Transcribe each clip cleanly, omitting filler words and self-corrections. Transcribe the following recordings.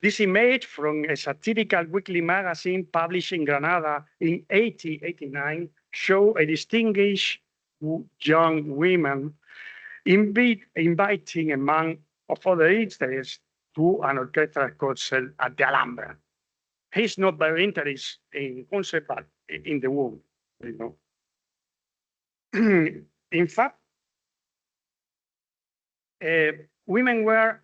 This image from a satirical weekly magazine published in Granada in 1889 show a distinguished young woman inviting, among of other interests, to an orchestral concert at the Alhambra. He's not very interested in concert, but in the womb, you know. In fact, women were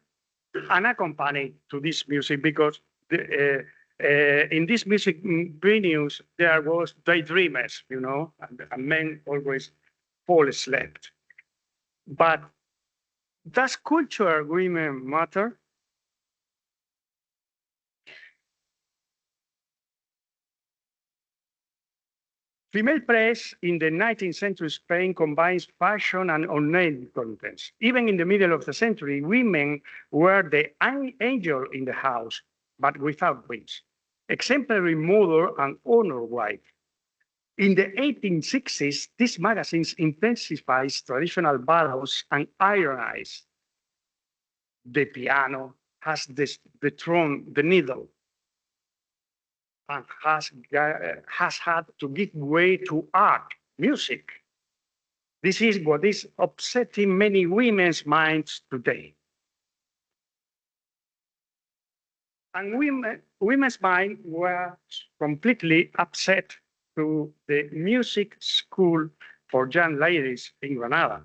unaccompanied to this music because in these music venues there was daydreamers, you know, and men always fall asleep. But does culture women matter? Female press in the 19th century Spain combines fashion and ornate contents. Even in the middle of the century, women were the angel in the house, but without wings. Exemplary mother and honor wife. In the 1860s, these magazines intensified traditional ballads and ironized. The piano has the drum, the needle, and has had to give way to art, music. This is what is upsetting many women's minds today. And women's mind were completely upset to the music school for young ladies in Granada.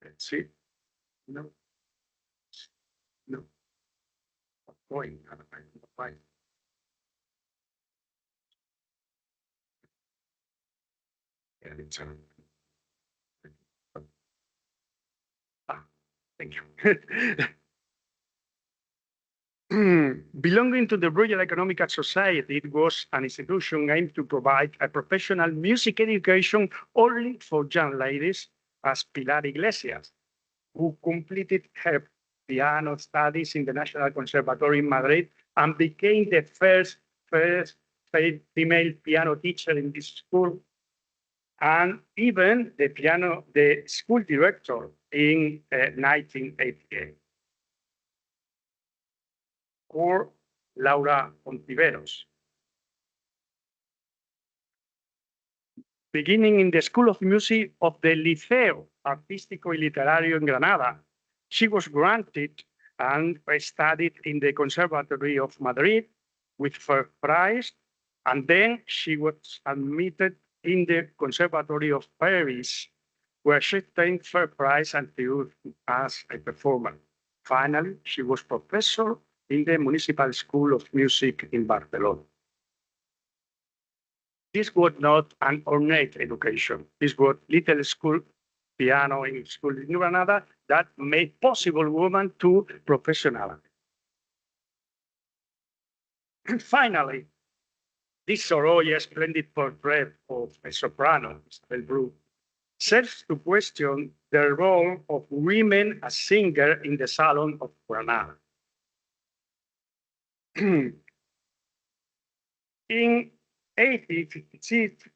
Let's see. No. No. Going. Thank you. Belonging to the Royal Economical Society, it was an institution aimed to provide a professional music education only for young ladies, as Pilar Iglesias, who completed her piano studies in the National Conservatory in Madrid and became the first female piano teacher in this school, and even the school director in 1988. Or Laura Ontiveros. Beginning in the School of Music of the Liceo Artístico y Literario in Granada, she was granted and studied in the Conservatory of Madrid with first prize, and then she was admitted in the Conservatory of Paris, where she obtained first prize and toured as a performer. Finally, she was professor in the Municipal School of Music in Barcelona. This was not an ornate education. This was little school, piano in school in Granada, that made possible women to professionality. And finally, this Sorolla splendid portrait of a soprano, Isabel Bru, serves to question the role of women as singers in the Salon of Granada. In 1856,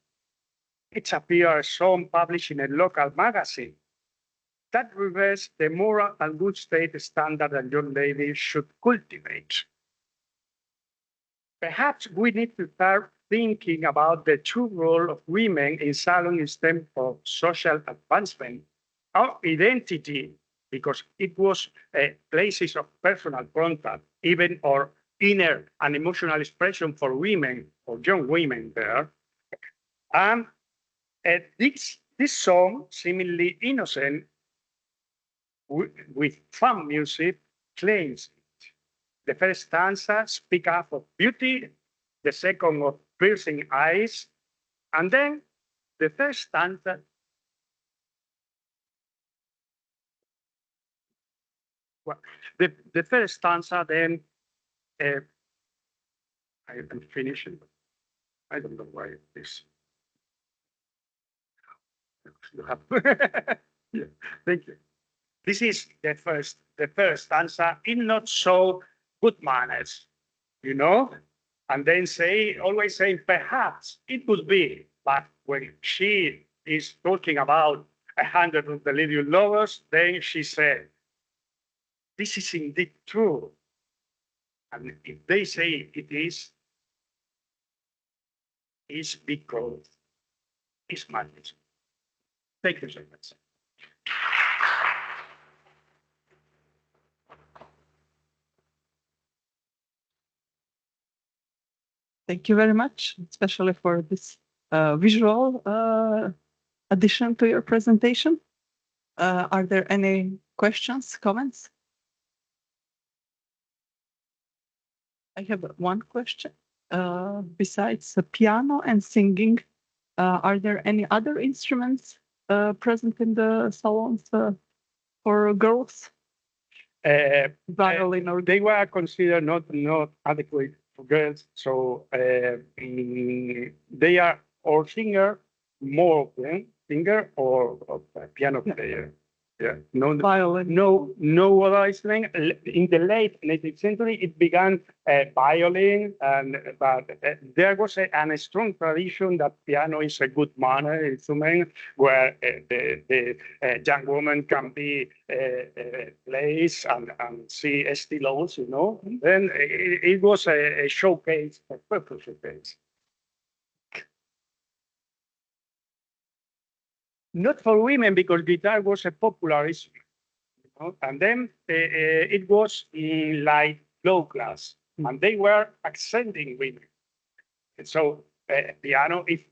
it appeared a song published in a local magazine that reversed the moral and good state standard that young ladies should cultivate. Perhaps we need to start thinking about the true role of women in salon instead of social advancement or identity, because it was places of personal contact, even or inner and emotional expression for women or young women there. And this song, seemingly innocent, with fun music, claims it. The first stanza speaks up of beauty, the second of piercing eyes, and then the third stanza the first stanza then I am finishing. I don't know why this. You have yeah, thank you. This is the first stanza in not so good manners, you know, and then always saying perhaps it could be, but when she is talking about 100 of the little lovers, then she said, this is indeed true. And if they say it is because it's madness. Thank you so much. Thank you very much, especially for this visual addition to your presentation. Are there any questions, comments? I have one question. Besides the piano and singing, are there any other instruments present in the salons for girls? Violin or They were considered not adequate for girls, so they are or singer, more of them, singer or piano player. Yeah, violin. No other instrument. In the late 19th century, it began violin, but there was a strong tradition that piano is a good manner instrument where the young woman can be placed and see estilos, you know. Then it was a showcase, a purpose showcase. Not for women, because guitar was a popular instrument. And then it was in like low class, and they were accenting women. And so piano, if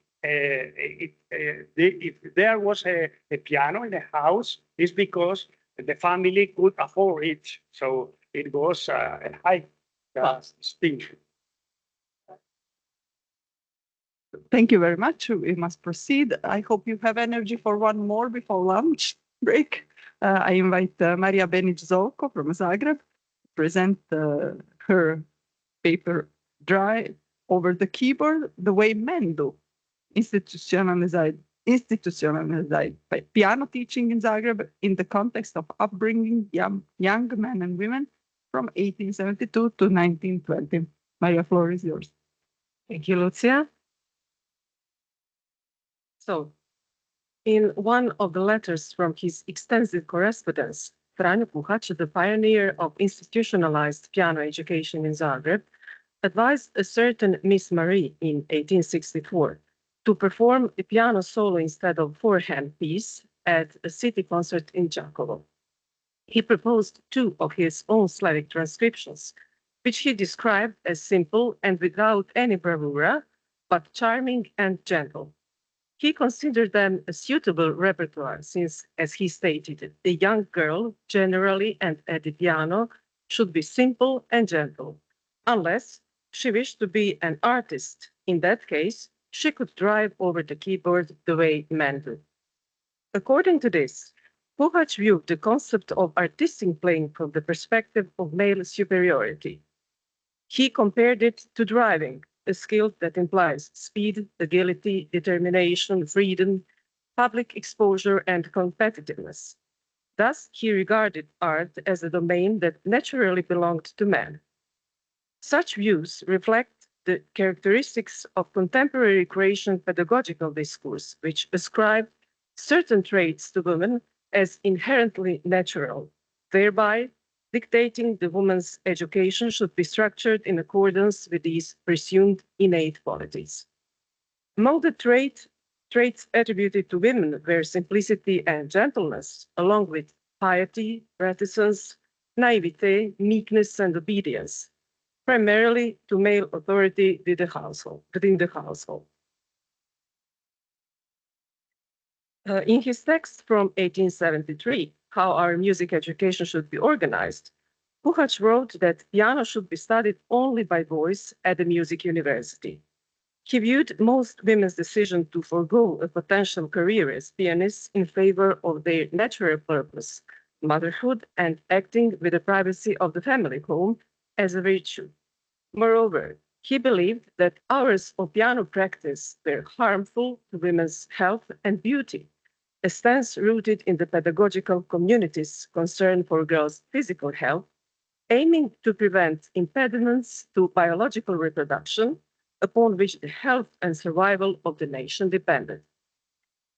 there was a piano in the house, it's because the family could afford it. So it was a high class distinction. Thank you very much. We must proceed. I hope you have energy for one more before lunch break. I invite Maria Benić-Zovko from Zagreb to present her paper Dry Over the Keyboard, the way men do. Institutionalized by piano teaching in Zagreb in the context of upbringing young men and women from 1872 to 1920. Maria, floor is yours. Thank you, Lucia. So, in one of the letters from his extensive correspondence, Franjo Puhac, the pioneer of institutionalized piano education in Zagreb, advised a certain Miss Marie in 1864 to perform a piano solo instead of four-hand piece at a city concert in Đakovo. He proposed two of his own Slavic transcriptions, which he described as simple and without any bravura, but charming and gentle. He considered them a suitable repertoire since, as he stated, a young girl generally and at the piano should be simple and gentle, unless she wished to be an artist. In that case, she could drive over the keyboard the way men do. According to this, Puhac viewed the concept of artistic playing from the perspective of male superiority. He compared it to driving, a skill that implies speed, agility, determination, freedom, public exposure, and competitiveness. Thus, he regarded art as a domain that naturally belonged to men. Such views reflect the characteristics of contemporary Croatian pedagogical discourse, which ascribe certain traits to women as inherently natural, thereby dictating the woman's education should be structured in accordance with these presumed innate qualities. Among the traits attributed to women were simplicity and gentleness, along with piety, reticence, naivete, meekness, and obedience, primarily to male authority within the household. In his text from 1873, How Our Music Education Should Be Organized, Puhac wrote that piano should be studied only by boys at the music university. He viewed most women's decision to forego a potential career as pianists in favor of their natural purpose, motherhood, and acting with the privacy of the family home as a virtue. Moreover, he believed that hours of piano practice were harmful to women's health and beauty, a stance rooted in the pedagogical community's concern for girls' physical health, aiming to prevent impediments to biological reproduction, upon which the health and survival of the nation depended.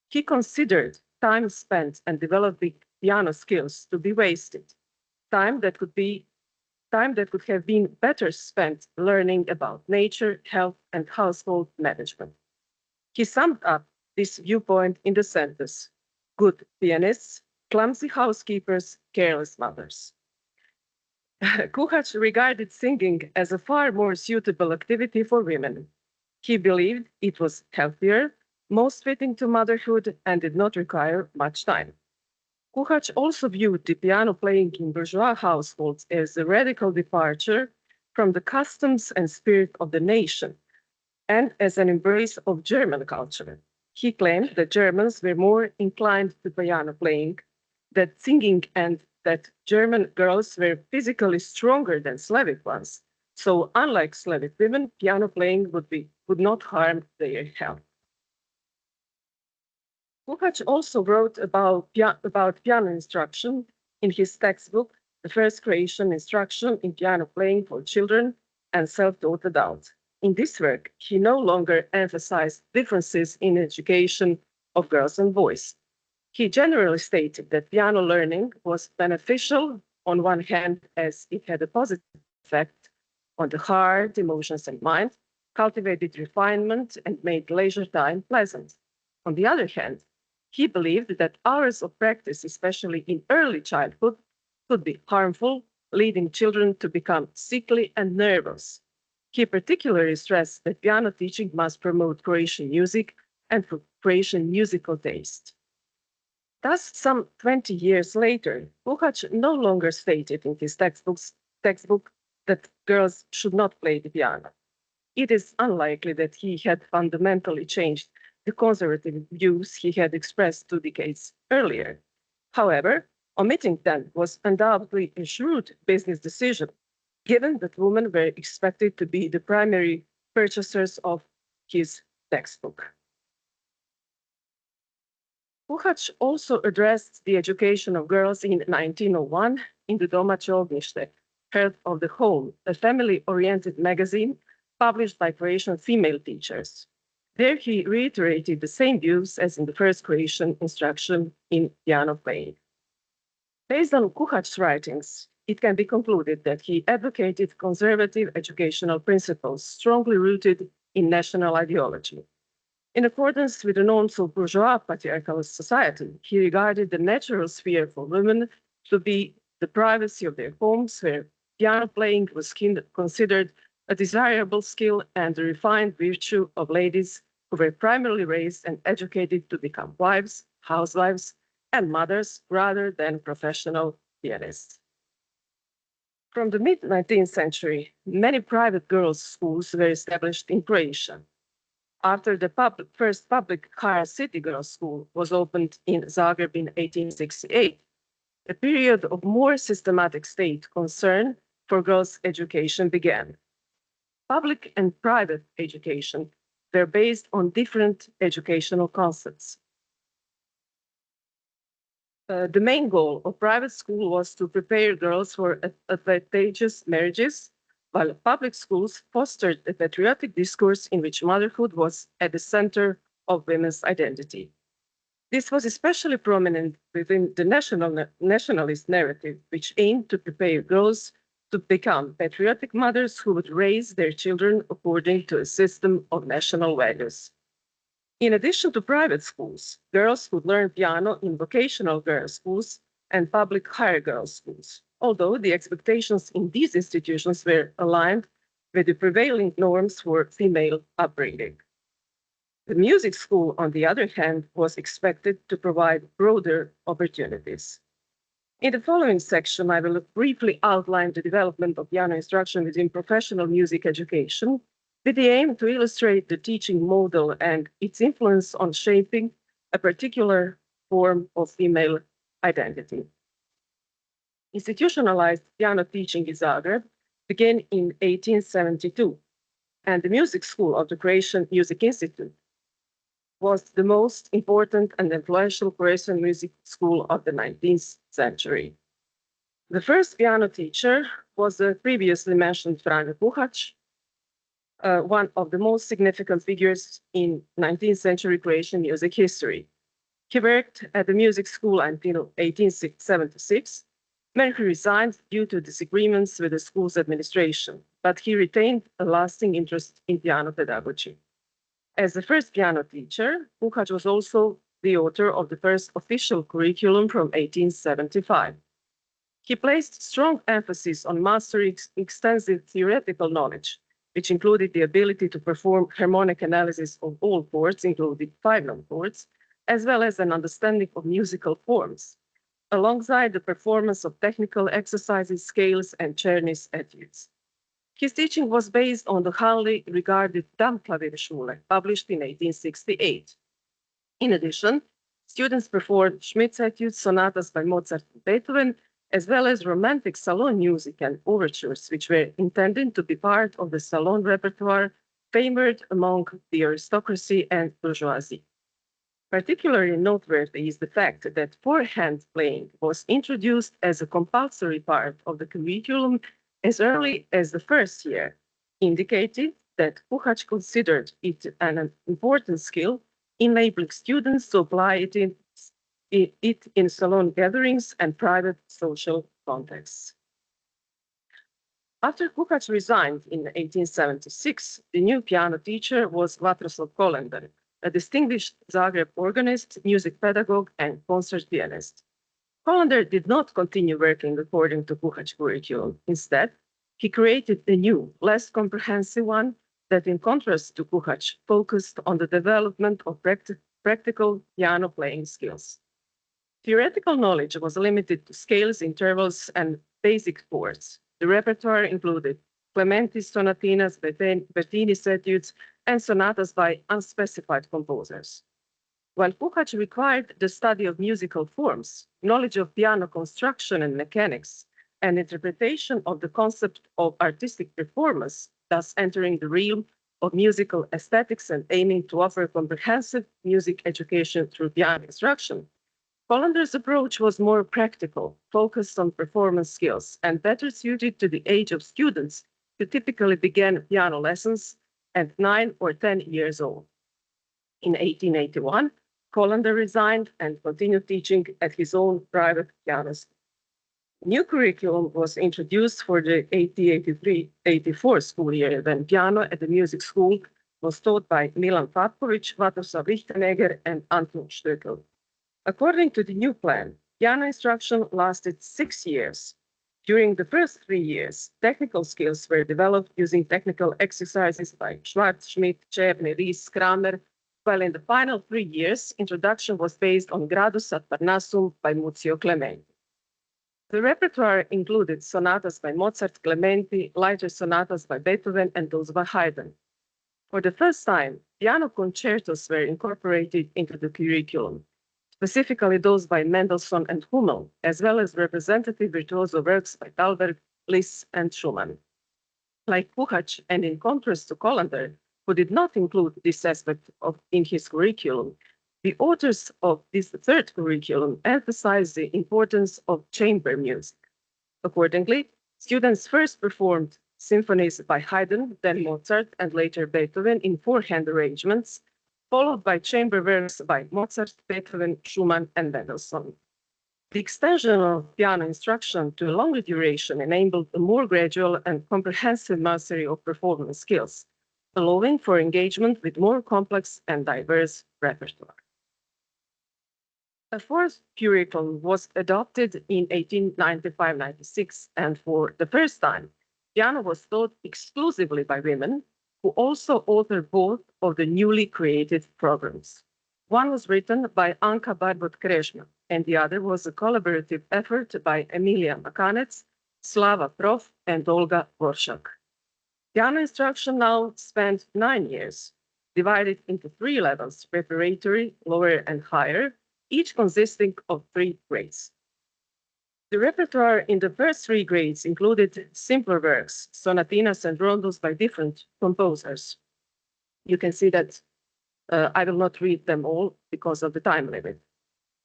He considered time spent and developing piano skills to be wasted, time that could be time that could have been better spent learning about nature, health, and household management. He summed up this viewpoint in the sentence, good pianists, clumsy housekeepers, careless mothers. Kuhać regarded singing as a far more suitable activity for women. He believed it was healthier, most fitting to motherhood, and did not require much time. Kuhać also viewed the piano playing in bourgeois households as a radical departure from the customs and spirit of the nation, and as an embrace of German culture. He claimed that Germans were more inclined to piano playing, that singing, and that German girls were physically stronger than Slavic ones. So unlike Slavic women, piano playing would not harm their health. Kuhać also wrote about piano instruction in his textbook, The First Creation Instruction in Piano Playing for Children and Self-Taught Adults. In this work, he no longer emphasized differences in education of girls and boys. He generally stated that piano learning was beneficial on one hand, as it had a positive effect on the heart, emotions, and mind, cultivated refinement, and made leisure time pleasant. On the other hand, he believed that hours of practice, especially in early childhood, could be harmful, leading children to become sickly and nervous. He particularly stressed that piano teaching must promote Croatian music and Croatian musical taste. Thus, some 20 years later, Kuhać no longer stated in his textbook that girls should not play the piano. It is unlikely that he had fundamentally changed the conservative views he had expressed 2 decades earlier. However, omitting them was undoubtedly a shrewd business decision, given that women were expected to be the primary purchasers of his textbook. Kuhać also addressed the education of girls in 1901 in the Domaće ognjište, Heart of the Home, a family-oriented magazine published by Croatian female teachers. There he reiterated the same views as in the first Croatian instruction in piano playing. Based on Kuhać's writings, it can be concluded that he advocated conservative educational principles strongly rooted in national ideology. In accordance with the norms of bourgeois patriarchal society, he regarded the natural sphere for women to be the privacy of their homes, where piano playing was considered a desirable skill and the refined virtue of ladies who were primarily raised and educated to become wives, housewives, and mothers rather than professional pianists. From the mid-19th century, many private girls' schools were established in Croatia. After the first public higher city girls' school was opened in Zagreb in 1868, a period of more systematic state concern for girls' education began. Public and private education were based on different educational concepts. The main goal of private school was to prepare girls for advantageous marriages, while public schools fostered a patriotic discourse in which motherhood was at the center of women's identity. This was especially prominent within the nationalist narrative, which aimed to prepare girls to become patriotic mothers who would raise their children according to a system of national values. In addition to private schools, girls would learn piano in vocational girls' schools and public higher girls' schools, although the expectations in these institutions were aligned with the prevailing norms for female upbringing. The music school, on the other hand, was expected to provide broader opportunities. In the following section, I will briefly outline the development of piano instruction within professional music education, with the aim to illustrate the teaching model and its influence on shaping a particular form of female identity. Institutionalized piano teaching in Zagreb began in 1872, and the music school of the Croatian Music Institute was the most important and influential Croatian music school of the 19th century. The first piano teacher was the previously mentioned Franjo Kuhać, one of the most significant figures in 19th century Croatian music history. He worked at the music school until 1876 where he resigned due to disagreements with the school's administration, but he retained a lasting interest in piano pedagogy. As the first piano teacher, Puhač was also the author of the first official curriculum from 1875. He placed strong emphasis on mastering extensive theoretical knowledge, which included the ability to perform harmonic analysis of all chords, including 5 non-chords, as well as an understanding of musical forms, alongside the performance of technical exercises, scales, and Czerny's etudes. His teaching was based on the highly regarded Dammklavierschule, published in 1868. In addition, students performed Schmidt's etudes, sonatas by Mozart and Beethoven, as well as romantic salon music and overtures, which were intended to be part of the salon repertoire favored among the aristocracy and bourgeoisie. Particularly noteworthy is the fact that four-hand playing was introduced as a compulsory part of the curriculum as early as the first year, indicating that Puhač considered it an important skill, enabling students to apply it in salon gatherings and private social contexts. After Puhač resigned in 1876, the new piano teacher was Vatroslav Kolender, a distinguished Zagreb organist, music pedagogue, and concert pianist. Kolender did not continue working according to Puhač's curriculum. Instead, he created a new, less comprehensive one that, in contrast to Puhač, focused on the development of practical piano playing skills. Theoretical knowledge was limited to scales, intervals, and basic chords. The repertoire included Clementi's sonatinas, Bertini's etudes, and sonatas by unspecified composers. While Puhač required the study of musical forms, knowledge of piano construction and mechanics, and interpretation of the concept of artistic performance, thus entering the realm of musical aesthetics and aiming to offer comprehensive music education through piano instruction, Kolender's approach was more practical, focused on performance skills, and better suited to the age of students who typically began piano lessons at 9 or 10 years old. In 1881, Kolender resigned and continued teaching at his own private piano school. New curriculum was introduced for the 1883-84 school year, when piano at the music school was taught by Milan Fatković, Vatroslav Lichtenegger, and Anton Stöckel. According to the new plan, piano instruction lasted 6 years. During the first 3 years, technical skills were developed using technical exercises by Schwarz, Schmidt, Czerny, Ries, Kramer, while in the final 3 years, introduction was based on Gradus ad Parnassum by Muzio Clementi. The repertoire included sonatas by Mozart, Clementi, lighter sonatas by Beethoven, and those by Haydn. For the first time, piano concertos were incorporated into the curriculum, specifically those by Mendelssohn and Hummel, as well as representative virtuoso works by Thalberg, Liszt, and Schumann. Like Puhač, and in contrast to Kolender, who did not include this aspect in his curriculum, the authors of this third curriculum emphasized the importance of chamber music. Accordingly, students first performed symphonies by Haydn, then Mozart, and later Beethoven in four-hand arrangements, followed by chamber works by Mozart, Beethoven, Schumann, and Mendelssohn. The extension of piano instruction to a longer duration enabled a more gradual and comprehensive mastery of performance skills, allowing for engagement with more complex and diverse repertoire. A fourth curriculum was adopted in 1895-96, and for the first time, piano was taught exclusively by women, who also authored both of the newly created programs. One was written by Anka Barbot-Krežma, and the other was a collaborative effort by Emilia Makanec, Slava Prof, and Olga Voršak. Piano instruction now spanned 9 years, divided into 3 levels: preparatory, lower, and higher, each consisting of 3 grades. The repertoire in the first 3 grades included simpler works, sonatinas and rondos by different composers. You can see that I will not read them all because of the time limit.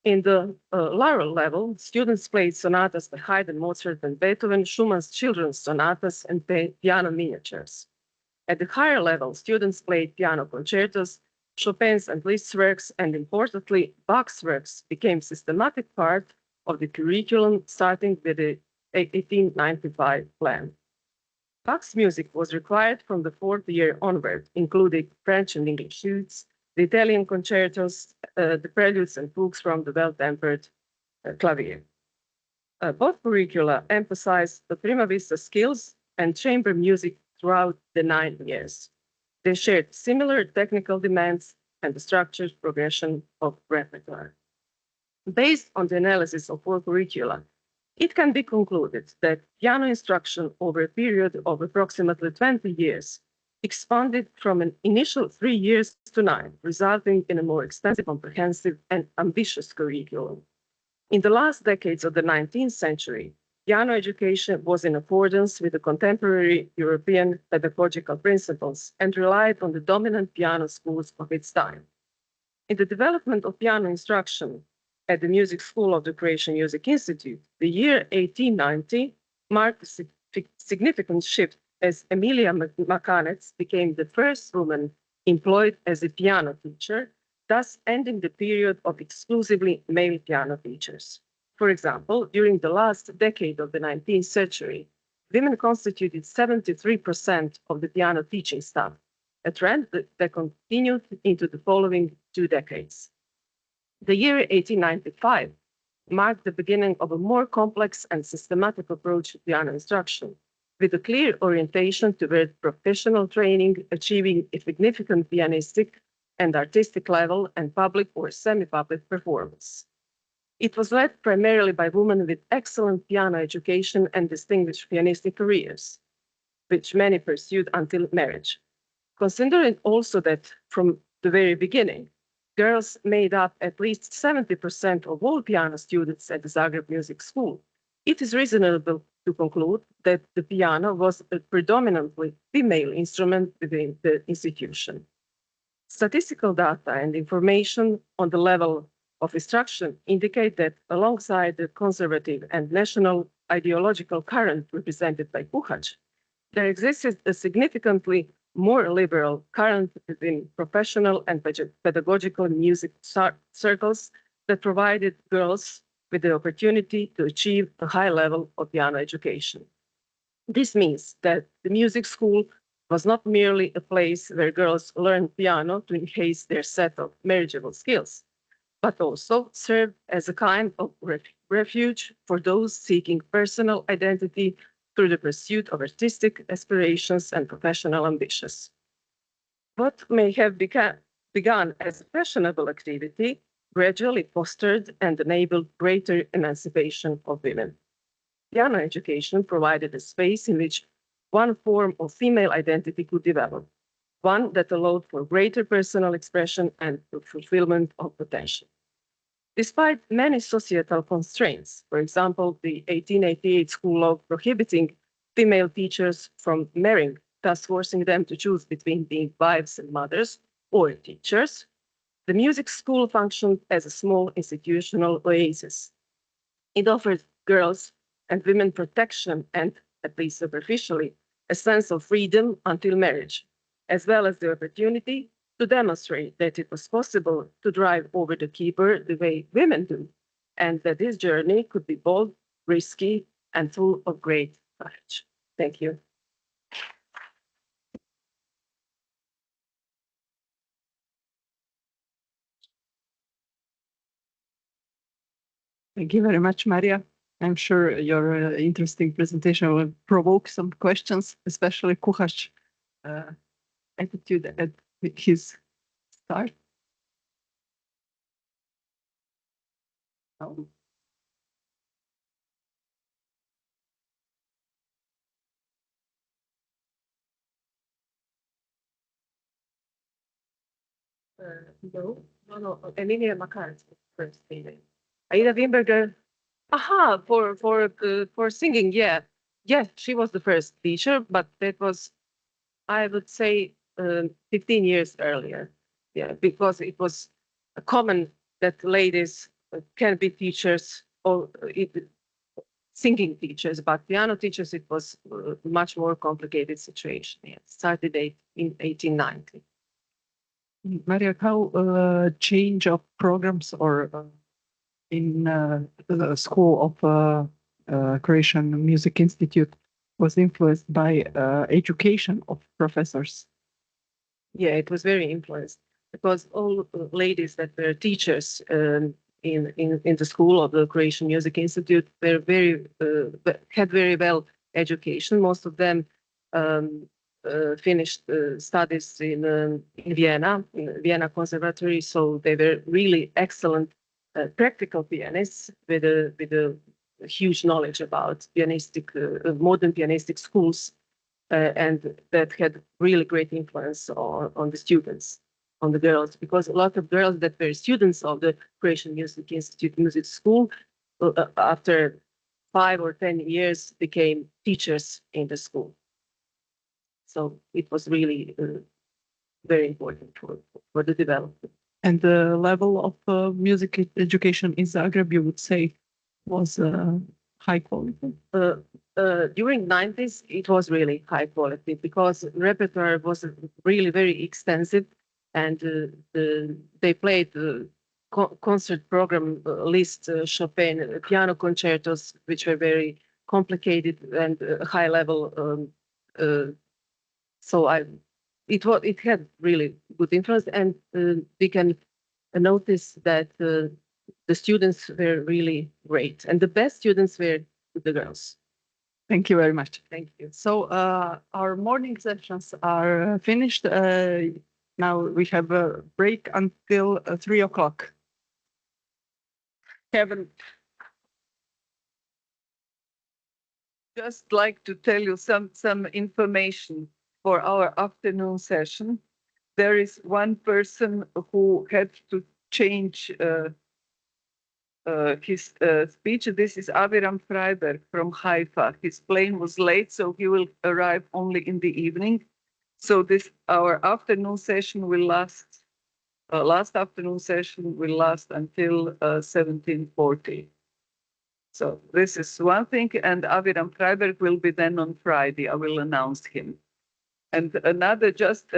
In the lower level, students played sonatas by Haydn, Mozart, and Beethoven, Schumann's children's sonatas, and piano miniatures. At the higher level, students played piano concertos, Chopin's and Liszt's works, and importantly, Bach's works became systematic part of the curriculum starting with the 1895 plan. Bach's music was required from the fourth year onward, including French and English suites, the Italian concertos, the preludes and fugues from the well-tempered clavier. Both curricula emphasized the prima vista skills and chamber music throughout the 9 years. They shared similar technical demands and the structured progression of repertoire. Based on the analysis of all curricula, it can be concluded that piano instruction over a period of approximately 20 years expanded from an initial 3 years to 9, resulting in a more extensive, comprehensive, and ambitious curriculum. In the last decades of the 19th century, piano education was in accordance with the contemporary European pedagogical principles and relied on the dominant piano schools of its time. In the development of piano instruction at the Music School of the Croatian Music Institute, the year 1890 marked a significant shift as Emilia Makanec became the first woman employed as a piano teacher, thus ending the period of exclusively male piano teachers. For example, during the last decade of the 19th century, women constituted 73% of the piano teaching staff, a trend that continued into the following 2 decades. The year 1895 marked the beginning of a more complex and systematic approach to piano instruction, with a clear orientation toward professional training, achieving a significant pianistic and artistic level and public or semi-public performance. It was led primarily by women with excellent piano education and distinguished pianistic careers, which many pursued until marriage. Considering also that from the very beginning, girls made up at least 70% of all piano students at the Zagreb Music School, it is reasonable to conclude that the piano was a predominantly female instrument within the institution. Statistical data and information on the level of instruction indicate that alongside the conservative and national ideological current represented by Puhac, there existed a significantly more liberal current within professional and pedagogical music circles that provided girls with the opportunity to achieve a high level of piano education. This means that the music school was not merely a place where girls learned piano to enhance their set of marriageable skills, but also served as a kind of refuge for those seeking personal identity through the pursuit of artistic aspirations and professional ambitions. What may have begun as a fashionable activity gradually fostered and enabled greater emancipation of women. Piano education provided a space in which one form of female identity could develop, one that allowed for greater personal expression and fulfillment of potential. Despite many societal constraints, for example, the 1888 school law prohibiting female teachers from marrying, thus forcing them to choose between being wives and mothers or teachers, the music school functioned as a small institutional oasis. It offered girls and women protection and, at least superficially, a sense of freedom until marriage, as well as the opportunity to demonstrate that it was possible to drive over the keeper the way women do, and that this journey could be bold, risky, and full of great courage. Thank you. Thank you very much, Maria. I'm sure your interesting presentation will provoke some questions, especially Kuha's attitude at his start. Oh. No, Emilia Makanec first meeting. Aida Wimberger, for singing, yeah. Yes, she was the first teacher, but that was, I would say, 15 years earlier. Yeah, because it was common that ladies can be teachers or singing teachers, but piano teachers, it was a much more complicated situation. Yeah, started in 1890. Maria, how change of programs or in the School of Croatian Music Institute was influenced by education of professors. Yeah, it was very influenced because all ladies that were teachers in the school of the Croatian Music Institute were had very well education. Most of them finished studies in Vienna Conservatory, so they were really excellent practical pianists with a huge knowledge about modern pianistic schools, and that had really great influence on the students, on the girls, because a lot of girls that were students of the Croatian Music Institute Music School, after 5 or 10 years, became teachers in the school. So it was really very important for the development. And the level of music education in Zagreb, you would say, was high quality? During 90s, it was really high quality because repertoire was really very extensive, and they played the concert program list, Chopin piano concertos, which were very complicated and high level. So it had really good influence, and we can notice that the students were really great, and the best students were the girls. Thank you very much. Thank you. So our morning sessions are finished. Now we have a break until 3 o'clock. Kevin, just like to tell you some information for our afternoon session. There is one person who had to change his speech. This is Aviram Freiberg from Haifa. His plane was late, so he will arrive only in the evening. So our afternoon session will last. Last afternoon session will last until 17:40. So this is one thing, and Aviram Freiberg will be then on Friday. I will announce him. And another just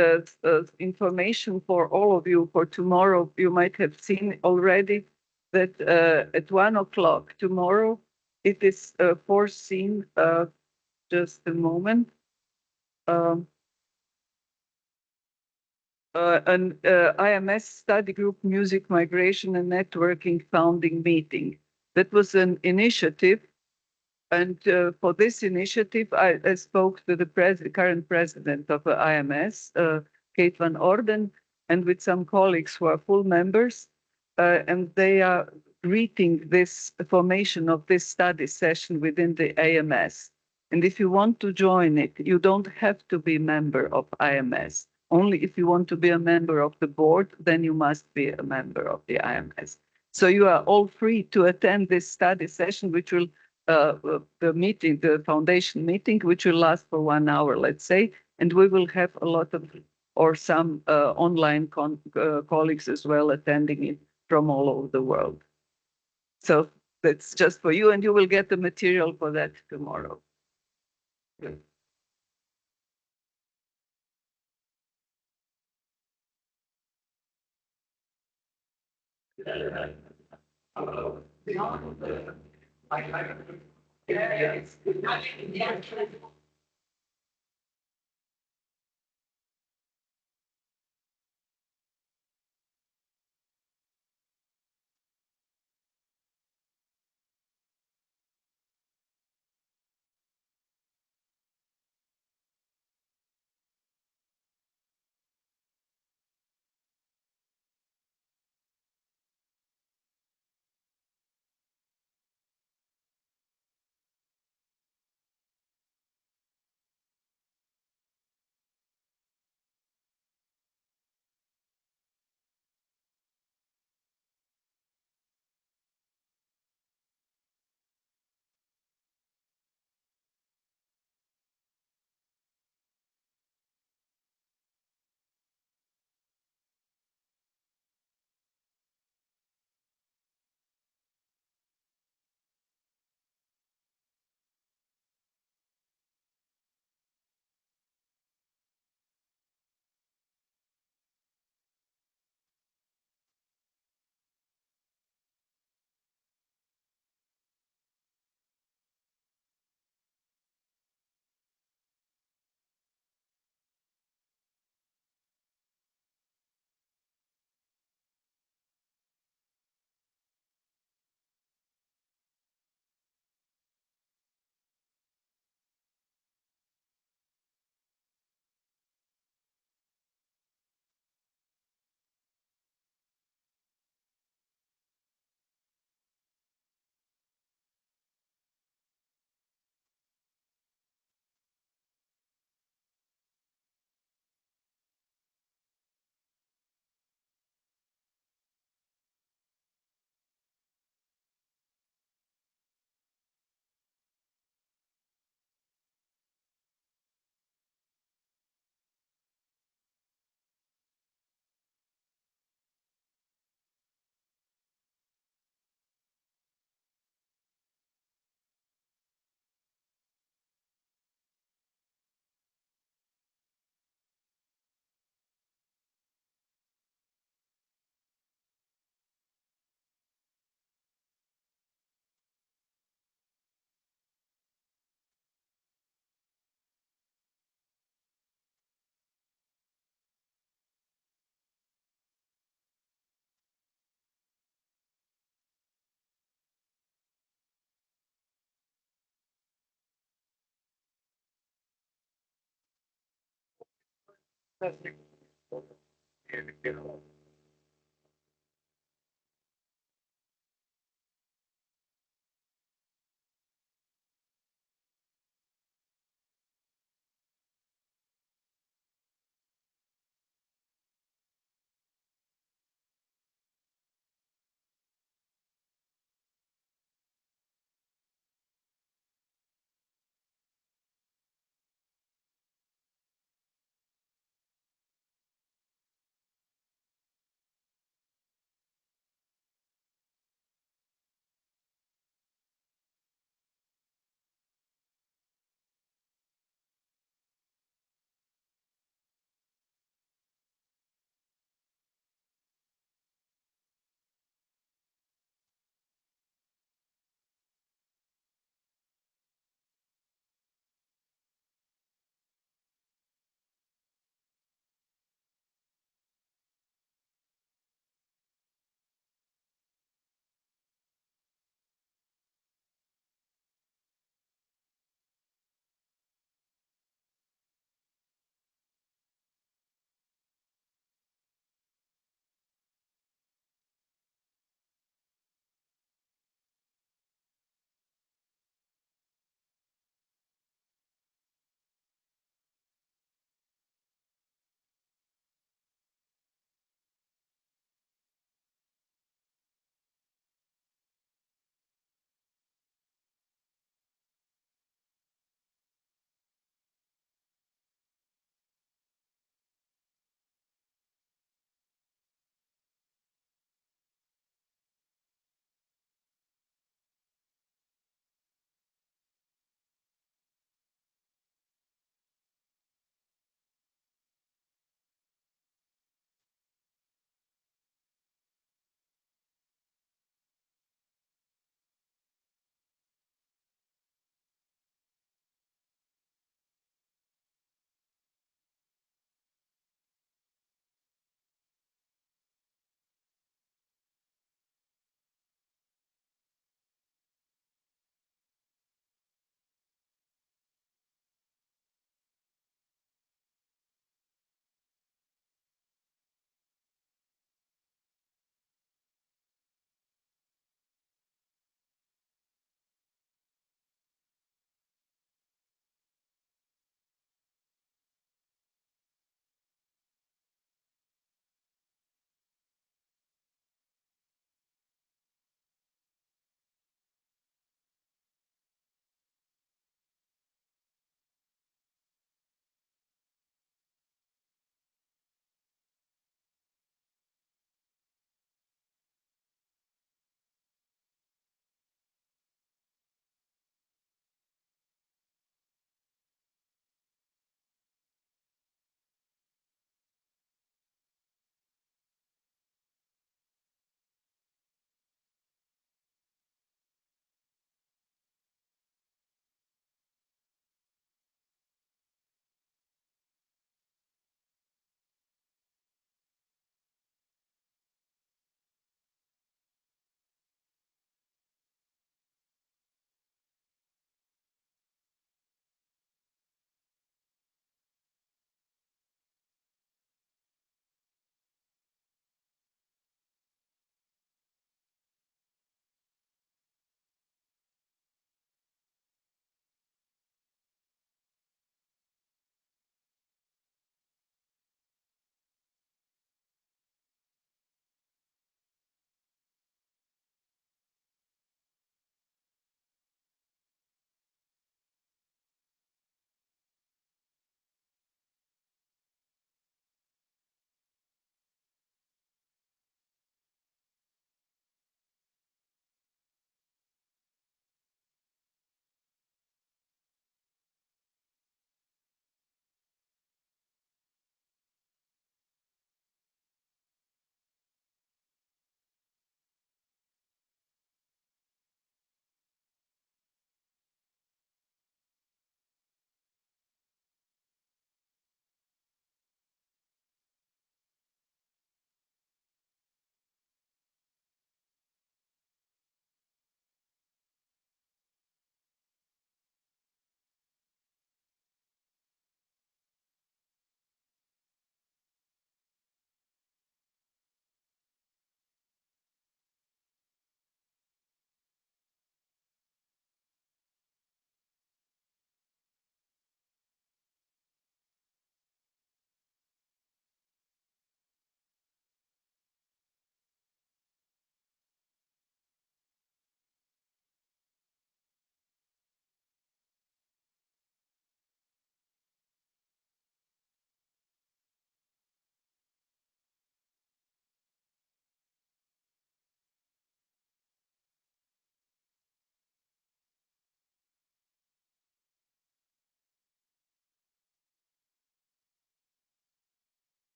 information for all of you for tomorrow, you might have seen already that at 1 o'clock tomorrow, it is foreseen, just a moment, an IMS study group music migration and networking founding meeting. That was an initiative. And for this initiative, I spoke to the current president of the IMS, Kate van Orden, and with some colleagues who are full members, and they are greeting this formation of this study session within the IMS. And if you want to join it, you don't have to be a member of IMS. Only if you want to be a member of the board, then you must be a member of the IMS. So you are all free to attend this study session, which will the foundation meeting, which will last for 1 hour, let's say, and we will have a lot of, or some online colleagues as well attending it from all over the world. So that's just for you, and you will get the material for that tomorrow.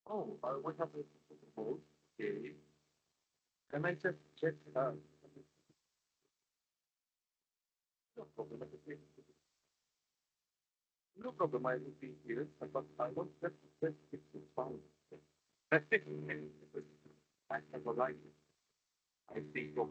Oh, we have a vote. Okay. Can I just check? No problem. No problem. I will be here, but I want that it's fine. I have a right. I think of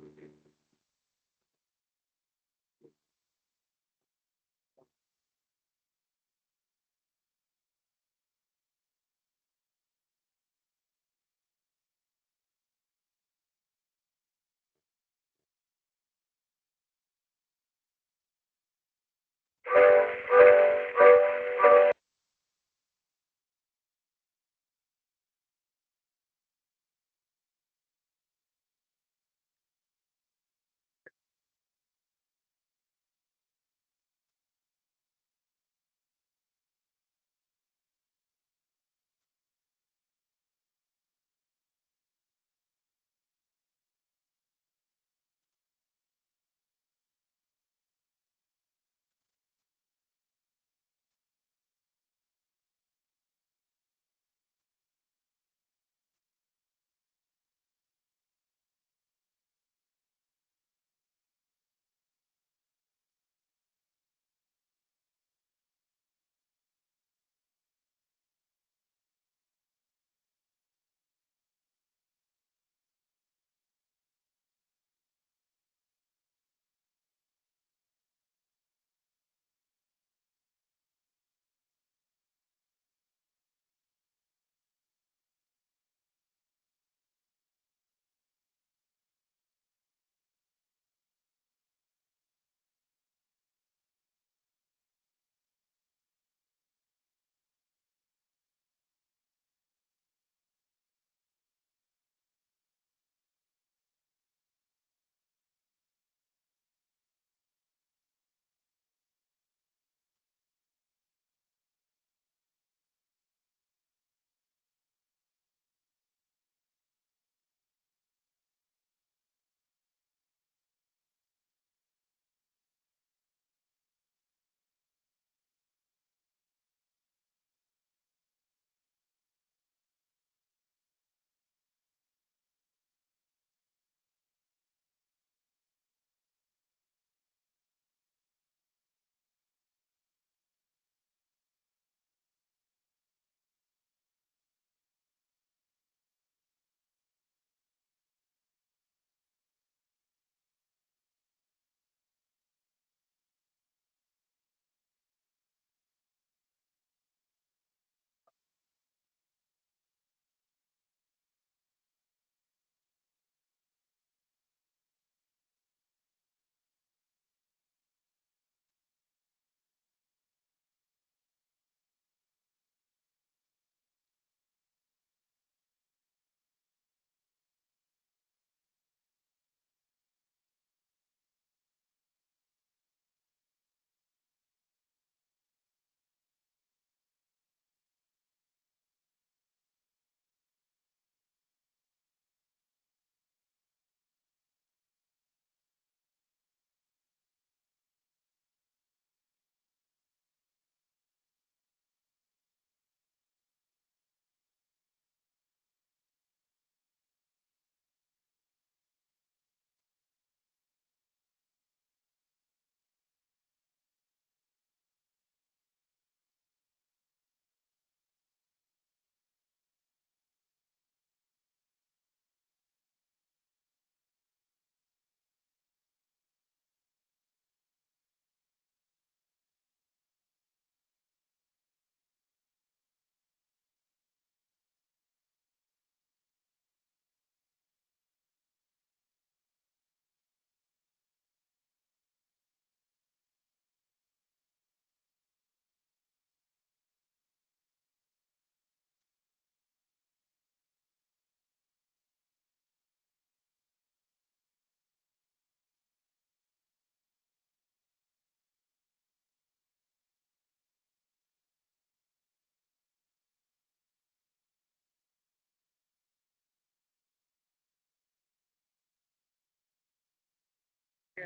I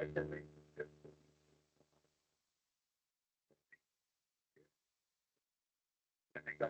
can make it. I think I-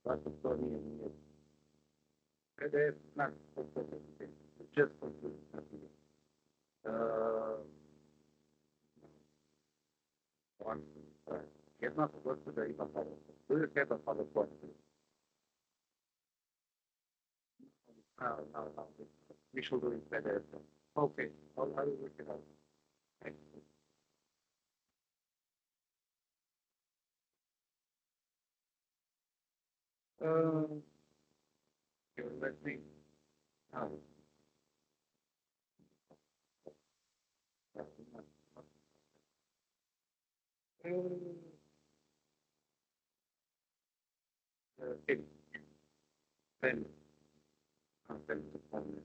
That's the story in it. It's not it's just one. It's not supposed to be even better. Do you have a follow question? No. We should do it better. Okay. I'll work it out. Thank you. Let me. Oh. It, then, then,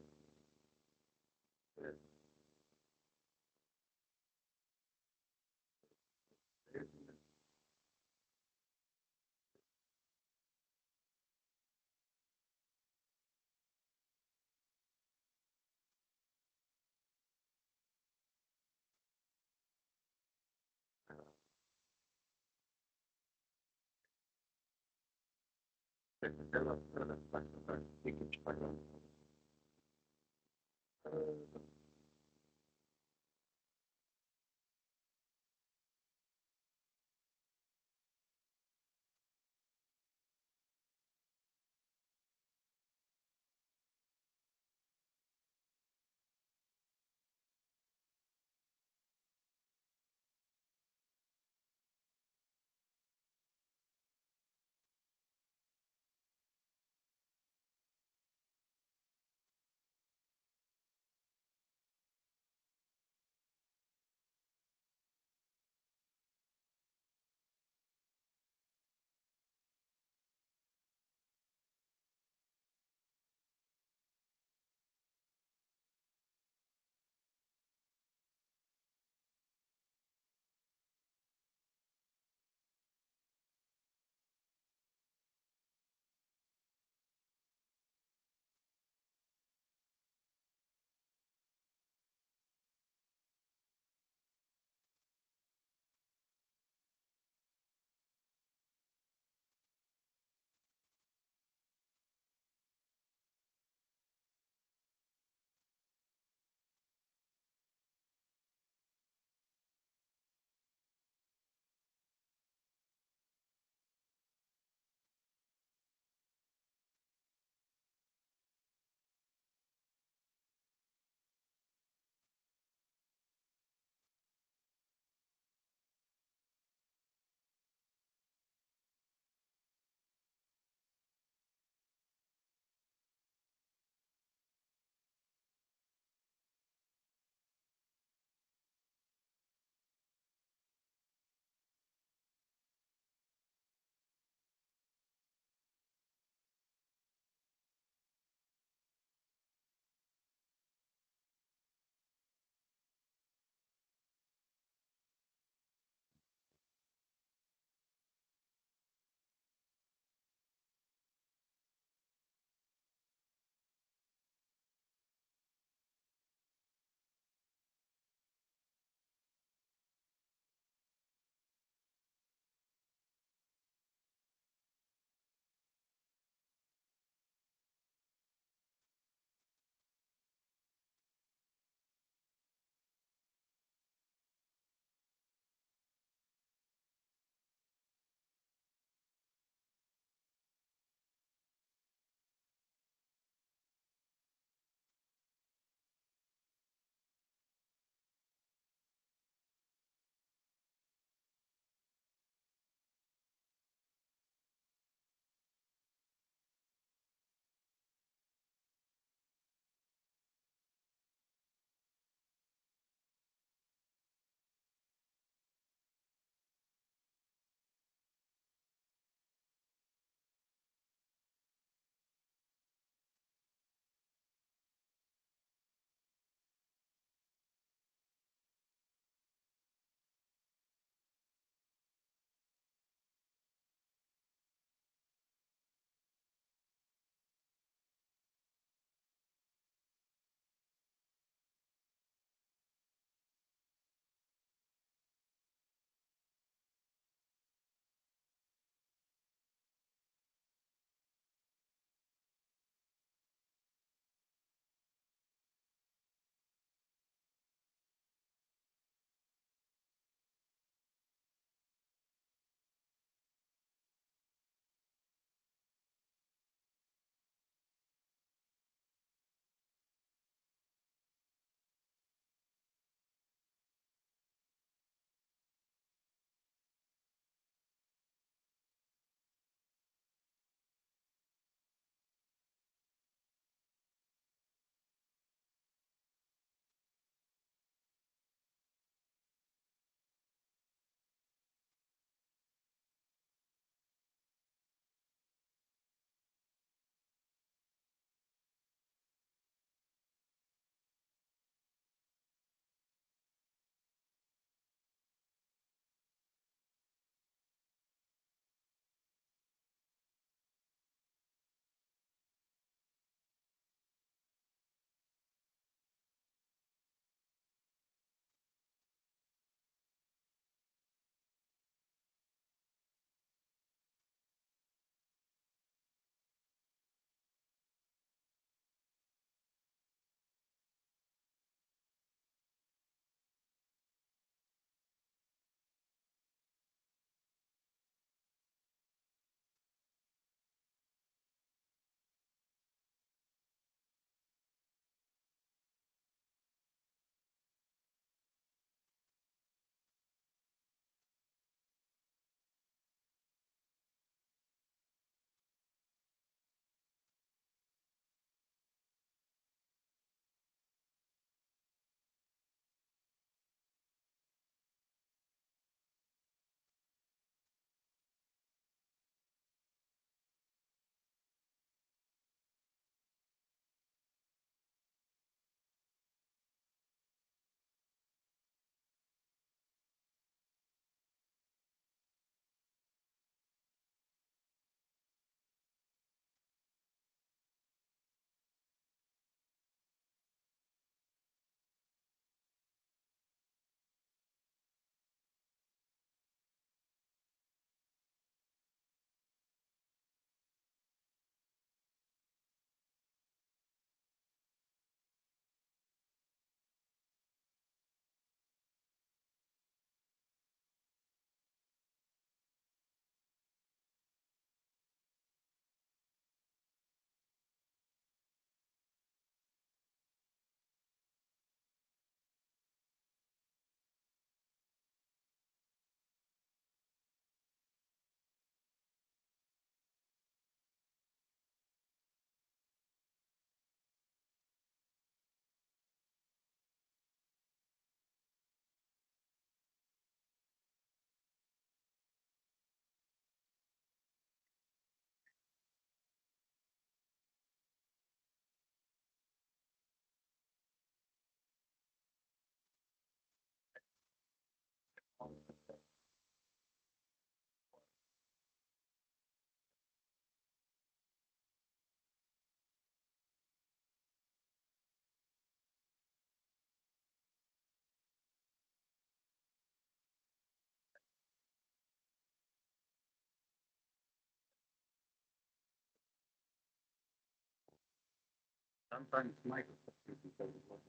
Sometimes Microsoft because it was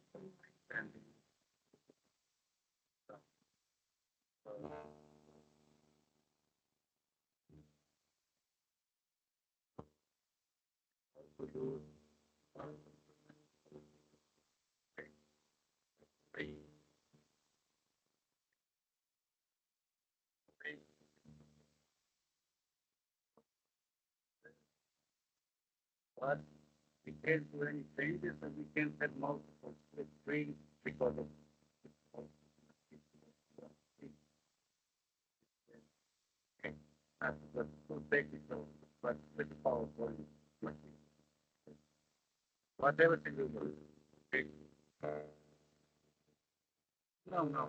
expanding. But we can't do any changes and we can't have multiple split screens because of that's so technical, but pretty powerful. But everything will do. Okay. No.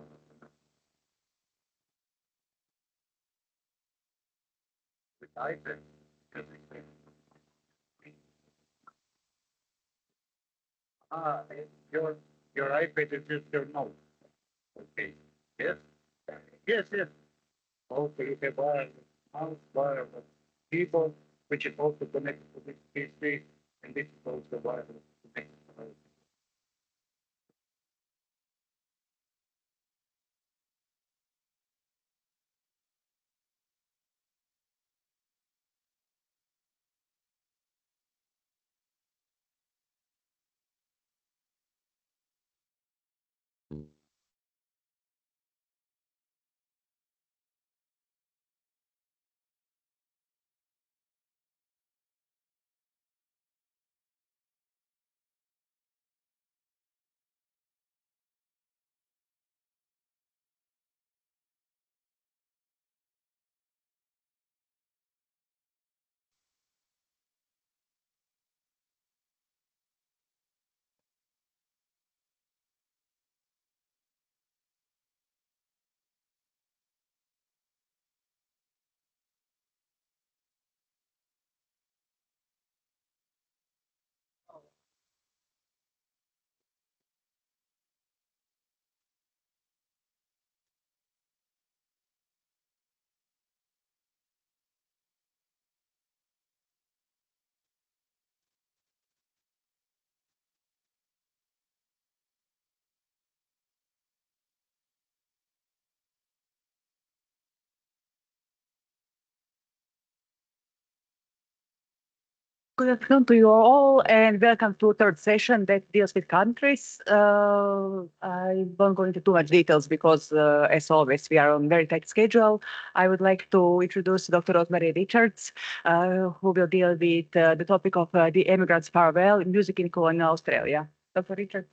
With iPad, everything. Ah, your iPad is just your mouse. Okay. Yes. Yes. Also, you have a mouse bar, a keyboard, which is also connected to this PC, and this is also wireless connected to it. Good afternoon to you all, and welcome to third session that deals with countries. I won't go into too much details because, as always, we are on very tight schedule. I would like to introduce Dr. Rosemary Richards, who will deal with the topic of the Emigrants' Farewell, Music in Colonial Australia. Dr. Richards.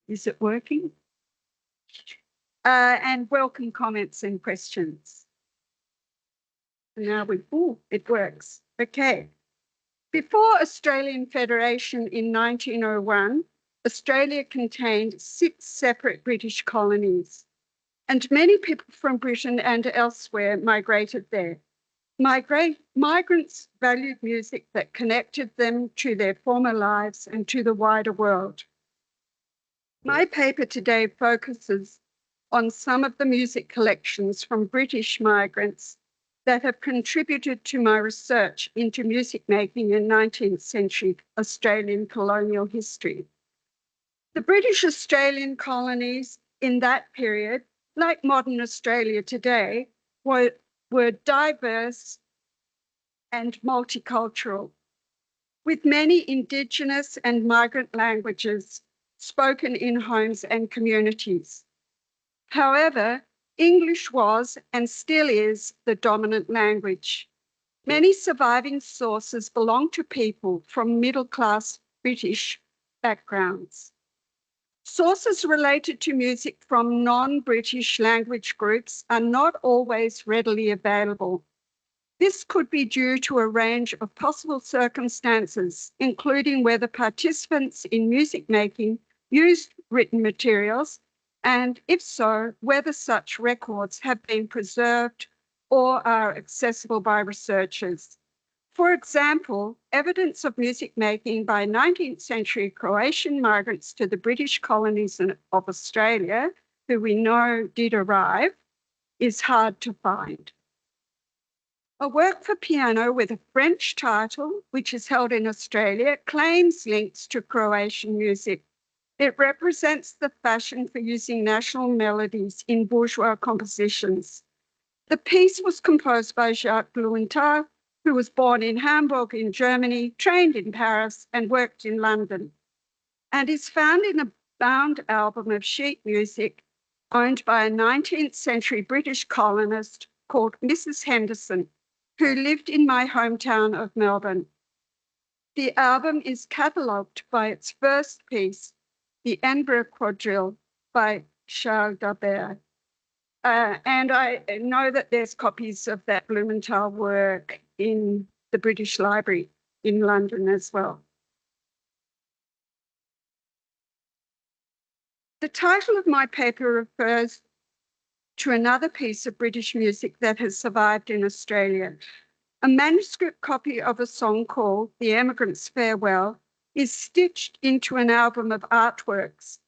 Is it working? And welcome comments and questions. Now it works. Okay. Before Australian Federation in 1901, Australia contained 6 separate British colonies, and many people from Britain and elsewhere migrated there. Migrants valued music that connected them to their former lives and to the wider world. My paper today focuses on some of the music collections from British migrants that have contributed to my research into music making in 19th century Australian colonial history. The British Australian colonies in that period, like modern Australia today, were diverse and multicultural, with many Indigenous and migrant languages spoken in homes and communities. However, English was and still is the dominant language. Many surviving sources belong to people from middle-class British backgrounds. Sources related to music from non-British language groups are not always readily available. This could be due to a range of possible circumstances, including whether participants in music making used written materials, and if so, whether such records have been preserved or are accessible by researchers. For example, evidence of music making by 19th century Croatian migrants to the British colonies of Australia, who we know did arrive, is hard to find. A work for piano with a French title, which is held in Australia, claims links to Croatian music. It represents the fashion for using national melodies in bourgeois compositions. The piece was composed by Jacques Blumenthal, who was born in Hamburg in Germany, trained in Paris, and worked in London, and is found in a bound album of sheet music owned by a 19th century British colonist called Mrs. Henderson, who lived in my hometown of Melbourne. The album is catalogued by its first piece, the Edinburgh Quadrille by Charles Dabert. And I know that there's copies of that Blumenthal work in the British Library in London as well. The title of my paper refers to another piece of British music that has survived in Australia. A manuscript copy of a song called The Emigrant's Farewell is stitched into an album of artworks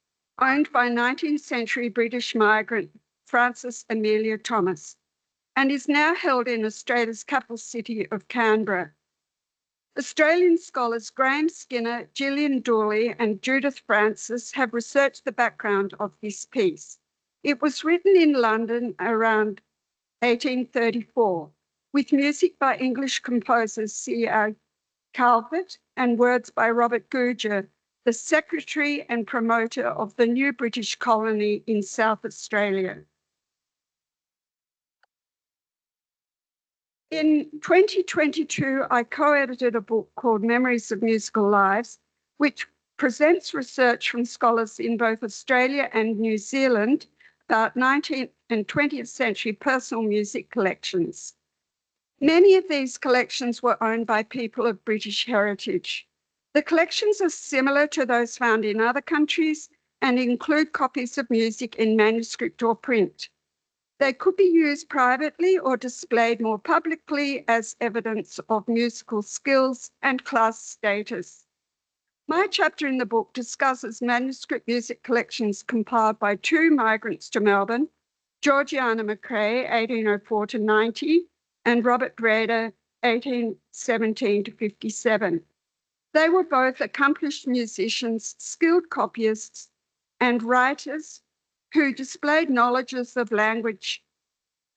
owned by 19th century British migrant Frances Amelia Thomas, and is now held in Australia's capital city of Canberra. Australian scholars Graham Skinner, Gillian Dooley, and Judith Francis have researched the background of this piece. It was written in London around 1834, with music by English composers C.R. Calvert and words by Robert Gouger, the secretary and promoter of the new British colony in South Australia. In 2022, I co-edited a book called Memories of Musical Lives, which presents research from scholars in both Australia and New Zealand about 19th and 20th century personal music collections. Many of these collections were owned by people of British heritage. The collections are similar to those found in other countries and include copies of music in manuscript or print. They could be used privately or displayed more publicly as evidence of musical skills and class status. My chapter in the book discusses manuscript music collections compiled by two migrants to Melbourne, Georgiana McRae, 1804 to 90, and Robert Razreda, 1817 to 57. They were both accomplished musicians, skilled copyists, and writers who displayed knowledges of languages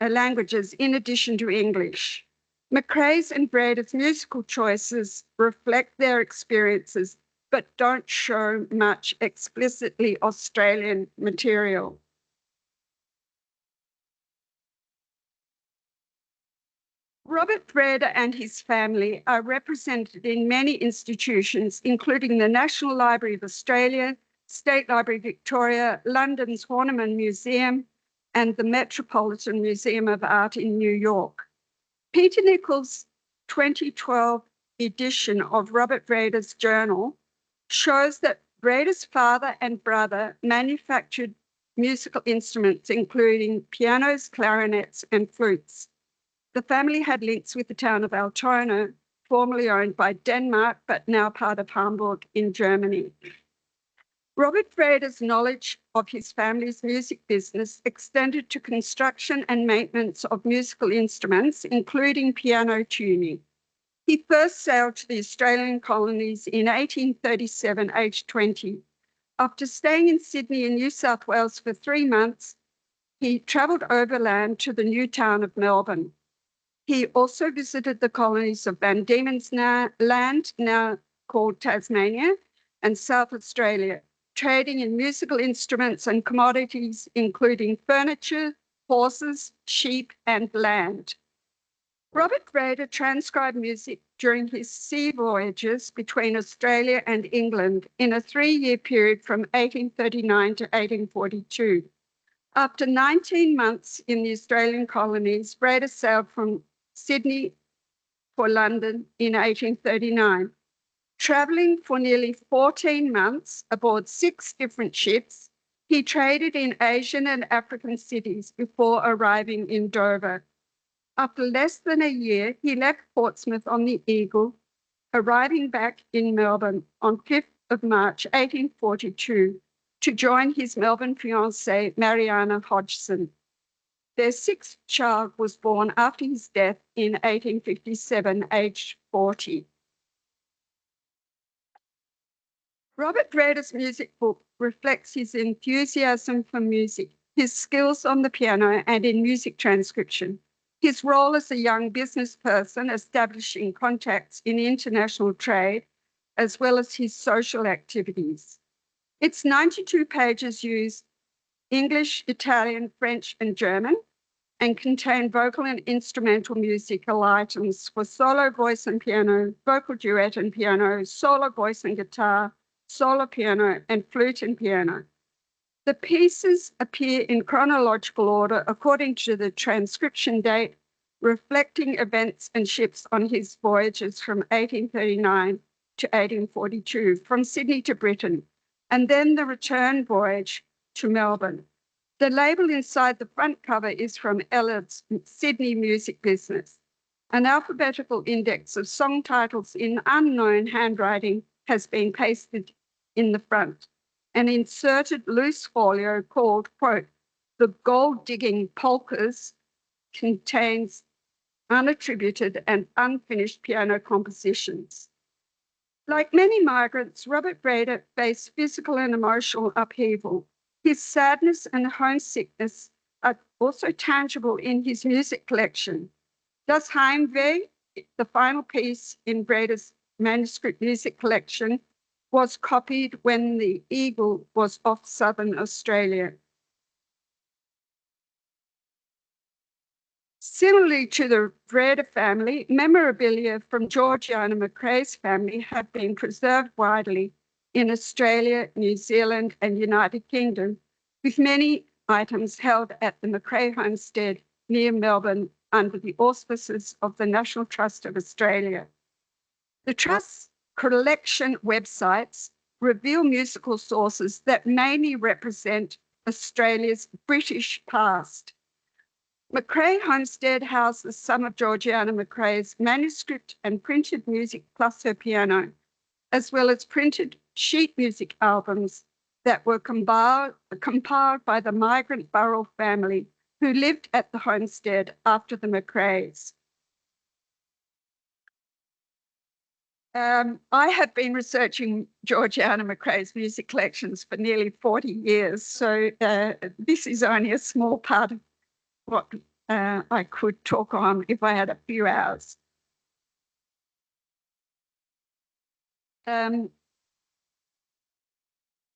in addition to English. McRae's and Razreda's musical choices reflect their experiences, but don't show much explicitly Australian material. Robert Razreda and his family are represented in many institutions, including the National Library of Australia, State Library Victoria, London's Horniman Museum, and the Metropolitan Museum of Art in New York. Peter Nichols' 2012 edition of Robert Razreda's journal shows that Razreda's father and brother manufactured musical instruments, including pianos, clarinets, and flutes. The family had links with the town of Altona, formerly owned by Denmark, but now part of Hamburg in Germany. Robert Razreda's knowledge of his family's music business extended to construction and maintenance of musical instruments, including piano tuning. He first sailed to the Australian colonies in 1837, aged 20. After staying in Sydney and New South Wales for 3 months, he travelled overland to the new town of Melbourne. He also visited the colonies of Van Diemen's Land, now called Tasmania, and South Australia, trading in musical instruments and commodities, including furniture, horses, sheep, and land. Robert Razreda transcribed music during his sea voyages between Australia and England in a 3-year period from 1839 to 1842. After 19 months in the Australian colonies, Razreda sailed from Sydney for London in 1839. Traveling for nearly 14 months aboard 6 different ships, he traded in Asian and African cities before arriving in Dover. After less than a year, he left Portsmouth on the Eagle, arriving back in Melbourne on 5th of March 1842 to join his Melbourne fiancée, Mariana Hodgson. Their sixth child was born after his death in 1857, aged 40. Robert Reda's music book reflects his enthusiasm for music, his skills on the piano and in music transcription, his role as a young business person establishing contacts in international trade, as well as his social activities. Its 92 pages use English, Italian, French, and German, and contain vocal and instrumental musical items for solo voice and piano, vocal duet and piano, solo voice and guitar, solo piano, and flute and piano. The pieces appear in chronological order according to the transcription date, reflecting events and ships on his voyages from 1839 to 1842, from Sydney to Britain, and then the return voyage to Melbourne. The label inside the front cover is from Ellard's Sydney Music Business. An alphabetical index of song titles in unknown handwriting has been pasted in the front. An inserted loose folio called, quote, "The Gold Digging Polkas" contains unattributed and unfinished piano compositions. Like many migrants, Robert Reda faced physical and emotional upheaval. His sadness and homesickness are also tangible in his music collection. Das Heimweh, the final piece in Reda's manuscript music collection, was copied when the Eagle was off southern Australia. Similarly to the Reda family, memorabilia from Georgiana McRae's family have been preserved widely in Australia, New Zealand, and United Kingdom, with many items held at the McRae homestead near Melbourne under the auspices of the National Trust of Australia. The Trust's collection websites reveal musical sources that mainly represent Australia's British past. McRae Homestead houses some of Georgiana McRae's manuscript and printed music plus her piano, as well as printed sheet music albums that were compiled by the migrant Burrell family who lived at the homestead after the McRaes. I have been researching Georgiana McRae's music collections for nearly 40 years, so this is only a small part of what I could talk on if I had a few hours.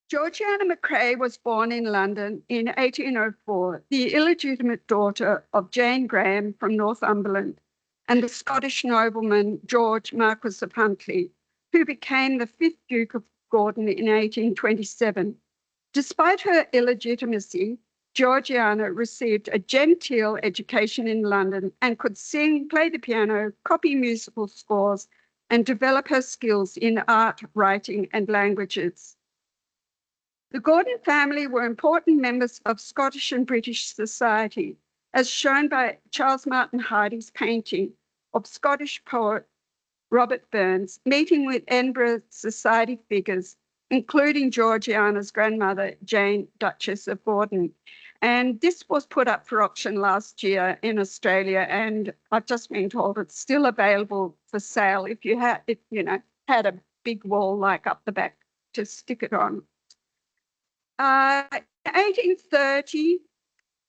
Georgiana McRae was born in London in 1804, the illegitimate daughter of Jane Graham from Northumberland and the Scottish nobleman George, Marquis of Huntly, who became the 5th Duke of Gordon in 1827. Despite her illegitimacy, Georgiana received a genteel education in London and could sing, play the piano, copy musical scores, and develop her skills in art, writing, and languages. The Gordon family were important members of Scottish and British society, as shown by Charles Martin Hardy's painting of Scottish poet Robert Burns meeting with Edinburgh society figures, including Georgiana's grandmother, Jane, Duchess of Gordon. And this was put up for auction last year in Australia, and I've just been told it's still available for sale if you had a big wall like up the back to stick it on. In 1830,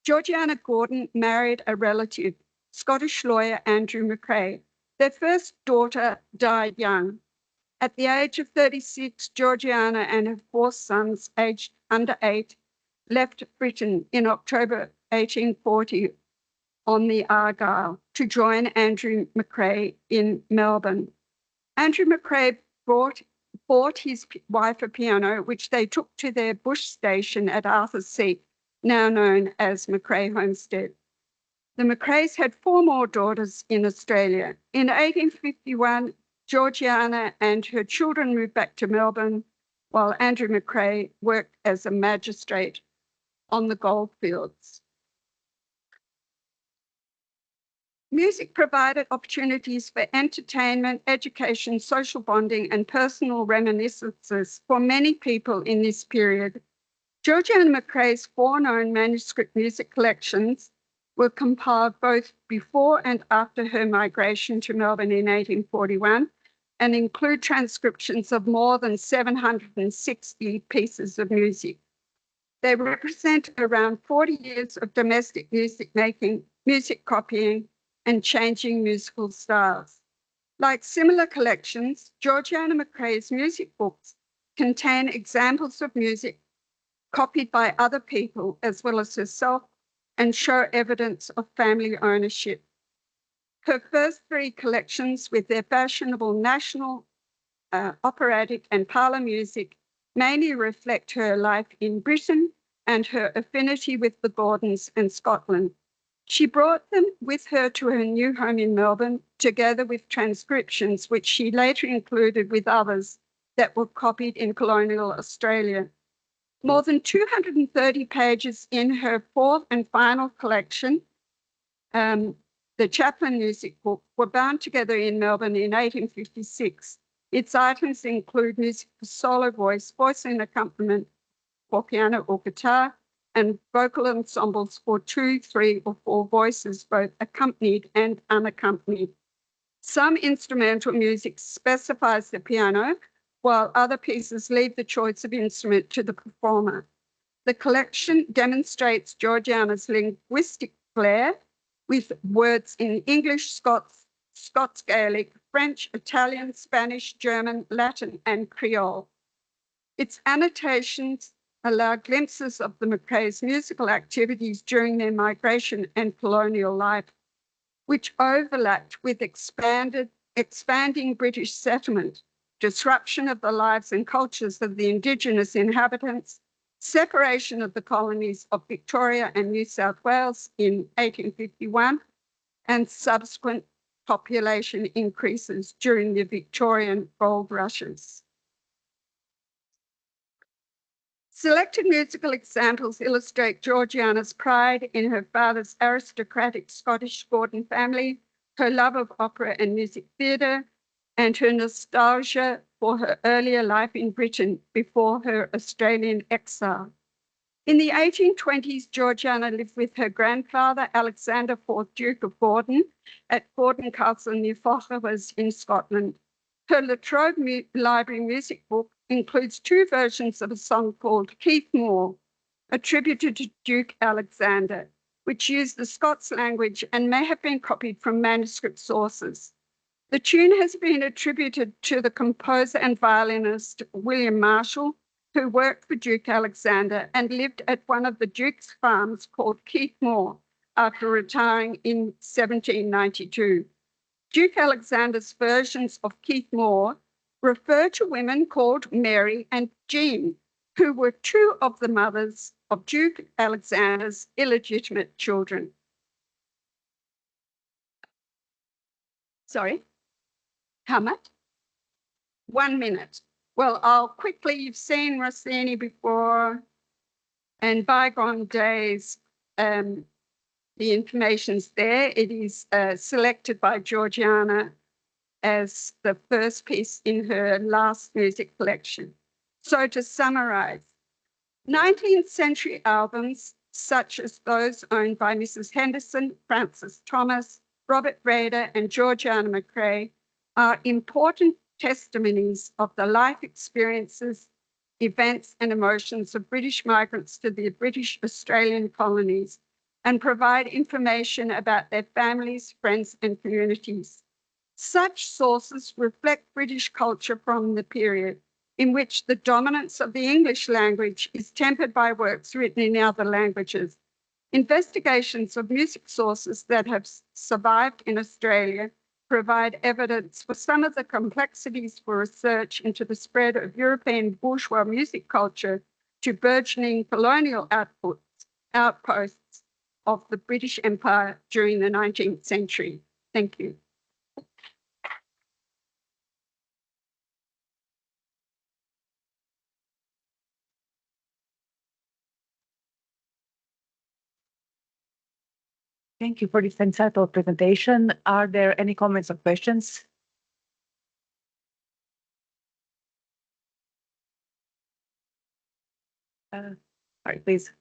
Georgiana Gordon married a relative, Scottish lawyer Andrew McRae. Their first daughter died young. At the age of 36, Georgiana and her 4 sons, aged under 8, left Britain in October 1840 on the Argyll to join Andrew McRae in Melbourne. Andrew McRae bought his wife a piano, which they took to their bush station at Arthur's Seat, now known as McRae Homestead. The McRaes had 4 more daughters in Australia. In 1851, Georgiana and her children moved back to Melbourne, while Andrew McRae worked as a magistrate on the goldfields. Music provided opportunities for entertainment, education, social bonding, and personal reminiscences for many people in this period. Georgiana McCrae's 4 known manuscript music collections were compiled both before and after her migration to Melbourne in 1841 and include transcriptions of more than 760 pieces of music. They represent around 40 years of domestic music making, music copying, and changing musical styles. Like similar collections, Georgiana McCrae's music books contain examples of music copied by other people as well as herself and show evidence of family ownership. Her first 3 collections, with their fashionable national, operatic, and parlour music, mainly reflect her life in Britain and her affinity with the Gordons and Scotland. She brought them with her to her new home in Melbourne, together with transcriptions, which she later included with others that were copied in colonial Australia. More than 230 pages in her 4th and final collection, the Chaplin Music Book, were bound together in Melbourne in 1856. Its items include music for solo voice, voice and accompaniment for piano or guitar, and vocal ensembles for 2, 3, or 4 voices, both accompanied and unaccompanied. Some instrumental music specifies the piano, while other pieces leave the choice of instrument to the performer. The collection demonstrates Georgiana's linguistic flair with words in English, Scots Gaelic, French, Italian, Spanish, German, Latin, and Creole. Its annotations allow glimpses of the McCrae's musical activities during their migration and colonial life, which overlapped with expanding British settlement, disruption of the lives and cultures of the Indigenous inhabitants, separation of the colonies of Victoria and New South Wales in 1851, and subsequent population increases during the Victorian gold rushes. Selected musical examples illustrate Georgiana's pride in her father's aristocratic Scottish Gordon family, her love of opera and music theatre, and her nostalgia for her earlier life in Britain before her Australian exile. In the 1820s, Georgiana lived with her grandfather, Alexander IV, Duke of Gordon, at Gordon Castle near Fochabers in Scotland. Her La Trobe Library music book includes 2 versions of a song called Keith Moore, attributed to Duke Alexander, which used the Scots language and may have been copied from manuscript sources. The tune has been attributed to the composer and violinist William Marshall, who worked for Duke Alexander and lived at one of the Duke's farms called Keith Moore after retiring in 1792. Duke Alexander's versions of Keith Moore refer to women called Mary and Jean, who were 2 of the mothers of Duke Alexander's illegitimate children. Sorry, how much? 1 minute. Well, I'll quickly, you've seen Rossini before, and bygone days, the information's there. It is selected by Georgiana as the first piece in her last music collection. So to summarize, 19th century albums, such as those owned by Mrs. Henderson, Francis Thomas, Robert Razreda, and Georgiana McCrae, are important testimonies of the life experiences, events, and emotions of British migrants to the British Australian colonies, and provide information about their families, friends, and communities. Such sources reflect British culture from the period in which the dominance of the English language is tempered by works written in other languages. Investigations of music sources that have survived in Australia provide evidence for some of the complexities for research into the spread of European bourgeois music culture to burgeoning colonial outposts of the British Empire during the 19th century. Thank you. Thank you for this insightful presentation. Are there any comments or questions? All right, please.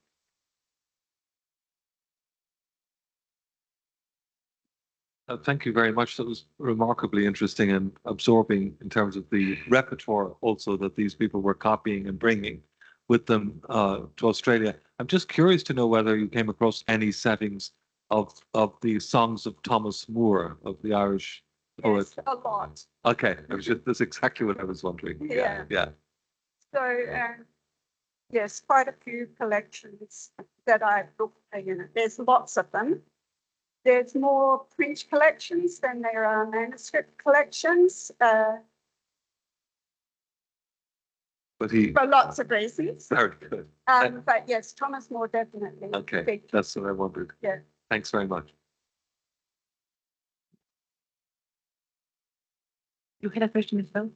Thank you very much. That was remarkably interesting and absorbing in terms of the repertoire also that these people were copying and bringing with them to Australia. I'm just curious to know whether you came across any settings of the songs of Thomas Moore, of the Irish poet. Yes, a lot. Okay, that's exactly what I was wondering. Yeah. Yeah. So, yes, quite a few collections that I've looked at. There's lots of them. There's more print collections than there are manuscript collections But for lots of reasons. very good. But yes, Thomas More definitely. Okay, Big. that's what I wondered. Yeah. Thanks very much. You had a question as well?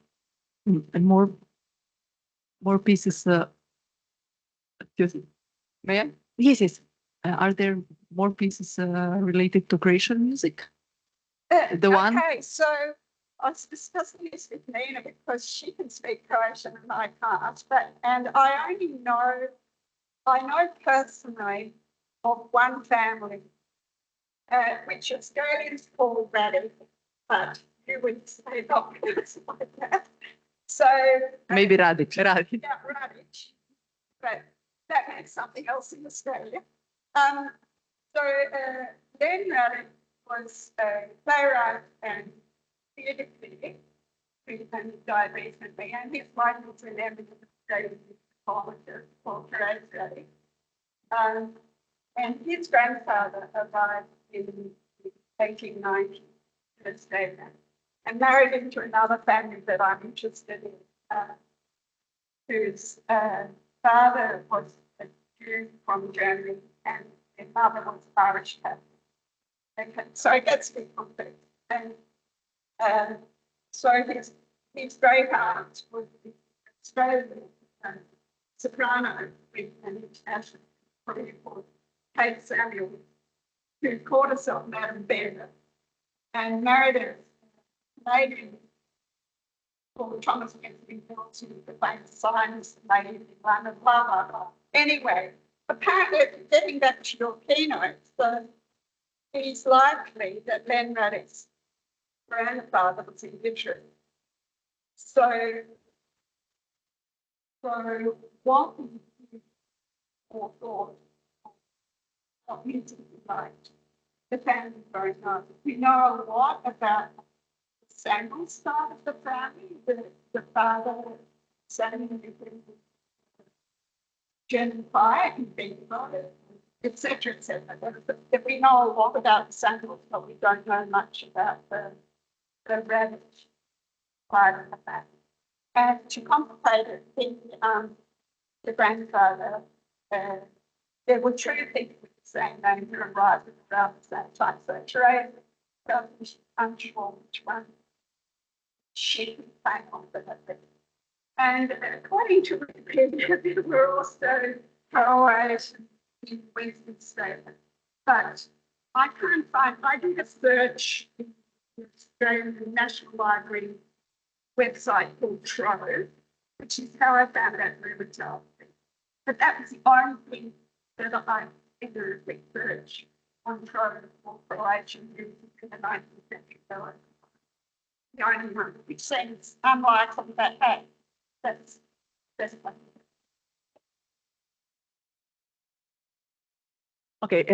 And more pieces. May I? Yes, yes. Are there more pieces related to Croatian music? The one. Okay, so I was discussing this with Nina because she can speak Croatian and I can't. And I know personally of one family, which Australians call Radic, but you would say not like that. So Maybe Radic. yeah, Radic, but that means something else in Australia. Len Radic was a playwright and theatre critic who died recently, and his wife was an eminent Australian musicologist called Razreda. And his grandfather arrived in 1890 in Australia and married into another family that I'm interested in, whose father was a Jew from Germany and their mother was Irish Catholic. Okay, so it gets a bit complex. And so his great aunt was the Australian soprano with an international career called Kate Samuel, who called herself Madame Bender and married a Canadian called Thomas Anthony Mills, who was the famous scientist lady in London, blah, blah, blah. Anyway, apparently, getting back to your keynote, so it's likely that Len Radic's grandfather was illiterate. So what we thought of music like the family growing up. We know a lot about the Samuel side of the family, the father, Samuel, German fire and Bendigo, etc., etc. We know a lot about the Samuels, but we don't know much about the Radic side of the family. And to complicate it, the grandfather, there were two people with the same name who arrived around the same time. So Therese was unsure which one she came on for that. And according to Wikipedia, there were also Croats in Western Australia. But I can't find, I did a search in the Australian National Library website called Trove, which is how I found out Riverdale. But that was the only thing that I ever researched on Trove for Croatian music in the 19th century. The only one, which seems unlikely, but hey, that's funny. Okay,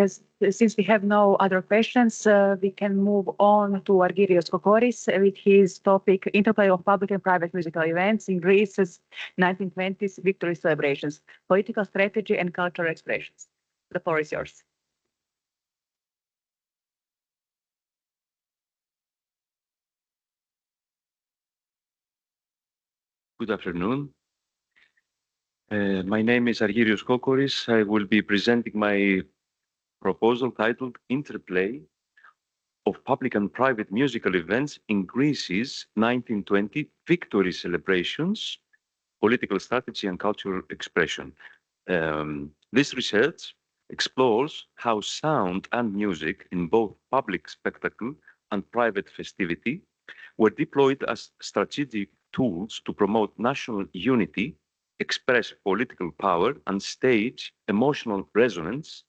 since we have no other questions, we can move on to Argyrios Kokoris with his topic, Interplay of Public and Private Musical Events in Greece's 1920s Victory Celebrations, Political Strategy and Cultural Expressions. The floor is yours. Good afternoon. My name is Argyrios Kokoris. I will be presenting my proposal titled Interplay of Public and Private Musical Events in Greece's 1920 Victory Celebrations, Political Strategy and Cultural Expression. This research explores how sound and music in both public spectacle and private festivity were deployed as strategic tools to promote national unity, express political power, and stage emotional resonance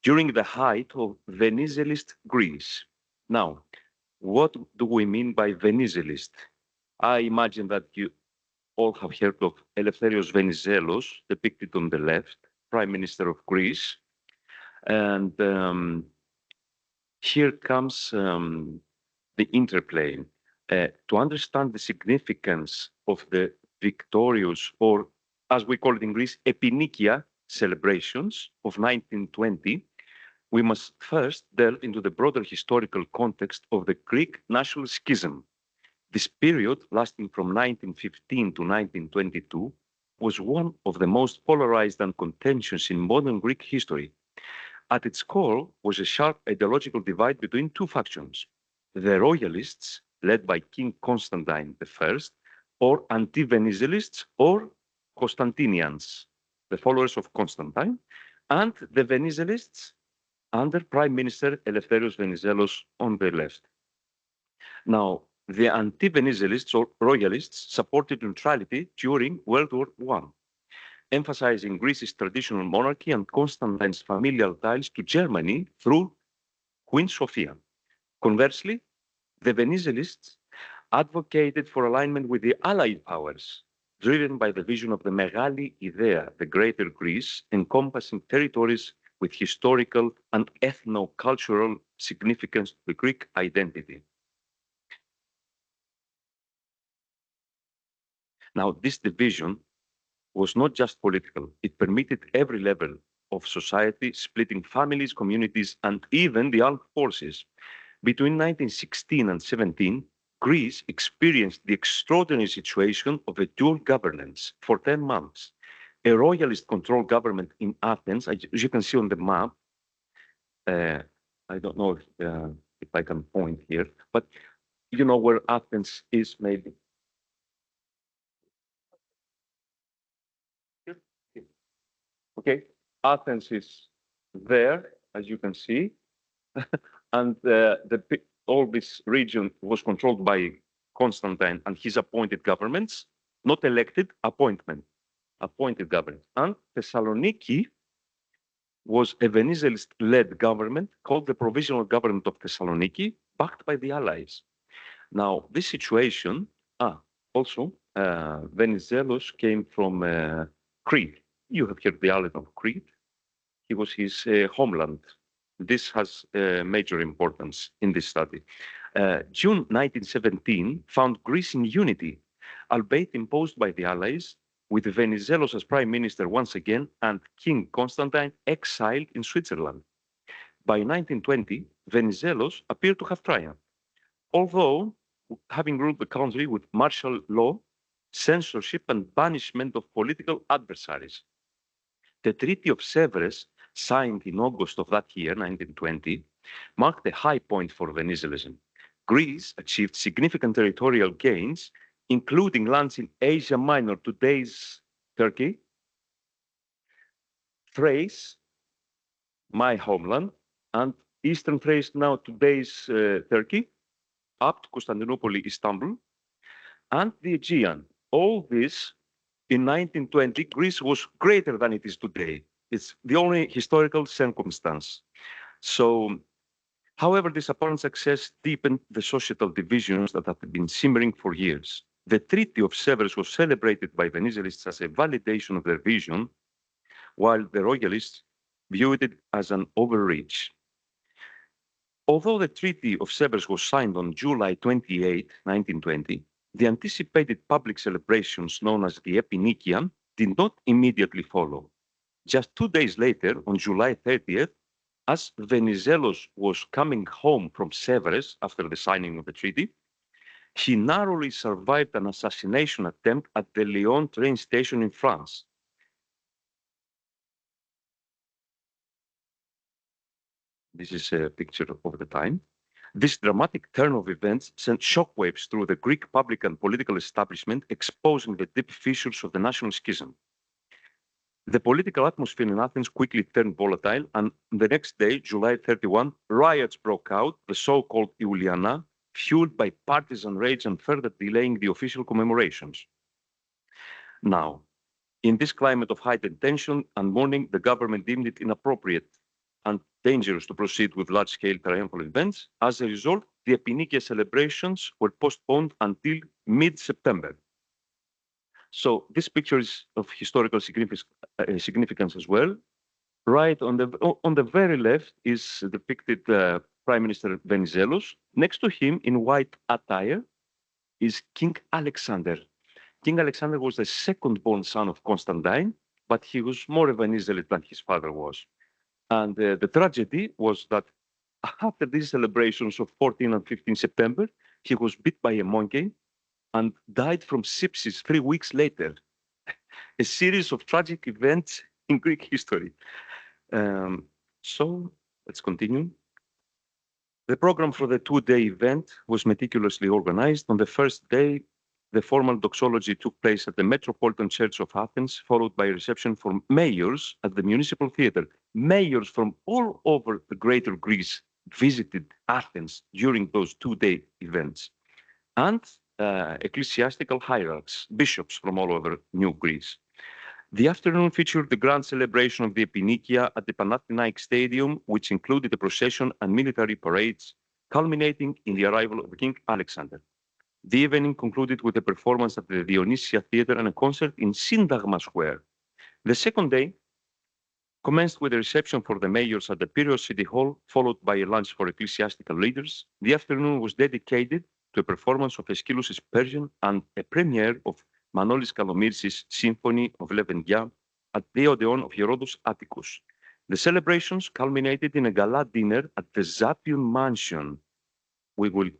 during the height of Venizelist Greece. Now, what do we mean by Venizelist? I imagine that you all have heard of Eleftherios Venizelos, depicted on the left, Prime Minister of Greece. And here comes the interplay. To understand the significance of the victorious, or as we call it in Greece, epinikia celebrations of 1920, we must first delve into the broader historical context of the Greek national schism. This period, lasting from 1915 to 1922, was one of the most polarized and contentious in modern Greek history. At its core was a sharp ideological divide between two factions: the royalists, led by King Constantine I, or anti-Venizelists or Constantinians, the followers of Constantine, and the Venizelists under Prime Minister Eleftherios Venizelos on the left. Now, the anti-Venizelists or royalists supported neutrality during World War I, emphasizing Greece's traditional monarchy and Constantine's familial ties to Germany through Queen Sophia. Conversely, the Venizelists advocated for alignment with the Allied powers, driven by the vision of the Megali Idea, the Greater Greece, encompassing territories with historical and ethno-cultural significance to the Greek identity. Now, this division was not just political. It permitted every level of society, splitting families, communities, and even the armed forces. Between 1916 and 17, Greece experienced the extraordinary situation of a dual governance for 10 months. A royalist-controlled government in Athens, as you can see on the map. I don't know if I can point here, but you know where Athens is, maybe. Okay, Athens is there, as you can see, and all this region was controlled by Constantine and his appointed governments, not elected, appointed government. And Thessaloniki was a Venizelist-led government called the Provisional Government of Thessaloniki, backed by the Allies. Now, this situation, also, Venizelos came from Crete. You have heard the island of Crete. It was his homeland. This has major importance in this study. June 1917 found Greece in unity, albeit imposed by the Allies, with Venizelos as prime minister once again and King Constantine exiled in Switzerland. By 1920, Venizelos appeared to have triumphed, although having ruled the country with martial law, censorship, and banishment of political adversaries. The Treaty of Sèvres, signed in August of that year, 1920, marked a high point for Venizelism. Greece achieved significant territorial gains, including lands in Asia Minor, today's Turkey, Thrace, my homeland, and Eastern Thrace, now today's Turkey, up to Constantinople, Istanbul, and the Aegean. All this in 1920, Greece was greater than it is today. It's the only historical circumstance. So, however, this apparent success deepened the societal divisions that had been simmering for years. The Treaty of Sèvres was celebrated by Venizelists as a validation of their vision, while the royalists viewed it as an overreach. Although the Treaty of Sèvres was signed on July 28, 1920, the anticipated public celebrations known as the Epinikia did not immediately follow. Just 2 days later, on July 30th, as Venizelos was coming home from Sèvres after the signing of the treaty, he narrowly survived an assassination attempt at the Lyon train station in France. This is a picture of the time. This dramatic turn of events sent shockwaves through the Greek public and political establishment, exposing the deep fissures of the national schism. The political atmosphere in Athens quickly turned volatile, and the next day, July 31, riots broke out, the so-called Iuliana, fueled by partisan rage and further delaying the official commemorations. Now, in this climate of heightened tension and mourning, the government deemed it inappropriate and dangerous to proceed with large-scale triumphal events. As a result, the Epinikia celebrations were postponed until mid-September. So this picture is of historical significance as well. Right on the very left is depicted Prime Minister Venizelos. Next to him, in white attire, is King Alexander. King Alexander was the second-born son of Constantine, but he was more of an Israelite than his father was. And the tragedy was that after these celebrations of 14 and 15 September, he was bit by a monkey and died from sepsis 3 weeks later. A series of tragic events in Greek history. So let's continue. The program for the two-day event was meticulously organized. On the first day, the formal doxology took place at the Metropolitan Church of Athens, followed by a reception for mayors at the Municipal Theatre. Mayors from all over the greater Greece visited Athens during those two-day events. And ecclesiastical hierarchs, bishops from all over New Greece. The afternoon featured the grand celebration of the Epinikia at the Panathinaik Stadium, which included a procession and military parades, culminating in the arrival of King Alexander. The evening concluded with a performance at the Dionysia Theatre and a concert in Syntagma Square. The second day commenced with a reception for the mayors at the Piraeus City Hall, followed by a lunch for ecclesiastical leaders. The afternoon was dedicated to a performance of Aeschylus's Persian and a premiere of Manolis Kalomiris' Symphony of Levendya at the Odeon of Herodos Atticus. The celebrations culminated in a gala dinner at the Zapion Mansion. We will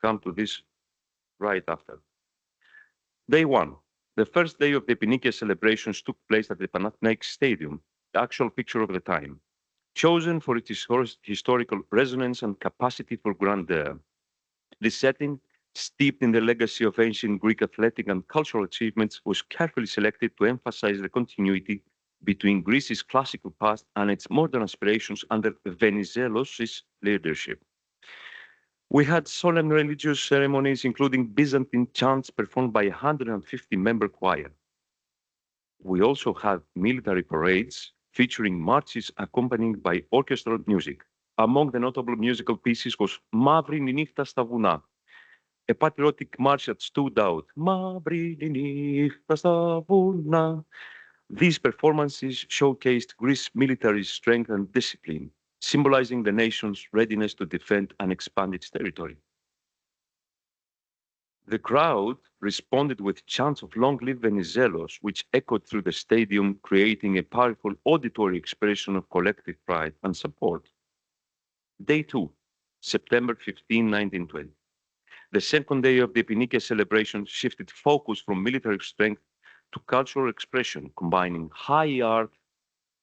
come to this right after. Day one. The first day of the Epinikia celebrations took place at the Panathinaik Stadium, the actual picture of the time, chosen for its historical resonance and capacity for grandeur. This setting, steeped in the legacy of ancient Greek athletic and cultural achievements, was carefully selected to emphasize the continuity between Greece's classical past and its modern aspirations under Venizelos' leadership. We had solemn religious ceremonies, including Byzantine chants performed by a 150-member choir. We also had military parades featuring marches accompanied by orchestral music. Among the notable musical pieces was Mavri Ninifta sta Vouna, a patriotic march that stood out. Mavri Ninifta sta Vouna. These performances showcased Greece's military strength and discipline, symbolizing the nation's readiness to defend and expand its territory. The crowd responded with chants of "Long live Venizelos," which echoed through the stadium, creating a powerful auditory expression of collective pride and support. Day 2, September 15, 1920. The second day of the Epinikia celebration shifted focus from military strength to cultural expression, combining high art,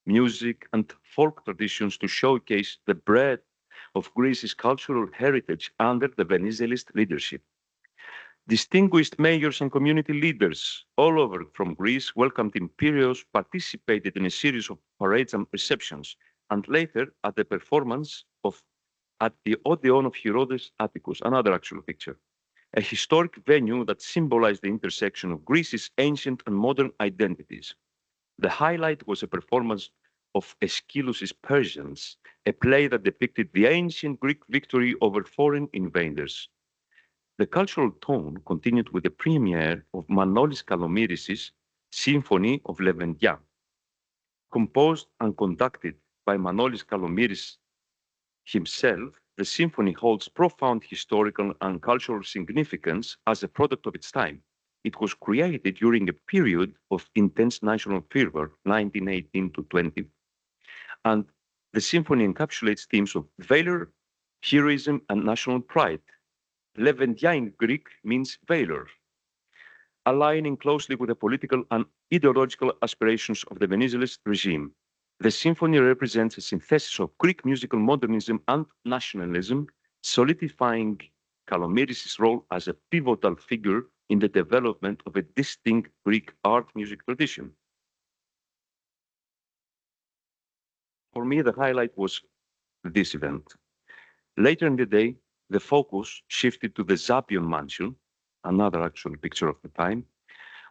music, and folk traditions to showcase the breadth of Greece's cultural heritage under the Venizelist leadership. Distinguished mayors and community leaders all over from Greece welcomed in Piraeus, participated in a series of parades and receptions, and later at the performance at the Odeon of Herodos Atticus, another actual picture, a historic venue that symbolized the intersection of Greece's ancient and modern identities. The highlight was a performance of Aeschylus's Persians, a play that depicted the ancient Greek victory over foreign invaders. The cultural tone continued with the premiere of Manolis Kalomiris' Symphony of Levendya. Composed and conducted by Manolis Kalomiris himself, the symphony holds profound historical and cultural significance as a product of its time. It was created during a period of intense national fervor, 1918 to 20. And the symphony encapsulates themes of valor, heroism, and national pride. Levendya in Greek means valor, aligning closely with the political and ideological aspirations of the Venizelist regime. The symphony represents a synthesis of Greek musical modernism and nationalism, solidifying Kalomiris' role as a pivotal figure in the development of a distinct Greek art music tradition. For me, the highlight was this event. Later in the day, the focus shifted to the Zapion Mansion, another actual picture of the time,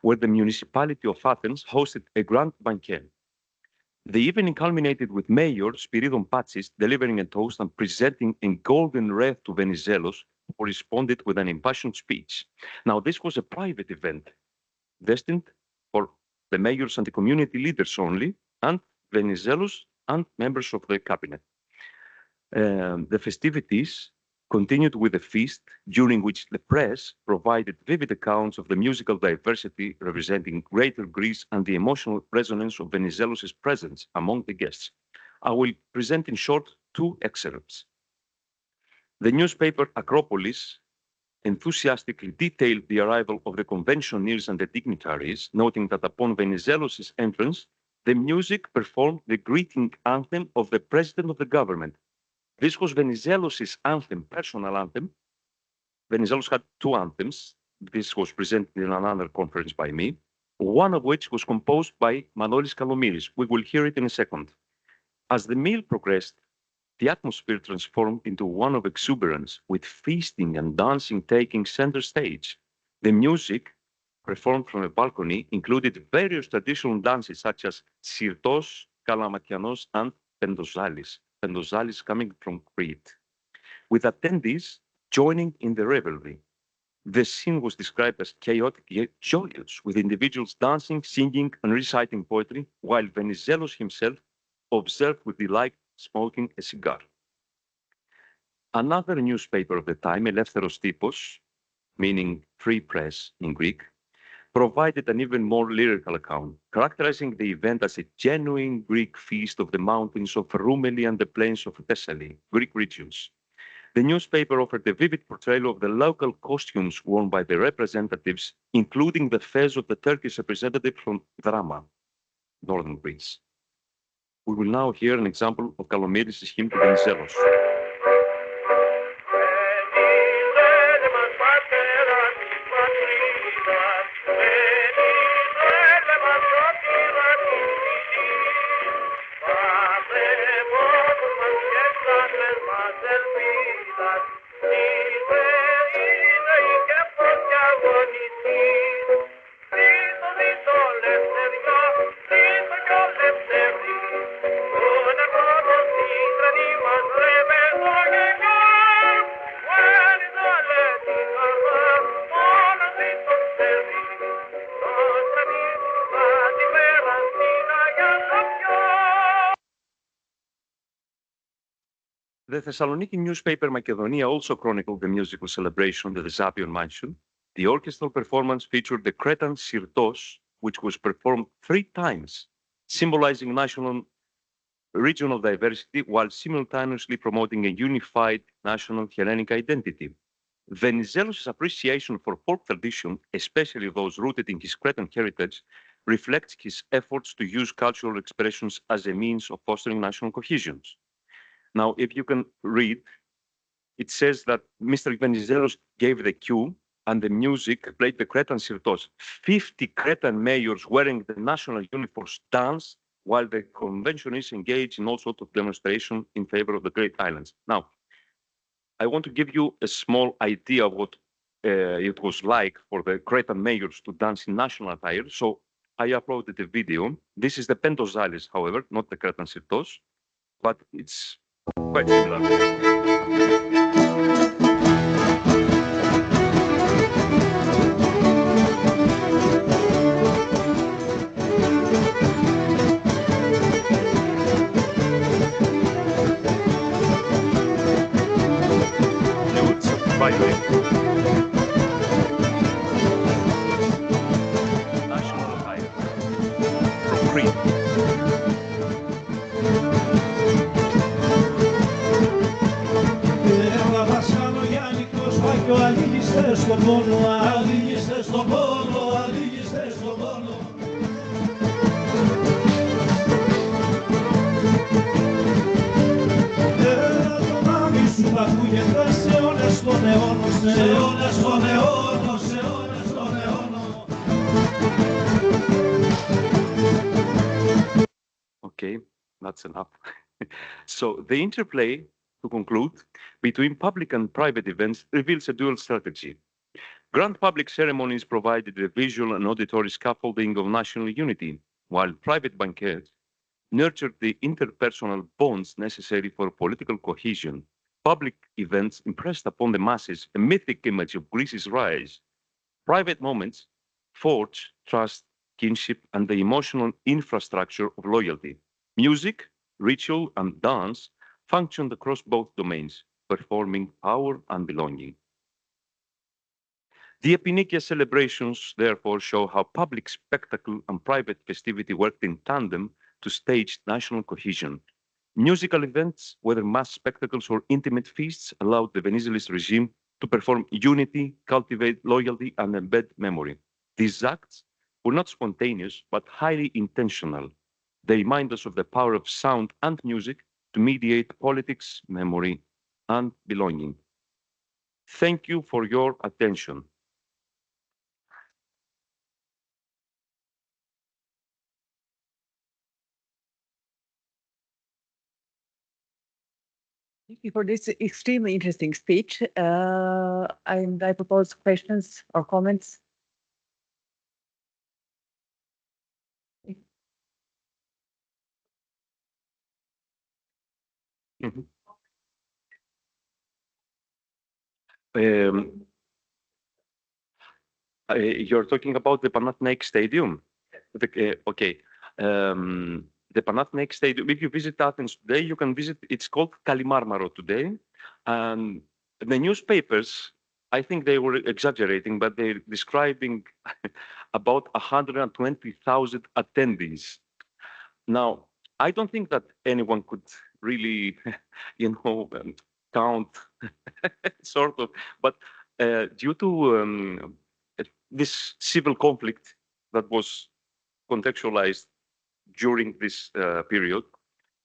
where the municipality of Athens hosted a grand banquet. The evening culminated with Mayor Spiridon Patsis delivering a toast and presenting a golden wreath to Venizelos, who responded with an impassioned speech. Now, this was a private event, destined for the mayors and the community leaders only, and Venizelos and members of the cabinet. The festivities continued with a feast, during which the press provided vivid accounts of the musical diversity representing Greater Greece and the emotional resonance of Venizelos' presence among the guests. I will present in short 2 excerpts. The newspaper Acropolis enthusiastically detailed the arrival of the conventioneers and the dignitaries, noting that upon Venizelos' entrance, the music performed the greeting anthem of the president of the government. This was Venizelos' anthem, personal anthem. Venizelos had 2 anthems. This was presented in another conference by me, one of which was composed by Manolis Kalomiris. We will hear it in a second. As the meal progressed, the atmosphere transformed into one of exuberance, with feasting and dancing taking center stage. The music performed from a balcony included various traditional dances such as Sirtos, Kalamatianos, and Pendozalis. Pendozalis coming from Crete, with attendees joining in the revelry. The scene was described as chaotic yet joyous, with individuals dancing, singing, and reciting poetry, while Venizelos himself observed with delight smoking a cigar. Another newspaper of the time, Eleftheros Typos, meaning free press in Greek, provided an even more lyrical account, characterizing the event as a genuine Greek feast of the mountains of Roumeli and the plains of Thessaly, Greek regions. The newspaper offered a vivid portrayal of the local costumes worn by the representatives, including the fez of the Turkish representative from Drama, northern Greece. We will now hear an example of Kalomiris' hymn to Venizelos. The Thessaloniki newspaper Macedonia also chronicled the musical celebration at the Zapion Mansion. The orchestral performance featured the Cretan Sirtos, which was performed 3 times, symbolizing national regional diversity while simultaneously promoting a unified national Hellenic identity. Venizelos' appreciation for folk tradition, especially those rooted in his Cretan heritage, reflects his efforts to use cultural expressions as a means of fostering national cohesion. Now, if you can read, it says that Mr. Venizelos gave the cue and the music played the Cretan Sirtos. 50 Cretan mayors wearing the national uniforms danced while the conventionists engaged in all sorts of demonstration in favor of the Great Islands. Now, I want to give you a small idea of what it was like for the Cretan mayors to dance in national attire. So I uploaded a video. This is the Pentozalis, however, not the Cretan Sirtos, but it's quite similar. National attire from Crete. Okay, that's enough. So the interplay, to conclude, between public and private events reveals a dual strategy. Grand public ceremonies provided a visual and auditory scaffolding of national unity, while private banquets nurtured the interpersonal bonds necessary for political cohesion. Public events impressed upon the masses a mythic image of Greece's rise. Private moments forge trust, kinship, and the emotional infrastructure of loyalty. Music, ritual, and dance functioned across both domains, performing power and belonging. The Epinikia celebrations therefore show how public spectacle and private festivity worked in tandem to stage national cohesion. Musical events, whether mass spectacles or intimate feasts, allowed the Venizelist regime to perform unity, cultivate loyalty, and embed memory. These acts were not spontaneous, but highly intentional. They remind us of the power of sound and music to mediate politics, memory, and belonging. Thank you for your attention. Thank you for this extremely interesting speech. And I propose questions or comments. Mhm. Um, you're talking about the Panathinaik Stadium. Okay. The Panathinaik Stadium, if you visit Athens today, you can visit, it's called Kalimarmaro today. And the newspapers, I think they were exaggerating, but they're describing about 120,000 attendees. Now, I don't think that anyone could really, count sort of, but due to this civil conflict that was contextualized during this period,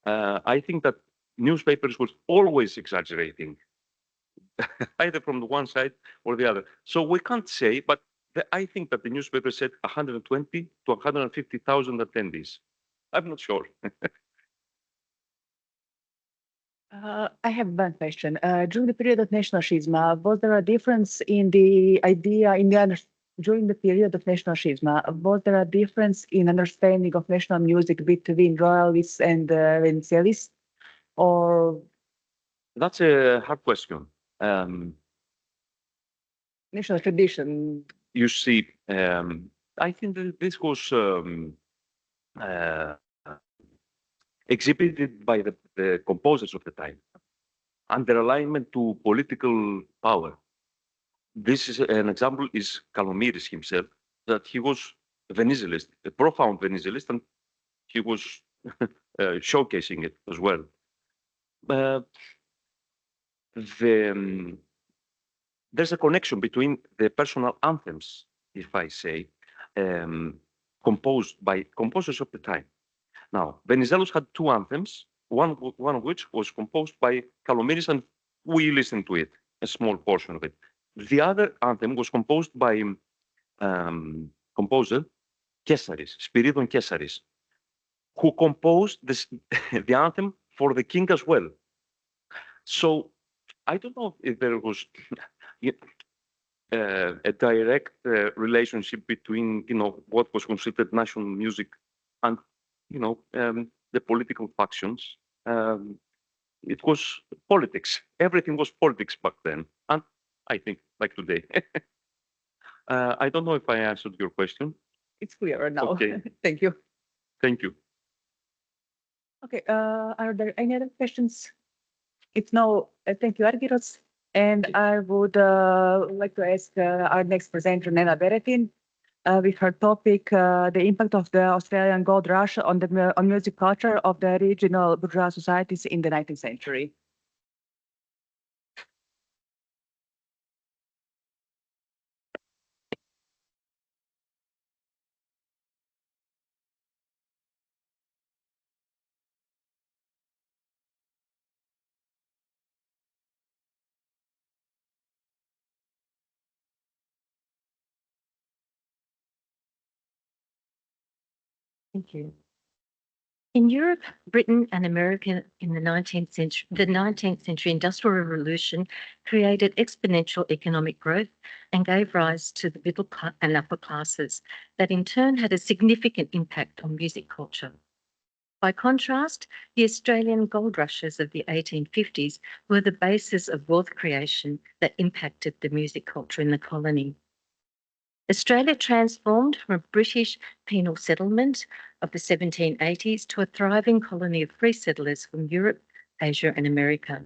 I think that newspapers were always exaggerating, either from the one side or the other. So we can't say, but I think that the newspaper said 120 to 150,000 attendees. I'm not sure. I have one question. During the period of National Schisma, was there a difference in the idea during the period of National Schisma? Was there a difference in understanding of national music between royalists and Venezialists, or That's a hard question. national tradition? You see, I think that this was uh, exhibited by the composers of the time under alignment to political power. This is an example is Kalomiris himself, that he was a Venizelist, a profound Venizelist, and he was showcasing it as well. Uh, there's a connection between the personal anthems, if I say, composed by composers of the time. Now, Venizelos had two anthems, one of which was composed by Kalomiris, and we listened to it, a small portion of it. The other anthem was composed by composer Kesaris, Spiridon Kesaris, who composed this, the anthem for the king as well. So I don't know if there was a direct relationship between, what was considered national music and, the political factions. It was politics. Everything was politics back then, and I think like today. I don't know if I answered your question. It's clearer now. Okay. Thank you. Thank you. Okay, are there any other questions? If no, thank you, Argyros. And I would like to ask our next presenter, Nena Beretin, with her topic, the impact of the Australian gold rush on the on music culture of the regional bourgeois societies in the 19th century. Thank you. In Europe, Britain and America in the 19th century Industrial Revolution created exponential economic growth and gave rise to the middle and upper classes that in turn had a significant impact on music culture. By contrast, the Australian gold rushes of the 1850s were the basis of wealth creation that impacted the music culture in the colony. Australia transformed from a British penal settlement of the 1780s to a thriving colony of free settlers from Europe, Asia and America.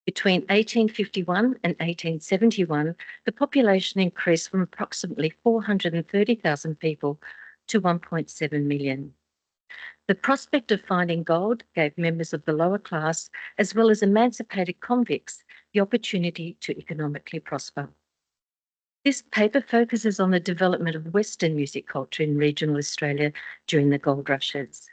Between 1851 and 1871, the population increased from approximately 430,000 people to 1.7 million. The prospect of finding gold gave members of the lower class, as well as emancipated convicts, the opportunity to economically prosper. This paper focuses on the development of Western music culture in regional Australia during the gold rushes.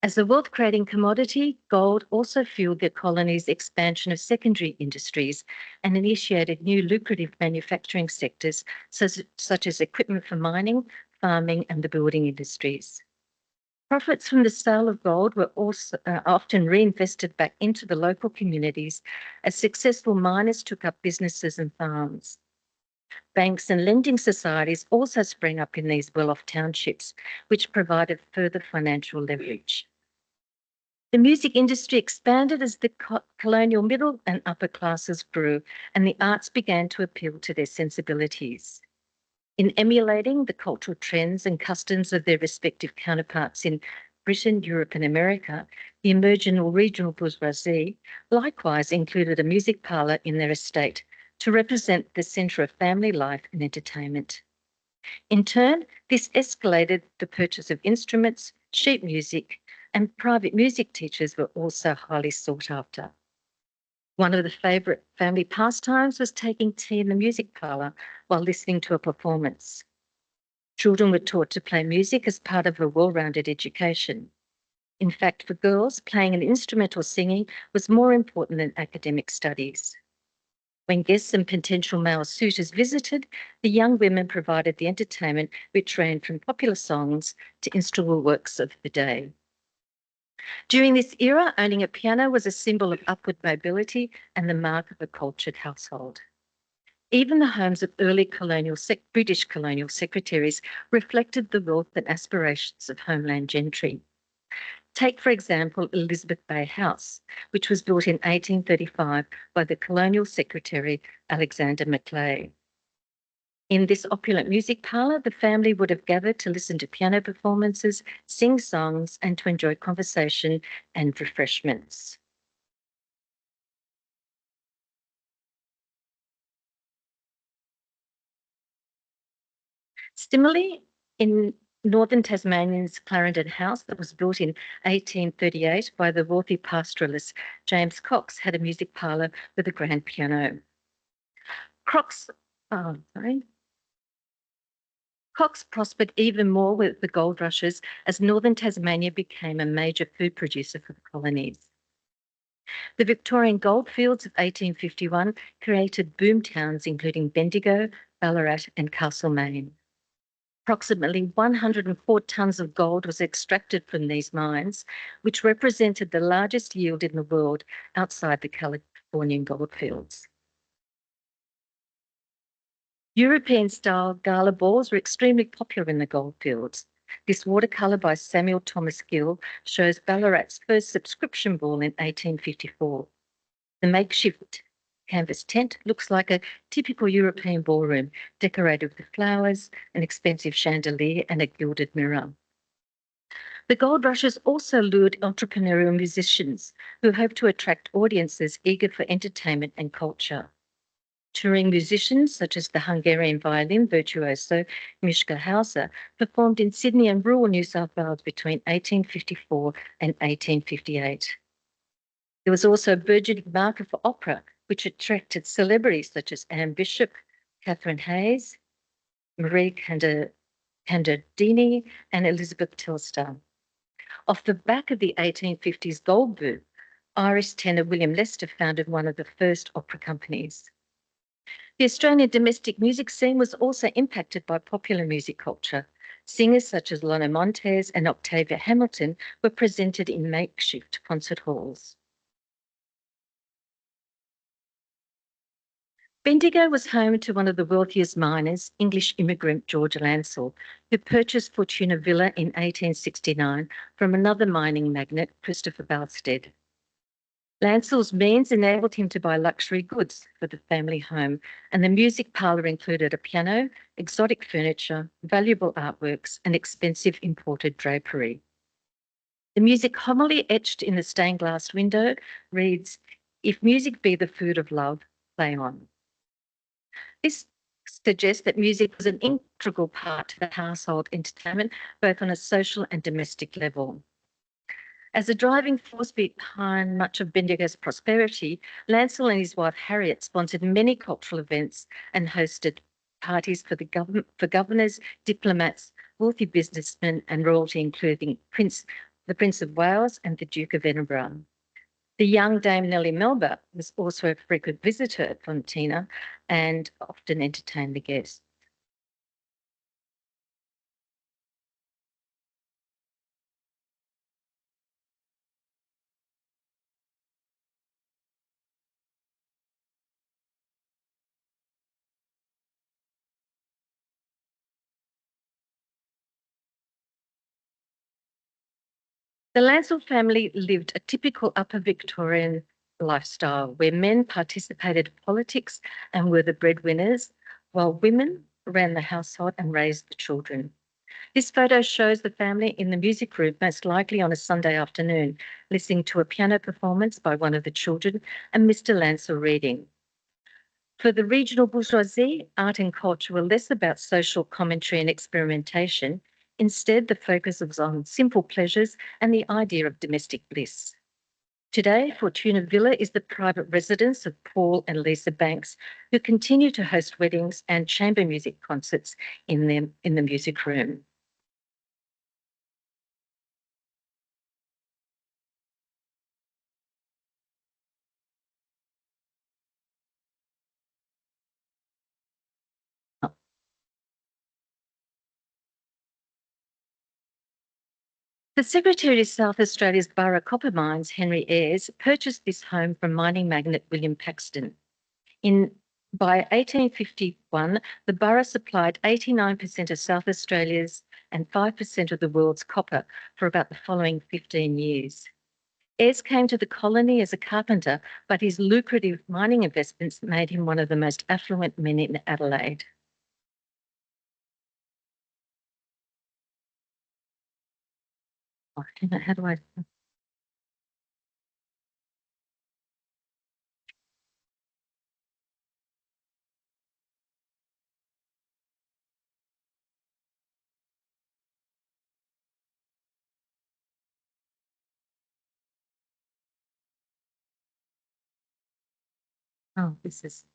As a wealth-creating commodity, gold also fueled the colony's expansion of secondary industries and initiated new lucrative manufacturing sectors such as equipment for mining, farming and the building industries. Profits from the sale of gold were also often reinvested back into the local communities as successful miners took up businesses and farms. Banks and lending societies also sprang up in these well-off townships, which provided further financial leverage. The music industry expanded as the colonial middle and upper classes grew, and the arts began to appeal to their sensibilities. In emulating the cultural trends and customs of their respective counterparts in Britain, Europe and America, the emergent or regional bourgeoisie likewise included a music parlour in their estate to represent the centre of family life and entertainment. In turn, this escalated the purchase of instruments, sheet music, and private music teachers were also highly sought after. One of the favourite family pastimes was taking tea in the music parlour while listening to a performance. Children were taught to play music as part of a well-rounded education. In fact, for girls, playing an instrument or singing was more important than academic studies. When guests and potential male suitors visited, the young women provided the entertainment, which ran from popular songs to instrumental works of the day. During this era, owning a piano was a symbol of upward mobility and the mark of a cultured household. Even the homes of early British colonial secretaries reflected the wealth and aspirations of homeland gentry. Take, for example, Elizabeth Bay House, which was built in 1835 by the colonial secretary Alexander Macleay. In this opulent music parlour, the family would have gathered to listen to piano performances, sing songs, and to enjoy conversation and refreshments. Similarly, in Northern Tasmanian's Clarendon House that was built in 1838 by the wealthy pastoralist James Cox had a music parlour with a grand piano. Cox prospered even more with the gold rushes as Northern Tasmania became a major food producer for the colonies. The Victorian goldfields of 1851 created boom towns including Bendigo, Ballarat and Castlemaine. Approximately 104 tonnes of gold was extracted from these mines, which represented the largest yield in the world outside the Californian goldfields. European-style gala balls were extremely popular in the goldfields. This watercolour by Samuel Thomas Gill shows Ballarat's first subscription ball in 1854. The makeshift canvas tent looks like a typical European ballroom, decorated with flowers, an expensive chandelier and a gilded mirror. The gold rushes also lured entrepreneurial musicians who hoped to attract audiences eager for entertainment and culture. Touring musicians such as the Hungarian violin virtuoso Miska Hauser performed in Sydney and rural New South Wales between 1854 and 1858. There was also a burgeoning market for opera, which attracted celebrities such as Anne Bishop, Catherine Hayes, Marie Candardini and Elizabeth Telstar. Off the back of the 1850s gold boom, Irish tenor William Lester founded one of the first opera companies. The Australian domestic music scene was also impacted by popular music culture. Singers such as Lona Montez and Octavia Hamilton were presented in makeshift concert halls. Bendigo was home to one of the wealthiest miners, English immigrant George Lancel, who purchased Fortuna Villa in 1869 from another mining magnate, Christopher Balstead. Lancel's means enabled him to buy luxury goods for the family home, and the music parlour included a piano, exotic furniture, valuable artworks, and expensive imported drapery. The music homily etched in the stained glass window reads, "If music be the food of love, play on." This suggests that music was an integral part to the household entertainment, both on a social and domestic level. As a driving force behind much of Bendigo's prosperity, Lancel and his wife Harriet sponsored many cultural events and hosted parties for governors, diplomats, wealthy businessmen, and royalty, including the Prince of Wales and the Duke of Edinburgh. The young Dame Nellie Melba was also a frequent visitor at Fontina and often entertained the guests. The Lancel family lived a typical upper Victorian lifestyle where men participated in politics and were the breadwinners, while women ran the household and raised the children. This photo shows the family in the music room, most likely on a Sunday afternoon, listening to a piano performance by one of the children and Mr. Lancel reading. For the regional bourgeoisie, art and culture were less about social commentary and experimentation. Instead, the focus was on simple pleasures and the idea of domestic bliss. Today, Fortuna Villa is the private residence of Paul and Lisa Banks, who continue to host weddings and chamber music concerts in the music room. The Secretary of South Australia's Borough Copper Mines, Henry Ayres, purchased this home from mining magnate William Paxton. By 1851, the borough supplied 89% of South Australia's and 5% of the world's copper for about the following 15 years. Ayres came to the colony as a carpenter, but his lucrative mining investments made him one of the most affluent men in Adelaide. How do I? Oh, this is.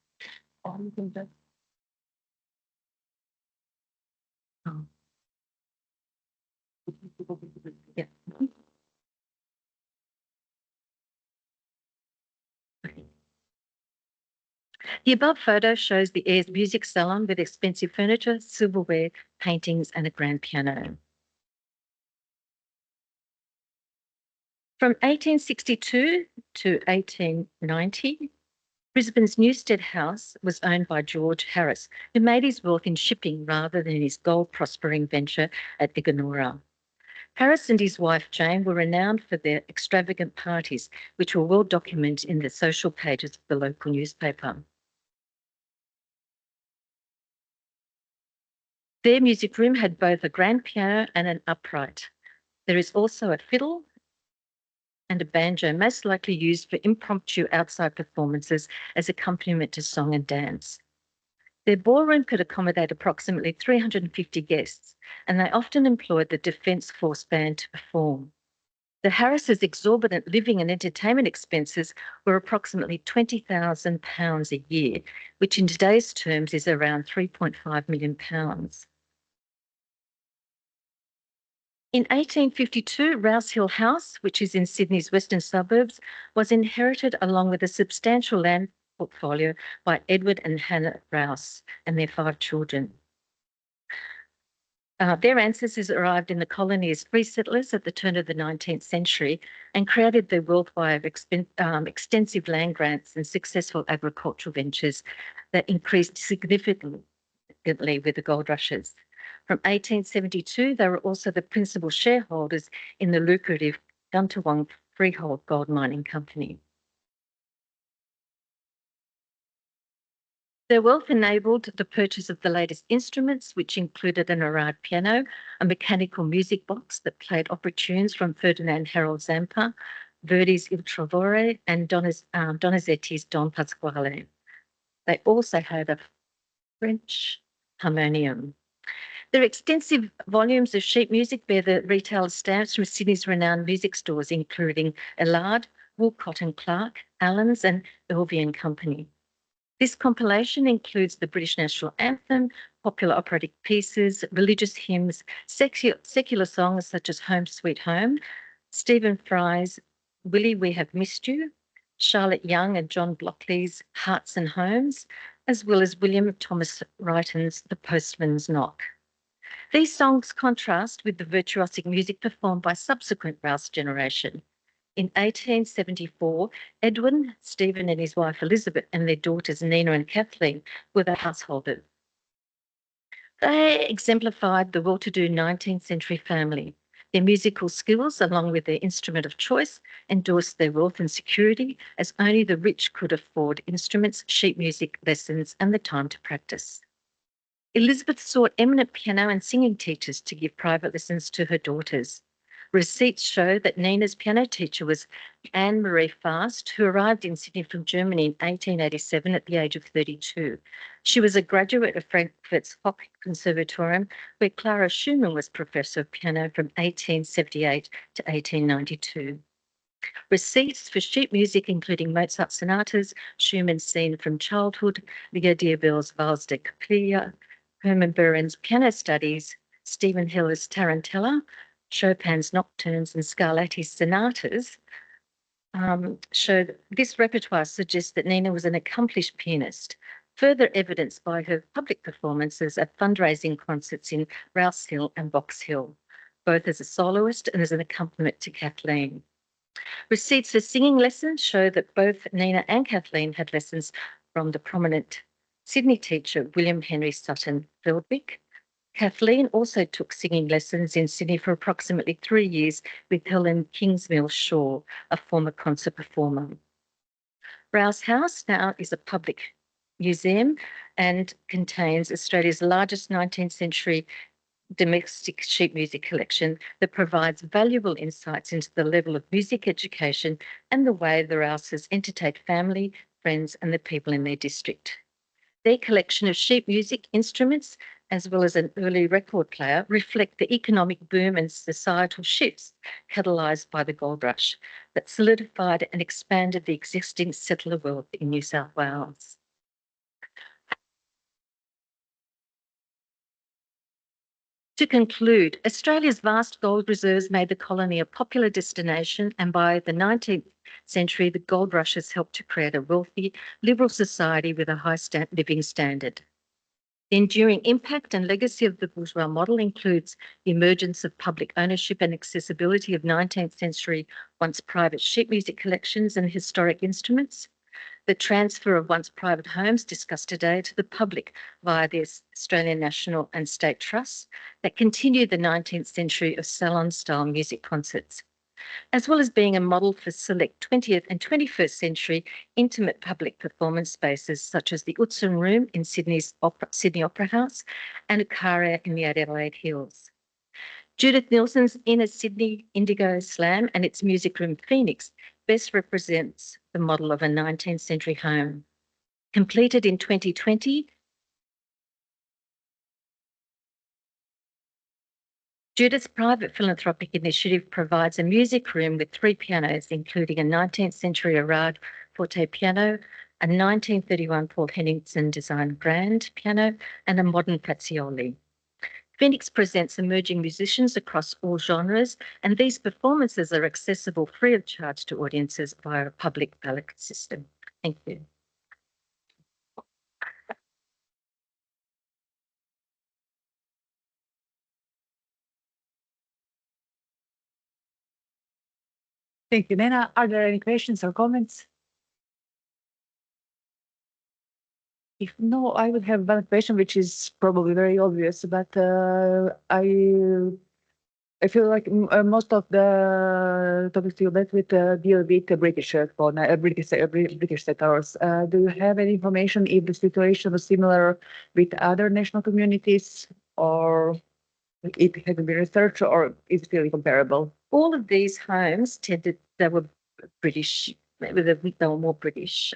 Oh. Yeah. The above photo shows the Ayres music salon with expensive furniture, silverware, paintings, and a grand piano. From 1862 to 1890, Brisbane's Newstead House was owned by George Harris, who made his wealth in shipping rather than his gold-prospering venture at Iganora. Harris and his wife Jane were renowned for their extravagant parties, which were well documented in the social pages of the local newspaper. Their music room had both a grand piano and an upright. There is also a fiddle and a banjo, most likely used for impromptu outside performances as accompaniment to song and dance. Their ballroom could accommodate approximately 350 guests, and they often employed the Defence Force Band to perform. The Harrises' exorbitant living and entertainment expenses were approximately £20,000 a year, which in today's terms is around £3.5 million. In 1852, Rouse Hill House, which is in Sydney's western suburbs, was inherited along with a substantial land portfolio by Edward and Hannah Rouse and their 5 children. Their ancestors arrived in the colony as free settlers at the turn of the 19th century and created their wealth via extensive land grants and successful agricultural ventures that increased significantly with the gold rushes. From 1872, they were also the principal shareholders in the lucrative Guntuwang Freehold Gold Mining Company. Their wealth enabled the purchase of the latest instruments, which included an Arad piano, a mechanical music box that played opera tunes from Ferdinand Harold Zampa, Verdi's Il Trovore, and Donizetti's Don Pasquale. They also had a French harmonium. Their extensive volumes of sheet music bear the retail stamps from Sydney's renowned music stores, including Ellard, Woolcott and Clark, Allen's, and Elvie and Company. This compilation includes the British National Anthem, popular operatic pieces, religious hymns, secular songs such as Home Sweet Home, Stephen Fry's Willie, We Have Missed You, Charlotte Young and John Blockley's Hearts and Homes, as well as William Thomas Wrighton's The Postman's Knock. These songs contrast with the virtuosic music performed by subsequent Rouse generation. In 1874, Edwin, Stephen and his wife Elizabeth and their daughters Nina and Kathleen were the householders. They exemplified the well-to-do 19th century family. Their musical skills, along with their instrument of choice, endorsed their wealth and security, as only the rich could afford instruments, sheet music lessons and the time to practice. Elizabeth sought eminent piano and singing teachers to give private lessons to her daughters. Receipts show that Nina's piano teacher was Anne-Marie Fast, who arrived in Sydney from Germany in 1887 at the age of 32. She was a graduate of Frankfurt's Hoch Conservatorium, where Clara Schumann was professor of piano from 1878 to 1892. Receipts for sheet music, including Mozart sonatas, Schumann's Scene from Childhood, Leo Diabel's Vals de Capilla, Hermann Beren's piano studies, Stephen Hiller's Tarantella, Chopin's Nocturnes and Scarlatti's Sonatas, showed this repertoire suggests that Nina was an accomplished pianist, further evidenced by her public performances at fundraising concerts in Rouse Hill and Box Hill, both as a soloist and as an accompaniment to Kathleen. Receipts for singing lessons show that both Nina and Kathleen had lessons from the prominent Sydney teacher William Henry Sutton Feldwick. Kathleen also took singing lessons in Sydney for approximately 3 years with Helen Kingsmill Shaw, a former concert performer. Rouse House now is a public museum and contains Australia's largest 19th century domestic sheet music collection that provides valuable insights into the level of music education and the way the Rouses entertained family, friends and the people in their district. Their collection of sheet music instruments, as well as an early record player, reflect the economic boom and societal shifts catalysed by the gold rush that solidified and expanded the existing settler wealth in New South Wales. To conclude, Australia's vast gold reserves made the colony a popular destination, and by the 19th century, the gold rushes helped to create a wealthy, liberal society with a high living standard. The enduring impact and legacy of the bourgeois model includes the emergence of public ownership and accessibility of 19th century once private sheet music collections and historic instruments, the transfer of once private homes discussed today to the public via the Australian National and State Trusts that continued the 19th century of salon-style music concerts, as well as being a model for select 20th and 21st century intimate public performance spaces such as the Utzon Room in Sydney Opera House and Ukaria in the Adelaide Hills. Judith Nielsen's Inner Sydney Indigo Slam and its music room Phoenix best represents the model of a 19th century home. Completed in 2020, Judith's private philanthropic initiative provides a music room with 3 pianos, including a 19th century Arad forte piano, a 1931 Paul Henningsen designed grand piano, and a modern Fazioli. Phoenix presents emerging musicians across all genres, and these performances are accessible free of charge to audiences via a public ballot system. Thank you. Thank you, Nena. Are there any questions or comments? If no, I would have one question, which is probably very obvious, but I feel like most of the topics you met with deal with the British British settlers. Do you have any information if the situation was similar with other national communities, or it had been researched, or is it really comparable? All of these homes they were British, maybe they were more British.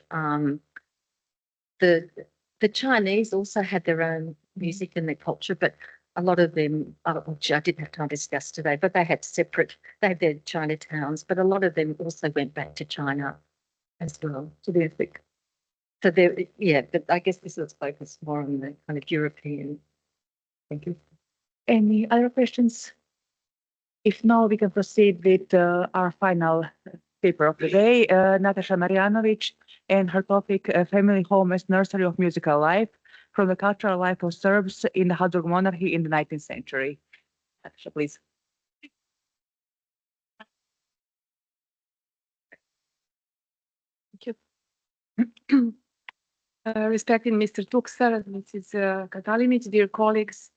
The Chinese also had their own music and their culture, but a lot of them, which I didn't have time to discuss today, but they had their Chinatowns, but a lot of them also went back to China as well. So do you think? So but I guess this is focused more on the kind of European. Thank you. Any other questions? If no, we can proceed with our final paper of the day, Natasha Marjanovic and her topic, Family Home as Nursery of Musical Life, from the cultural life of Serbs in the Habsburg monarchy in the 19th century. Natasha, please. Thank you. Respected Mr. Tuksar, Mrs. Katalinic, dear colleagues,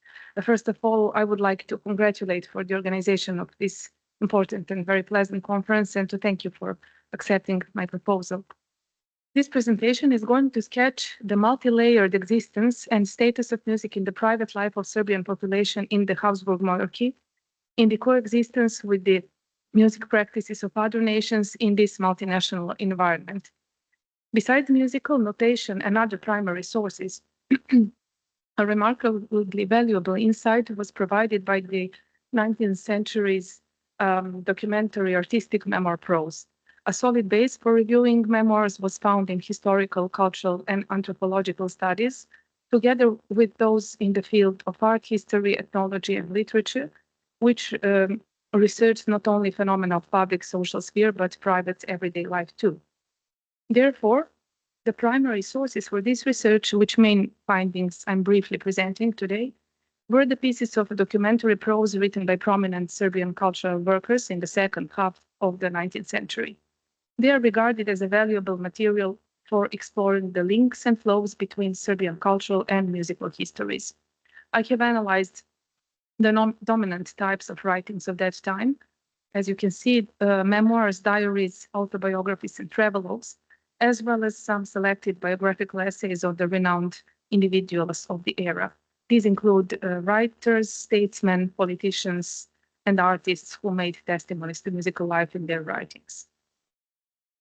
first of all, I would like to congratulate for the organization of this important and very pleasant conference and to thank you for accepting my proposal. This presentation is going to sketch the multi-layered existence and status of music in the private life of Serbian population in the Habsburg monarchy, in the coexistence with the music practices of other nations in this multinational environment. Besides musical notation and other primary sources, a remarkably valuable insight was provided by the 19th century's documentary artistic memoir prose. A solid base for reviewing memoirs was found in historical, cultural, and anthropological studies, together with those in the field of art history, ethnology, and literature, which research not only phenomena of public social sphere, but private everyday life too. Therefore, the primary sources for this research, which main findings I'm briefly presenting today, were the pieces of documentary prose written by prominent Serbian cultural workers in the second half of the 19th century. They are regarded as a valuable material for exploring the links and flows between Serbian cultural and musical histories. I have analyzed the dominant types of writings of that time. As you can see, memoirs, diaries, autobiographies, and travelogues, as well as some selected biographical essays of the renowned individuals of the era. These include writers, statesmen, politicians, and artists who made testimonies to musical life in their writings.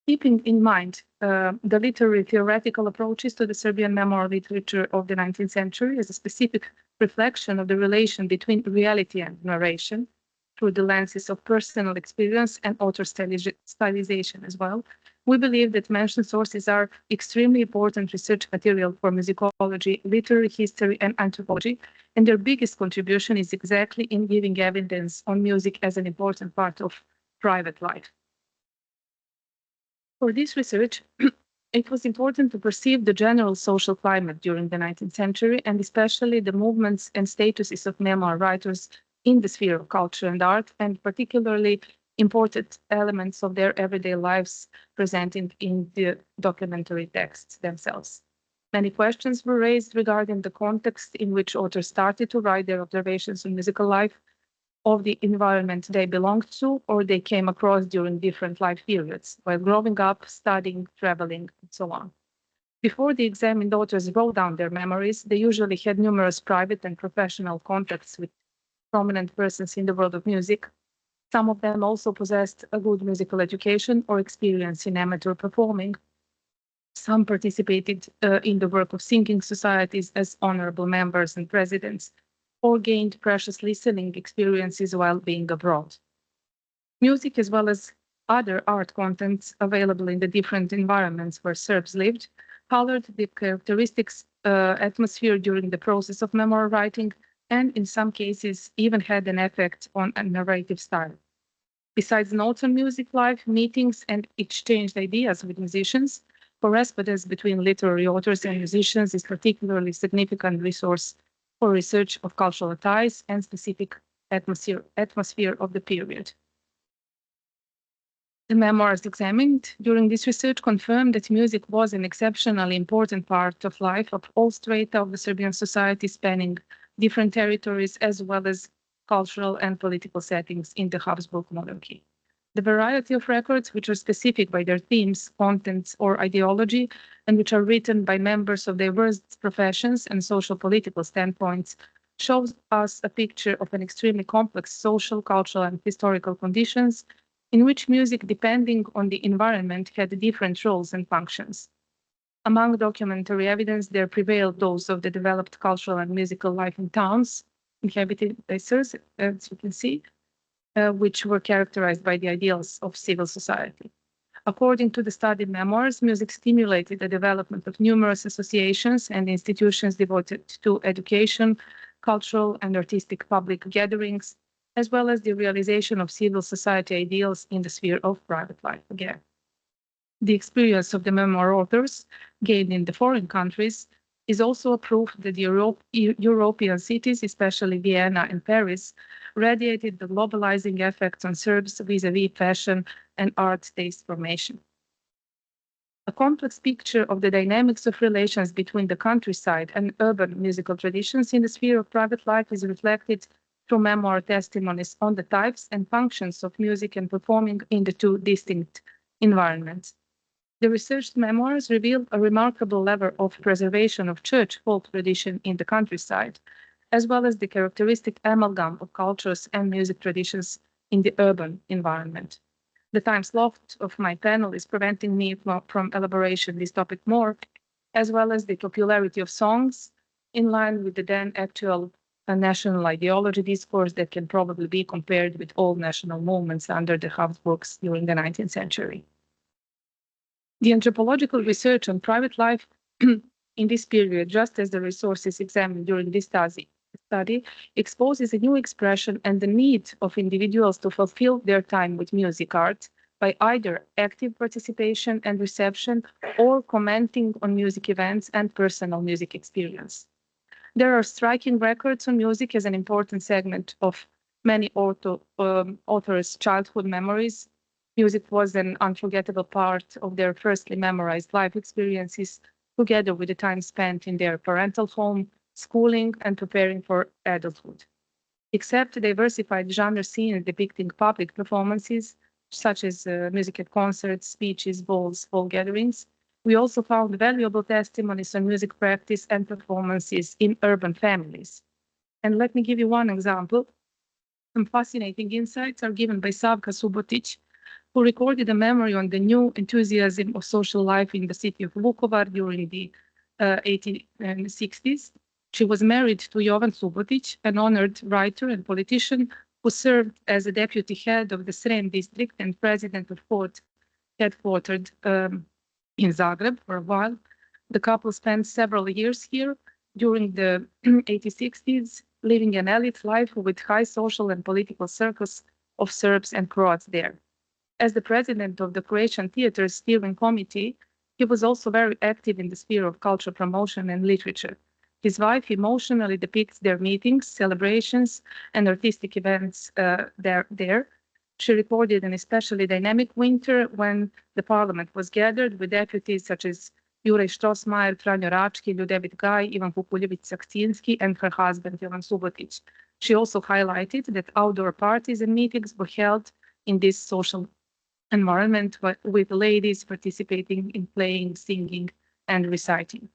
Keeping in mind the literary theoretical approaches to the Serbian memoir literature of the 19th century as a specific reflection of the relation between reality and narration through the lenses of personal experience and author stylization as well, we believe that mentioned sources are extremely important research material for musicology, literary history, and anthropology, and their biggest contribution is exactly in giving evidence on music as an important part of private life. For this research, it was important to perceive the general social climate during the 19th century, and especially the movements and statuses of memoir writers in the sphere of culture and art, and particularly important elements of their everyday lives presented in the documentary texts themselves. Many questions were raised regarding the context in which authors started to write their observations on musical life of the environment they belonged to or they came across during different life periods, while growing up, studying, traveling, and so on. Before the examined authors wrote down their memories, they usually had numerous private and professional contacts with prominent persons in the world of music. Some of them also possessed a good musical education or experience in amateur performing. Some participated in the work of singing societies as honorable members and presidents, or gained precious listening experiences while being abroad. Music, as well as other art contents available in the different environments where Serbs lived, colored the characteristics atmosphere during the process of memoir writing, and in some cases even had an effect on a narrative style. Besides notes on music life, meetings, and exchanged ideas with musicians, correspondence between literary authors and musicians is particularly significant resource for research of cultural ties and specific atmosphere of the period. The memoirs examined during this research confirmed that music was an exceptionally important part of life of all strata of the Serbian society, spanning different territories as well as cultural and political settings in the Habsburg monarchy. The variety of records, which are specific by their themes, contents, or ideology, and which are written by members of diverse professions and social political standpoints, shows us a picture of an extremely complex social, cultural, and historical conditions in which music, depending on the environment, had different roles and functions. Among documentary evidence, there prevailed those of the developed cultural and musical life in towns inhabited by Serbs, as you can see, which were characterized by the ideals of civil society. According to the studied memoirs, music stimulated the development of numerous associations and institutions devoted to education, cultural and artistic public gatherings, as well as the realization of civil society ideals in the sphere of private life again. The experience of the memoir authors gained in the foreign countries is also a proof that the European cities, especially Vienna and Paris, radiated the globalizing effects on Serbs vis-à-vis fashion and art taste formation. A complex picture of the dynamics of relations between the countryside and urban musical traditions in the sphere of private life is reflected through memoir testimonies on the types and functions of music and performing in the two distinct environments. The researched memoirs reveal a remarkable level of preservation of church folk tradition in the countryside, as well as the characteristic amalgam of cultures and music traditions in the urban environment. The time slot of my panel is preventing me from elaborating this topic more, as well as the popularity of songs in line with the then actual national ideology discourse that can probably be compared with all national movements under the Habsburgs during the 19th century. The anthropological research on private life in this period, just as the resources examined during this study, exposes a new expression and the need of individuals to fulfill their time with music art by either active participation and reception or commenting on music events and personal music experience. There are striking records on music as an important segment of many authors' childhood memories. Music was an unforgettable part of their firstly memorized life experiences, together with the time spent in their parental home, schooling, and preparing for adulthood. Except diversified genre scenes depicting public performances, such as music at concerts, speeches, balls, ball gatherings, we also found valuable testimonies on music practice and performances in urban families. And let me give you one example. Some fascinating insights are given by Savka Subotic, who recorded a memory on the new enthusiasm of social life in the city of Vukovar during the 1860s. She was married to Jovan Subotic, an honored writer and politician who served as a deputy head of the Srem district and president of Ford, headquartered in Zagreb for a while. The couple spent several years here during the 1860s, living an elite life with high social and political circles of Serbs and Croats there. As the president of the Croatian Theatre Steering Committee, he was also very active in the sphere of cultural promotion and literature. His wife emotionally depicts their meetings, celebrations, and artistic events there. She recorded an especially dynamic winter when the parliament was gathered with deputies such as Juraj Strossmayer, Franjo Rački, Ljudevit Gaj, Ivan Kukuljević-Sakcinski, and her husband, Jovan Subotic. She also highlighted that outdoor parties and meetings were held in this social environment with ladies participating in playing, singing, and reciting.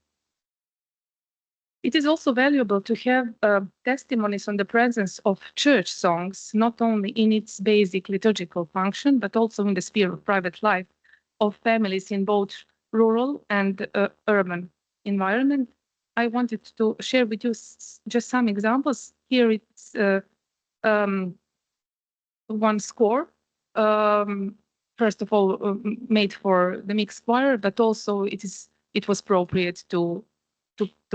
It is also valuable to have testimonies on the presence of church songs, not only in its basic liturgical function, but also in the sphere of private life of families in both rural and urban environment. I wanted to share with you just some examples. Here it's one score. First of all, made for the mixed choir, but also it was appropriate to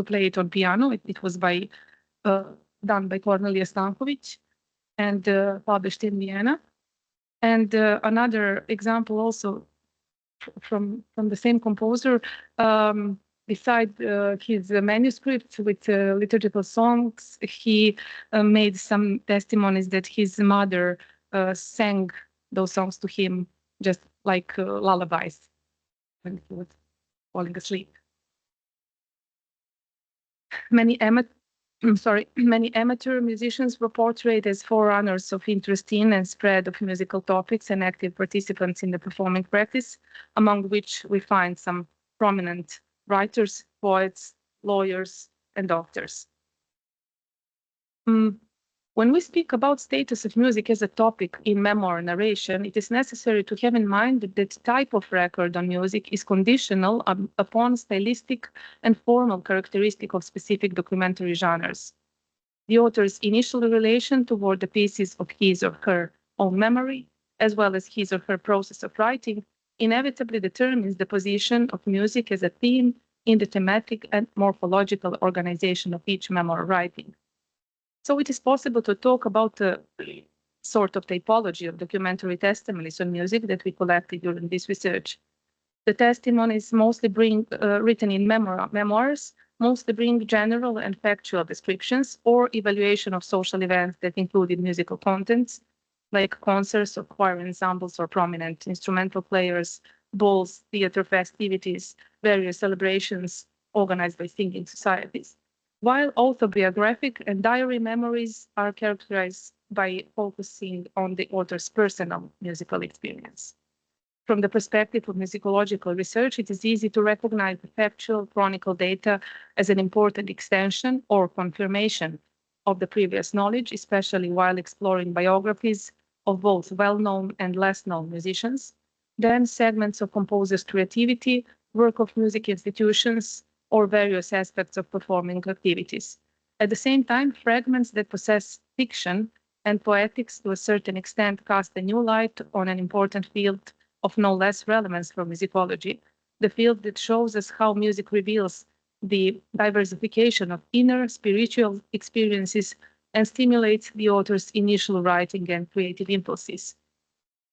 play it on piano. It was done by Cornelia Stankovic and published in Vienna. And another example also from the same composer, beside his manuscript with liturgical songs, he made some testimonies that his mother sang those songs to him just like lullabies when he was falling asleep. Many amateur musicians were portrayed as forerunners of interest in and spread of musical topics and active participants in the performing practice, among which we find some prominent writers, poets, lawyers, and doctors. When we speak about status of music as a topic in memoir narration, it is necessary to have in mind that the type of record on music is conditional upon stylistic and formal characteristic of specific documentary genres. The author's initial relation toward the pieces of his or her own memory, as well as his or her process of writing, inevitably determines the position of music as a theme in the thematic and morphological organization of each memoir writing. So it is possible to talk about a sort of typology of documentary testimonies on music that we collected during this research. The testimonies mostly written in memoirs, mostly bring general and factual descriptions or evaluation of social events that included musical contents, like concerts or choir ensembles or prominent instrumental players, balls, theater festivities, various celebrations organized by singing societies. While autobiographic and diary memories are characterized by focusing on the author's personal musical experience. From the perspective of musicological research, it is easy to recognize the factual chronicle data as an important extension or confirmation of the previous knowledge, especially while exploring biographies of both well-known and less-known musicians, then segments of composers' creativity, work of music institutions, or various aspects of performing activities. At the same time, fragments that possess fiction and poetics to a certain extent cast a new light on an important field of no less relevance for musicology, the field that shows us how music reveals the diversification of inner spiritual experiences and stimulates the author's initial writing and creative impulses.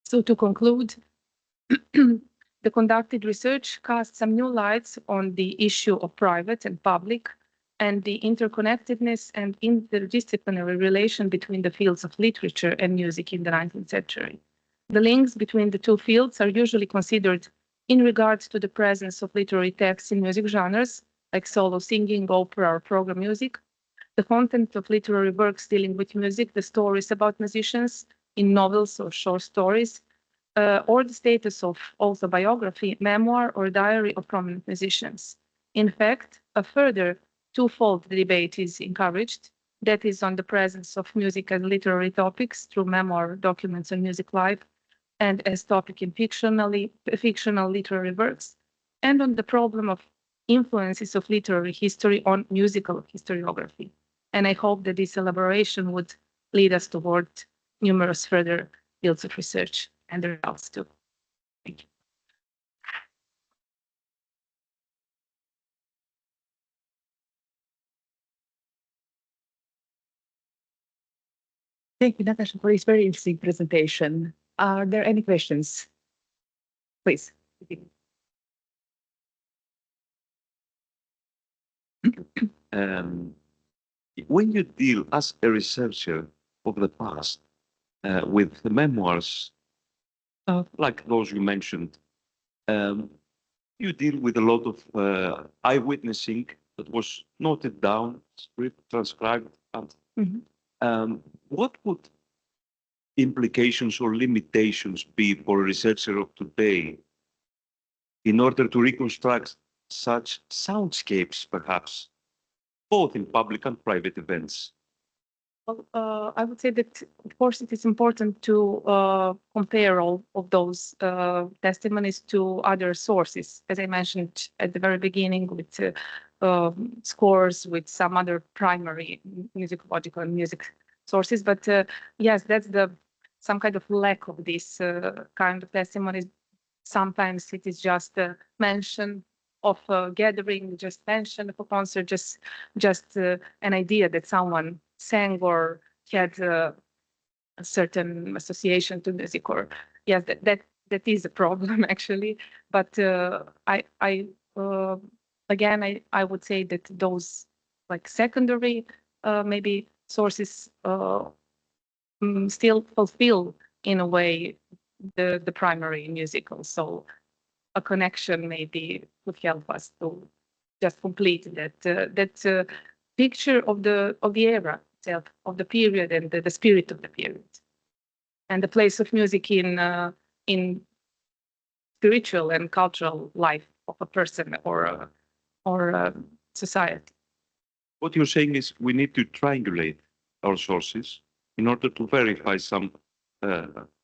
So to conclude, the conducted research casts some new lights on the issue of private and public and the interconnectedness and interdisciplinary relation between the fields of literature and music in the 19th century. The links between the two fields are usually considered in regard to the presence of literary texts in music genres, like solo singing, opera, or program music, the content of literary works dealing with music, the stories about musicians in novels or short stories, or the status of autobiography, memoir, or diary of prominent musicians. In fact, a further twofold debate is encouraged, that is on the presence of music as literary topics through memoir documents on music life and as topic in fictional literary works, and on the problem of influences of literary history on musical historiography. And I hope that this elaboration would lead us toward numerous further fields of research and the results too. Thank you. Thank you, Natasha, for this very interesting presentation. Are there any questions? Please. When you deal as a researcher of the past with the memoirs, like those you mentioned, you deal with a lot of eyewitnessing that was noted down, transcribed. And what would implications or limitations be for a researcher of today in order to reconstruct such soundscapes, perhaps, both in public and private events? Well, I would say that, of course, it is important to compare all of those testimonies to other sources, as I mentioned at the very beginning, with scores, with some other primary musicological and music sources. But yes, that's some kind of lack of this kind of testimonies. Sometimes it is just a mention of a gathering, just mention of a concert, just an idea that someone sang or had a certain association to music, or yes, that is a problem actually. But again, I would say that those like secondary maybe sources still fulfill in a way the primary musical. So a connection maybe would help us to just complete that picture of the era itself, of the period and the spirit of the period, and the place of music in spiritual and cultural life of a person or a society. What you're saying is we need to triangulate our sources in order to verify some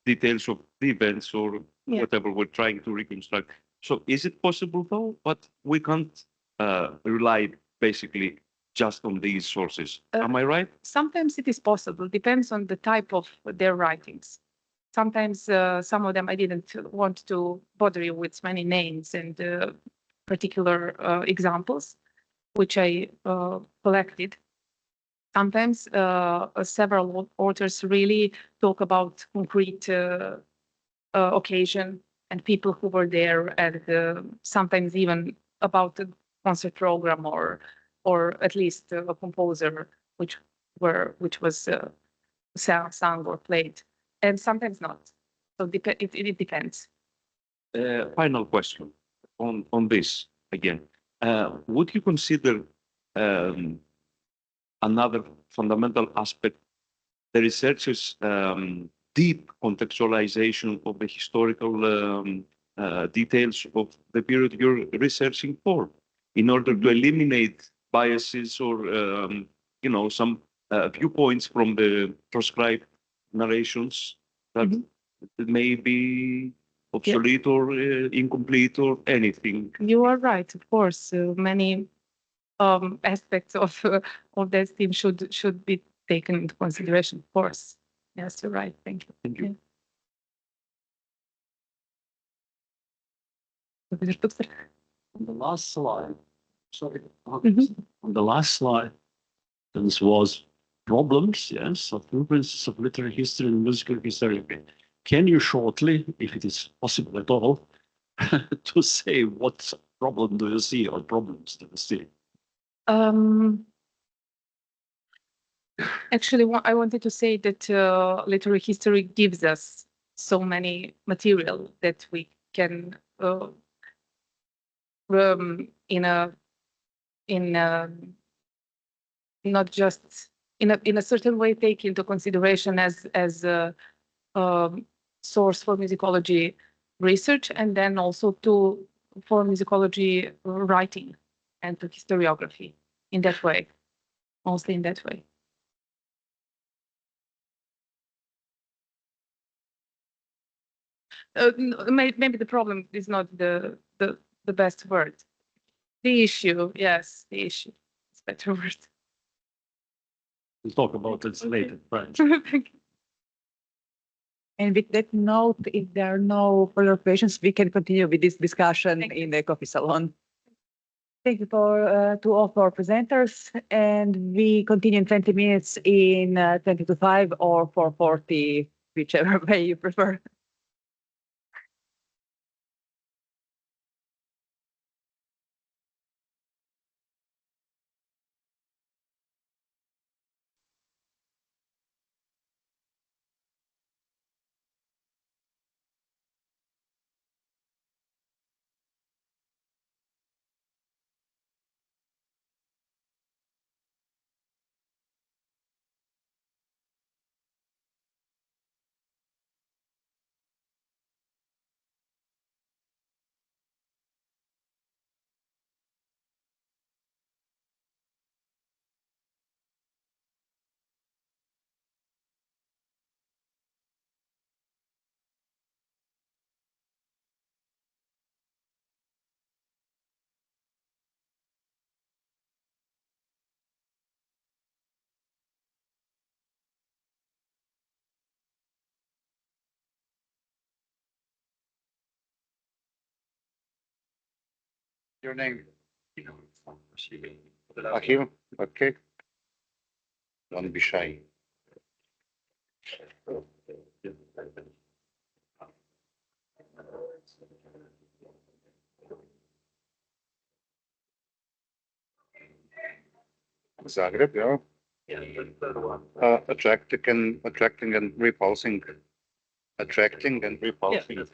details of the events or whatever we're trying to reconstruct. So is it possible though? But we can't rely basically just on these sources. Am I right? Sometimes it is possible, depends on the type of their writings. Sometimes some of them I didn't want to bother you with many names and particular examples, which I collected. Sometimes several authors really talk about concrete occasion and people who were there, and sometimes even about the concert program or at least a composer which was sung or played, and sometimes not. So it depends. Final question on this again. Would you consider another fundamental aspect the researchers' deep contextualization of the historical details of the period you're researching for, in order to eliminate biases or some viewpoints from the proscribed narrations that may be obsolete or incomplete or anything? You are right, of course. Many aspects of that theme should be taken into consideration, of course. Yes, you're right. Thank you. Thank you. On the last slide, sorry, on the last slide, this was problems, yes, of influences of literary history and musical history. Can you shortly, if it is possible at all, to say what problem do you see or problems do you see? Actually, I wanted to say that literary history gives us so many material that we can not just in a certain way take into consideration as a source for musicology research, and then also for musicology writing and to historiography in that way, mostly in that way. Maybe the problem is not the best word. The issue, yes, the issue is a better word. We'll talk about this later, right? Thank you. And with that note, if there are no further questions, we can continue with this discussion in the coffee salon. Thank you to all our presenters, and we continue in 20 minutes in 20 to 5 or 4:40, whichever way you prefer. Your name? Achim, okay. Don't be shy. Zagreb, yeah. Attracting and repulsing attracting and repulsing.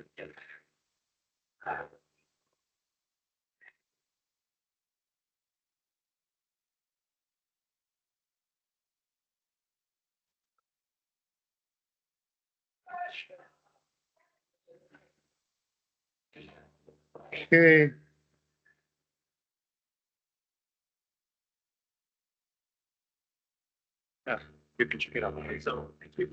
Okay. Yeah, you can check it out. So, thank you.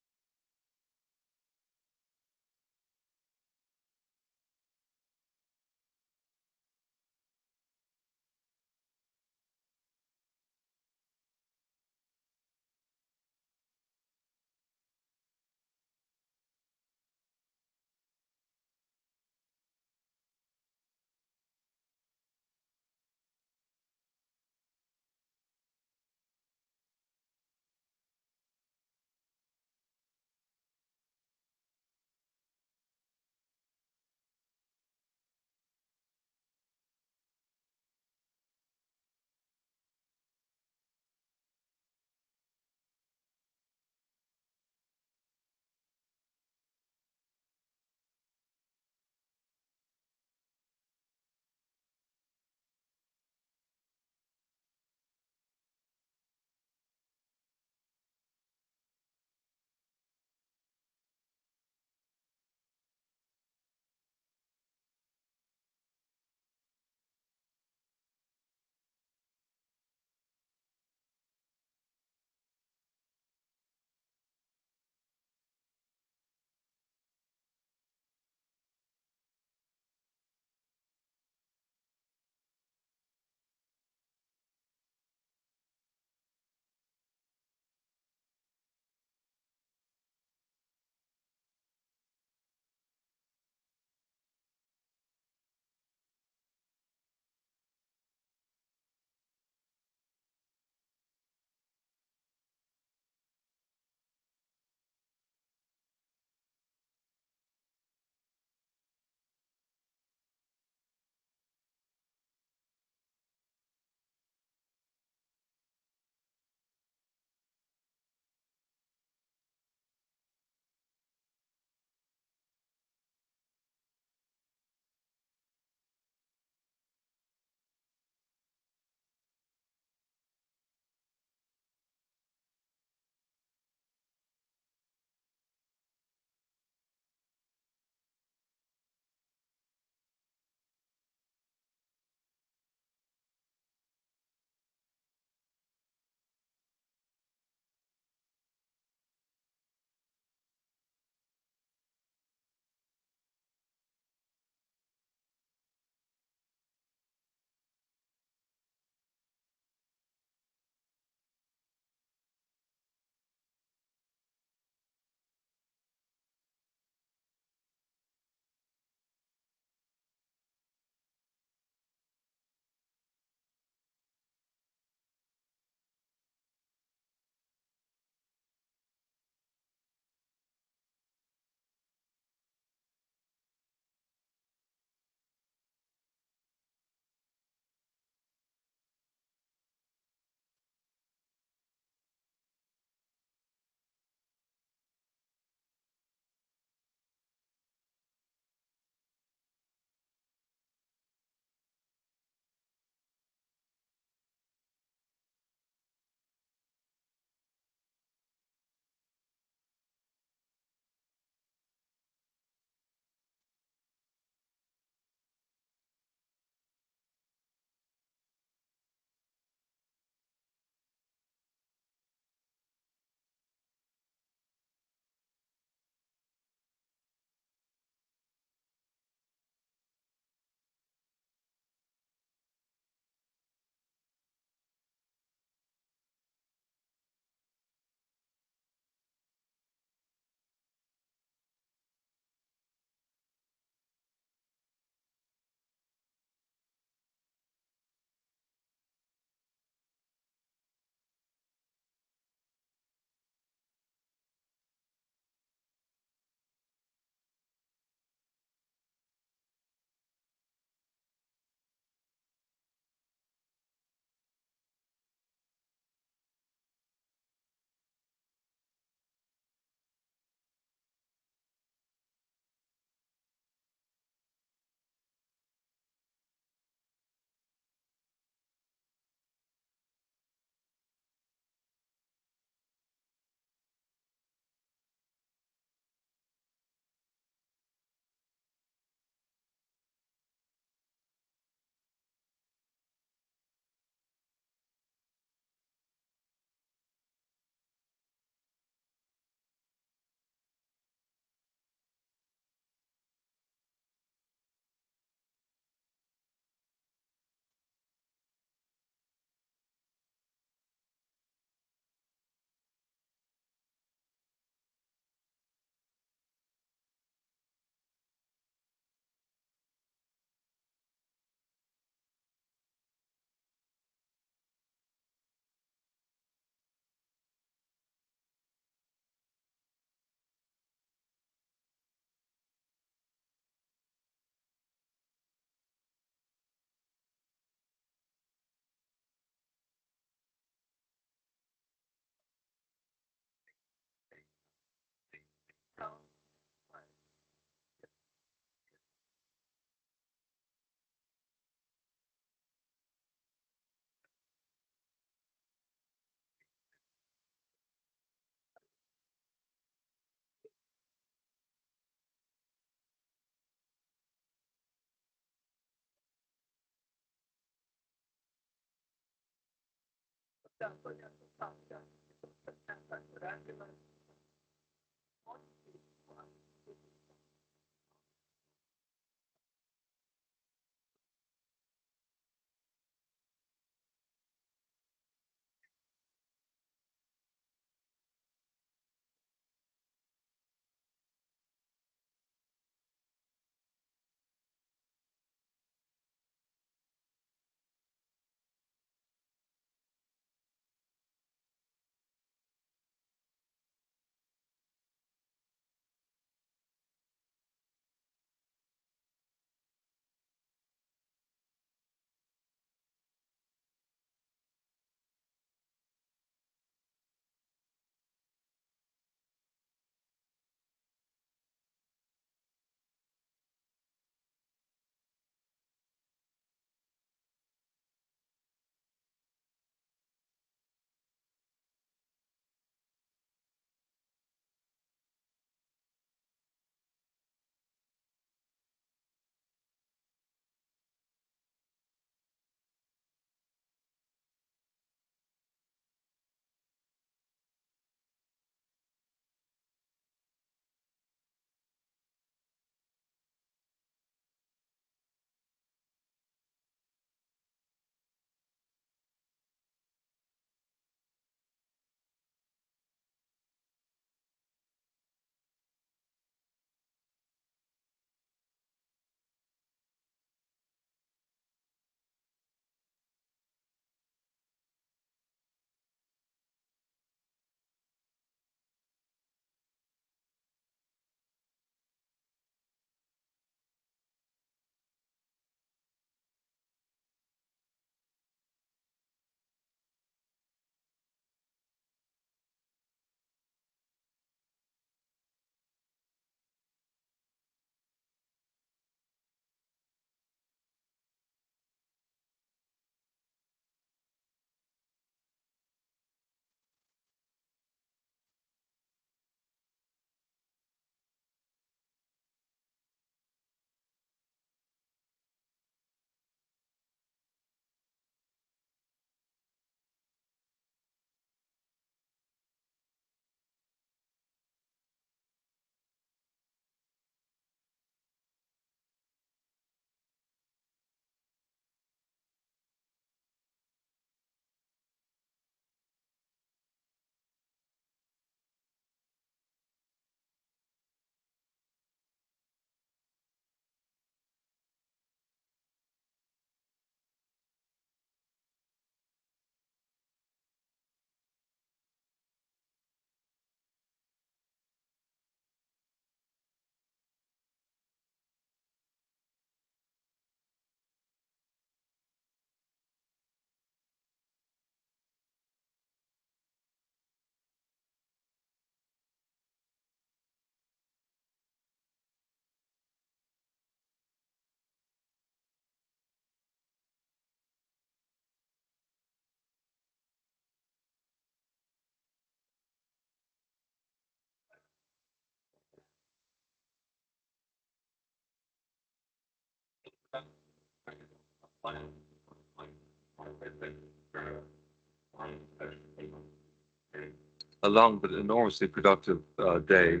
A long but enormously productive day.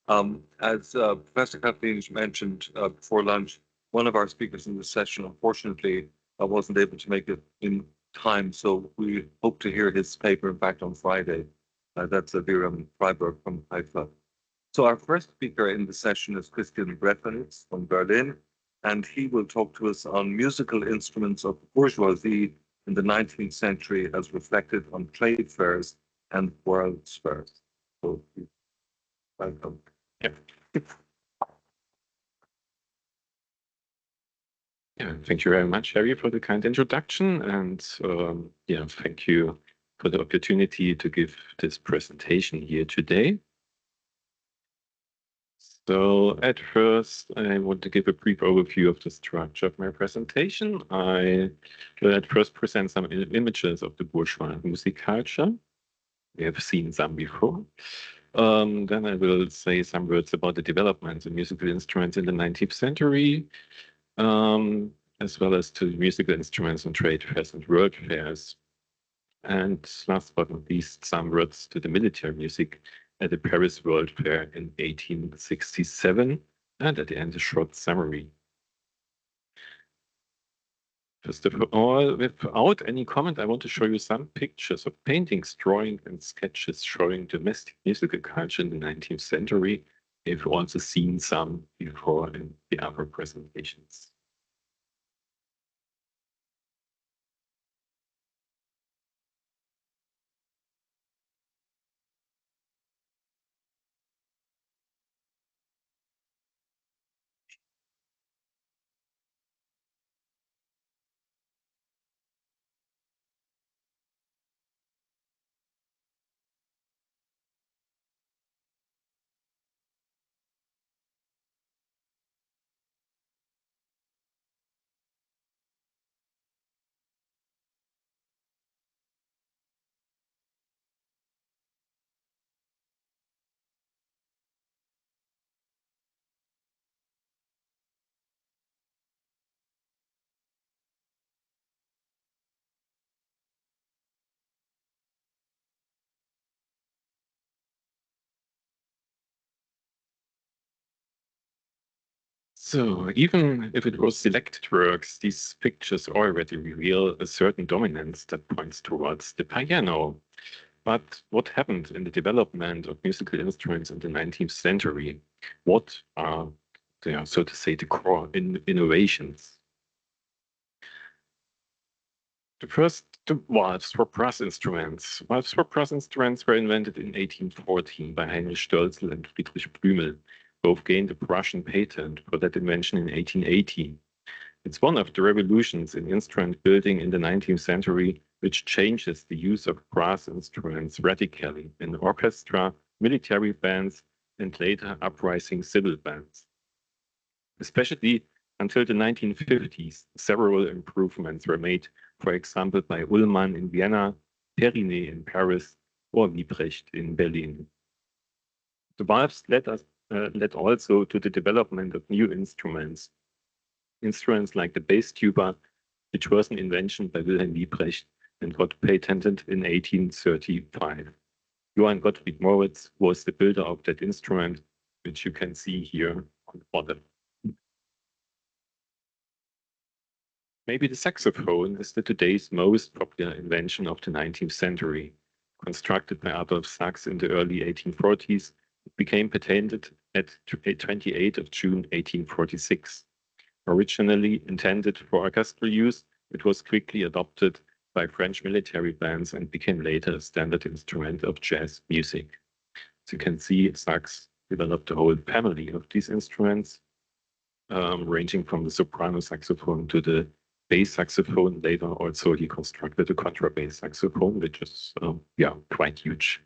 As Professor Kathleen mentioned before lunch, one of our speakers in this session, unfortunately, wasn't able to make it in time, so we hope to hear his paper, in fact, on Friday. That's Viram Freiberg from Haifa. So our first speaker in the session is Christian Brefanitz from Berlin, and he will talk to us on musical instruments of bourgeoisie in the 19th century as reflected on trade fairs and world fairs. So, welcome. Yeah, thank you very much, Harry, for the kind introduction. And yeah, thank you for the opportunity to give this presentation here today. So at first, I want to give a brief overview of the structure of my presentation. I will at first present some images of the bourgeois music culture. We have seen some before. Then I will say some words about the development of musical instruments in the 19th century, as well as to musical instruments on trade fairs and world fairs. And last but not least, some words to the military music at the Paris World Fair in 1867, and at the end, a short summary. First of all, without any comment, I want to show you some pictures of paintings, drawings, and sketches showing domestic musical culture in the 19th century. You've also seen some before in the other presentations. So even if it was selected works, these pictures already reveal a certain dominance that points towards the piano. But what happened in the development of musical instruments in the 19th century? What are, so to say, the core innovations? The first, the valves for brass instruments. Valves for brass instruments were invented in 1814 by Heinrich Stölzl and Friedrich Blümel. Both gained a Prussian patent for that invention in 1818. It's one of the revolutions in instrument building in the 19th century, which changes the use of brass instruments radically in orchestra, military bands, and later uprising civil bands. Especially until the 1950s, several improvements were made, for example, by Ullmann in Vienna, Perrinet in Paris, or Wiebrecht in Berlin. The valves led also to the development of new instruments. Instruments like the bass tuba, which was an invention by Wilhelm Wiebrecht and got patented in 1835. Johann Gottfried Moritz was the builder of that instrument, which you can see here on the bottom. Maybe the saxophone is the today's most popular invention of the 19th century. Constructed by Adolf Sax in the early 1840s, it became patented at 28th of June 1846. Originally intended for orchestral use, it was quickly adopted by French military bands and became later a standard instrument of jazz music. As you can see, Sax developed a whole family of these instruments, ranging from the soprano saxophone to the bass saxophone. Later also he constructed a contrabass saxophone, which is quite huge.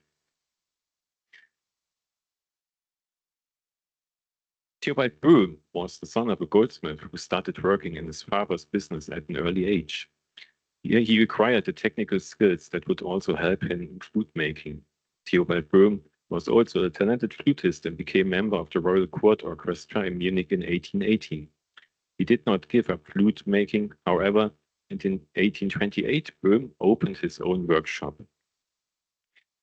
Theobald Böhm was the son of a goldsmith who started working in his father's business at an early age. Here he acquired the technical skills that would also help him in flute making. Theobald Böhm was also a talented flutist and became member of the Royal Court Orchestra in Munich in 1818. He did not give up flute making, however, and in 1828 Böhm opened his own workshop.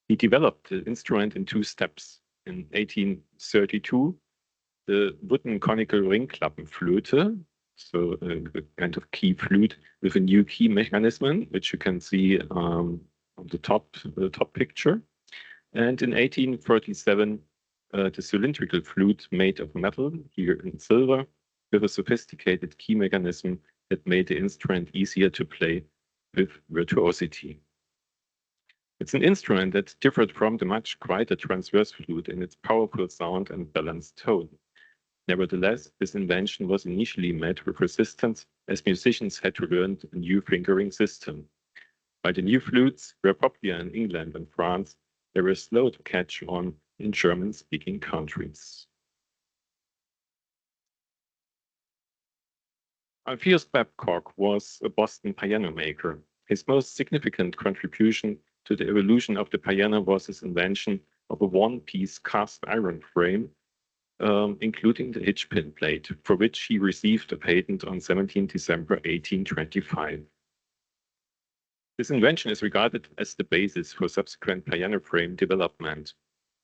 He developed the instrument in 2 steps. In 1832, the wooden conical Ringklappenflöte, so a kind of key flute with a new key mechanism, which you can see on the top picture. And in 1837, the cylindrical flute made of metal, here in silver, with a sophisticated key mechanism that made the instrument easier to play with virtuosity. It's an instrument that differed from the much quieter transverse flute in its powerful sound and balanced tone. Nevertheless, this invention was initially met with resistance as musicians had to learn a new fingering system. While the new flutes were popular in England and France, they were slow to catch on in German-speaking countries. Alpheus Babcock was a Boston piano maker. His most significant contribution to the evolution of the piano was his invention of a one-piece cast iron frame, including the hitchpin plate, for which he received a patent on 17 December 1825. This invention is regarded as the basis for subsequent piano frame development.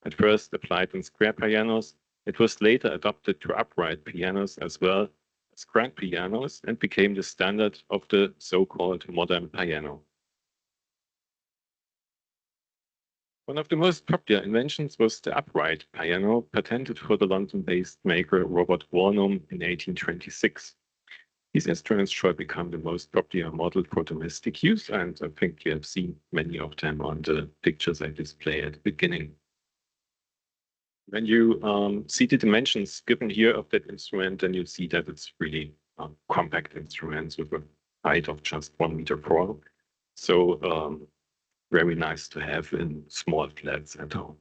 At first applied on square pianos, it was later adopted to upright pianos as well as grand pianos and became the standard of the so-called modern piano. One of the most popular inventions was the upright piano, patented for the London-based maker Robert Warnum in 1826. These instruments shall become the most popular model for domestic use, and I think you have seen many of them on the pictures I display at the beginning. When you see the dimensions given here of that instrument, then you see that it's really compact instruments with a height of just 1 meter 4. So very nice to have in small flats at home.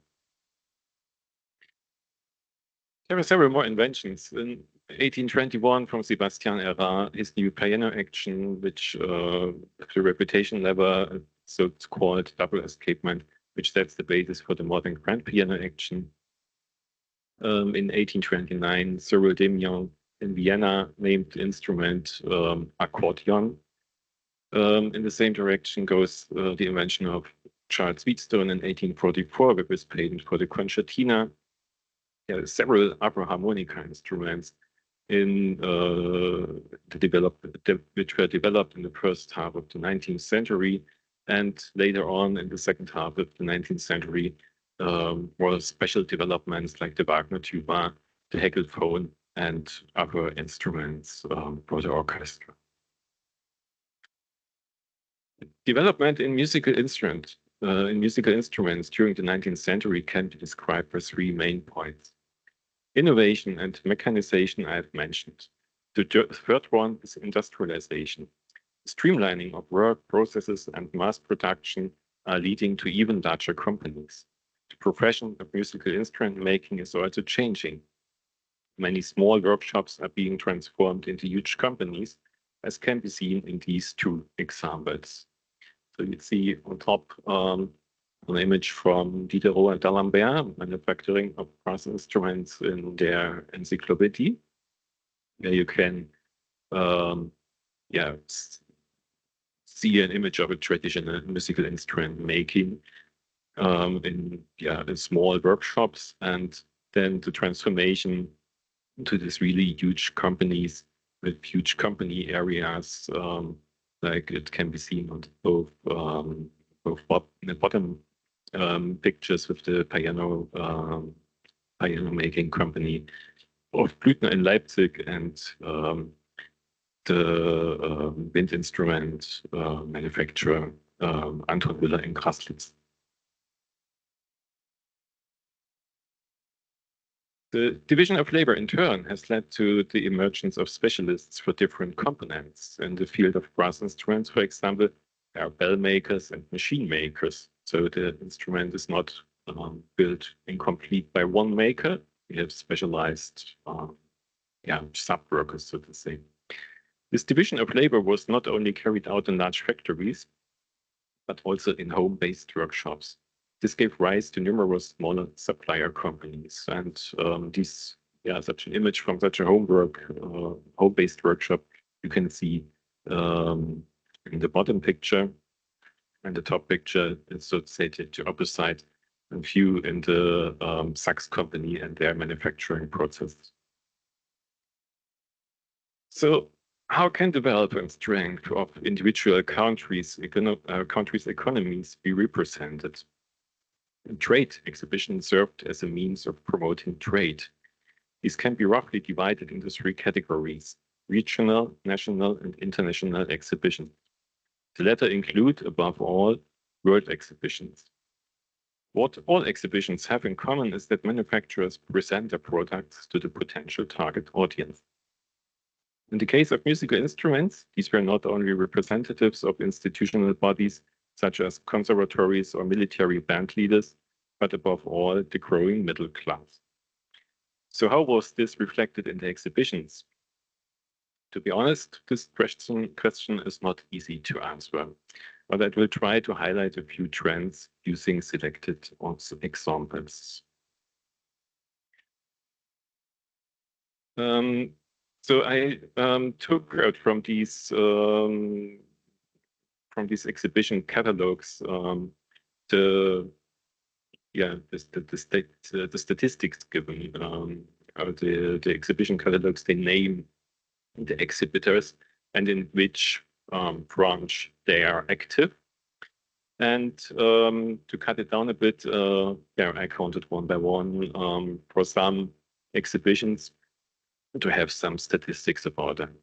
There were several more inventions. In 1821, from Sebastian Erard, his new piano action, which the reputation lever, so it's called double escapement, which sets the basis for the modern grand piano action. In 1829, Cyril Demian in Vienna named the instrument accordion. In the same direction goes the invention of Charles Wheatstone in 1844, which was patent for the concertina. There are several upper harmonica instruments which were developed in the first half of the 19th century, and later on in the second half of the 19th century were special developments like the Wagner tuba, the Heckelphone, and other instruments for the orchestra. Development in musical instruments during the 19th century can be described by 3 main points. Innovation and mechanization I have mentioned. The third one is industrialization. Streamlining of work processes and mass production are leading to even larger companies. The profession of musical instrument making is also changing. Many small workshops are being transformed into huge companies, as can be seen in these 2 examples. So you see on top an image from Diderot and d'Alembert, manufacturing of brass instruments in their encyclopedia, where you can see an image of a traditional musical instrument making in small workshops, and then the transformation to these really huge companies with huge company areas, like it can be seen on both the bottom pictures with the piano making company of Blüthner in Leipzig and the wind instrument manufacturer Anton Müller in Graslitz. The division of labor in turn has led to the emergence of specialists for different components. In the field of brass instruments, for example, there are bell makers and machine makers. So the instrument is not built incomplete by one maker. We have specialized sub-workers, so to say. This division of labor was not only carried out in large factories, but also in home-based workshops. This gave rise to numerous smaller supplier companies, and such an image from such a home-based workshop you can see in the bottom picture, and the top picture is, so to say, the opposite view in the Sachs company and their manufacturing process. So, how can development strength of individual countries' economies be represented? Trade exhibitions served as a means of promoting trade. These can be roughly divided into 3 categories: regional, national, and international exhibitions. The latter include, above all, world exhibitions. What all exhibitions have in common is that manufacturers present their products to the potential target audience. In the case of musical instruments, these were not only representatives of institutional bodies such as conservatories or military band leaders, but above all, the growing middle class. So how was this reflected in the exhibitions? To be honest, this question is not easy to answer, but I will try to highlight a few trends using selected examples. So I took out from these from these exhibition catalogs, the statistics given, or the exhibition catalogs, they name the exhibitors and in which branch they are active. And to cut it down a bit, I counted one by one for some exhibitions to have some statistics about them.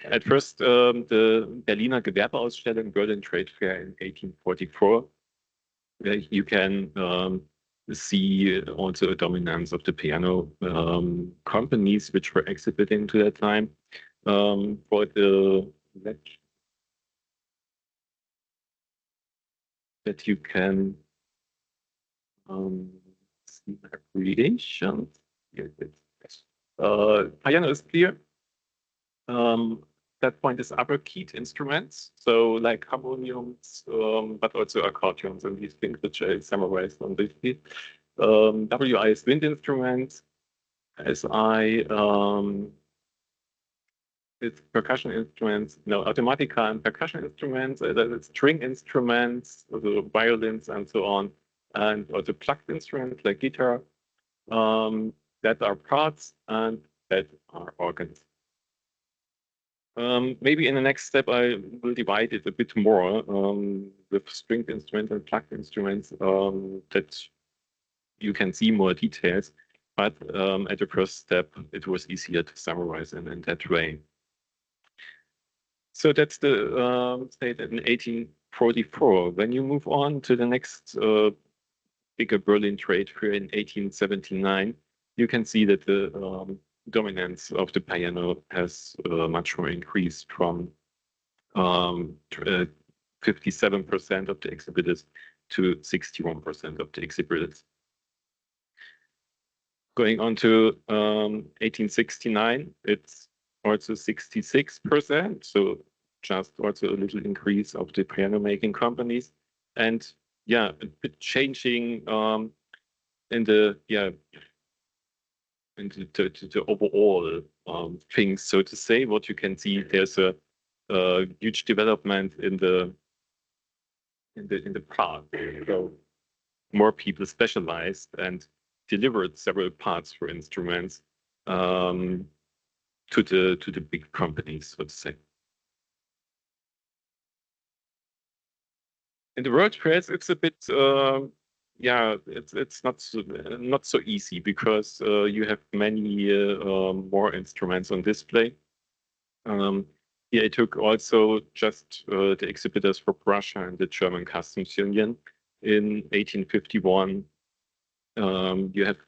At first, the Berliner Gewerbeausstellung, Berlin Trade Fair in 1844, where you can see also a dominance of the piano companies which were exhibiting to that time. For the that you can see abbreviations. Piano is clear. That point is upper keyed instruments, so like harmoniums, but also accordions and these things which I summarized on this sheet. WI is wind instruments. SI it's percussion instruments, no, automatica and percussion instruments, string instruments, also violins and so on, and also plucked instruments like guitar, that are parts and that are organs. Maybe in the next step, I will divide it a bit more with stringed instruments and plucked instruments that you can see more details. But at the first step, it was easier to summarize in that way. So that's the state in 1844. When you move on to the next bigger Berlin Trade Fair in 1879, you can see that the dominance of the piano has much more increased from 57% of the exhibitors to 61% of the exhibitors. Going on to 1869, it's also 66%, so just also a little increase of the piano making companies. And yeah, a bit changing in the overall things, so to say. What you can see, there's a huge development in the part. So more people specialized and delivered several parts for instruments to the big companies, so to say. In the world fairs, it's a bit it's not so easy because you have many more instruments on display. Here I took also just the exhibitors for Prussia and the German Customs Union in 1851. You have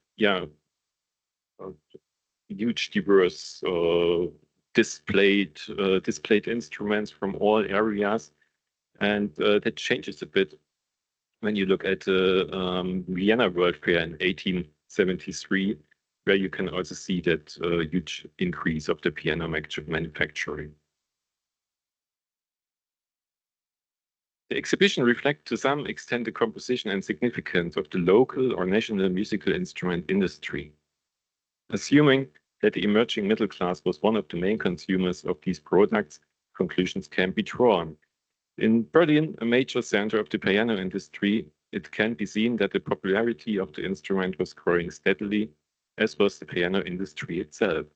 huge diverse displayed instruments from all areas, and that changes a bit when you look at the Vienna World Fair in 1873, where you can also see that huge increase of the piano manufacturing. The exhibition reflects to some extent the composition and significance of the local or national musical instrument industry. Assuming that the emerging middle class was one of the main consumers of these products, conclusions can be drawn. In Berlin, a major center of the piano industry, it can be seen that the popularity of the instrument was growing steadily, as was the piano industry itself.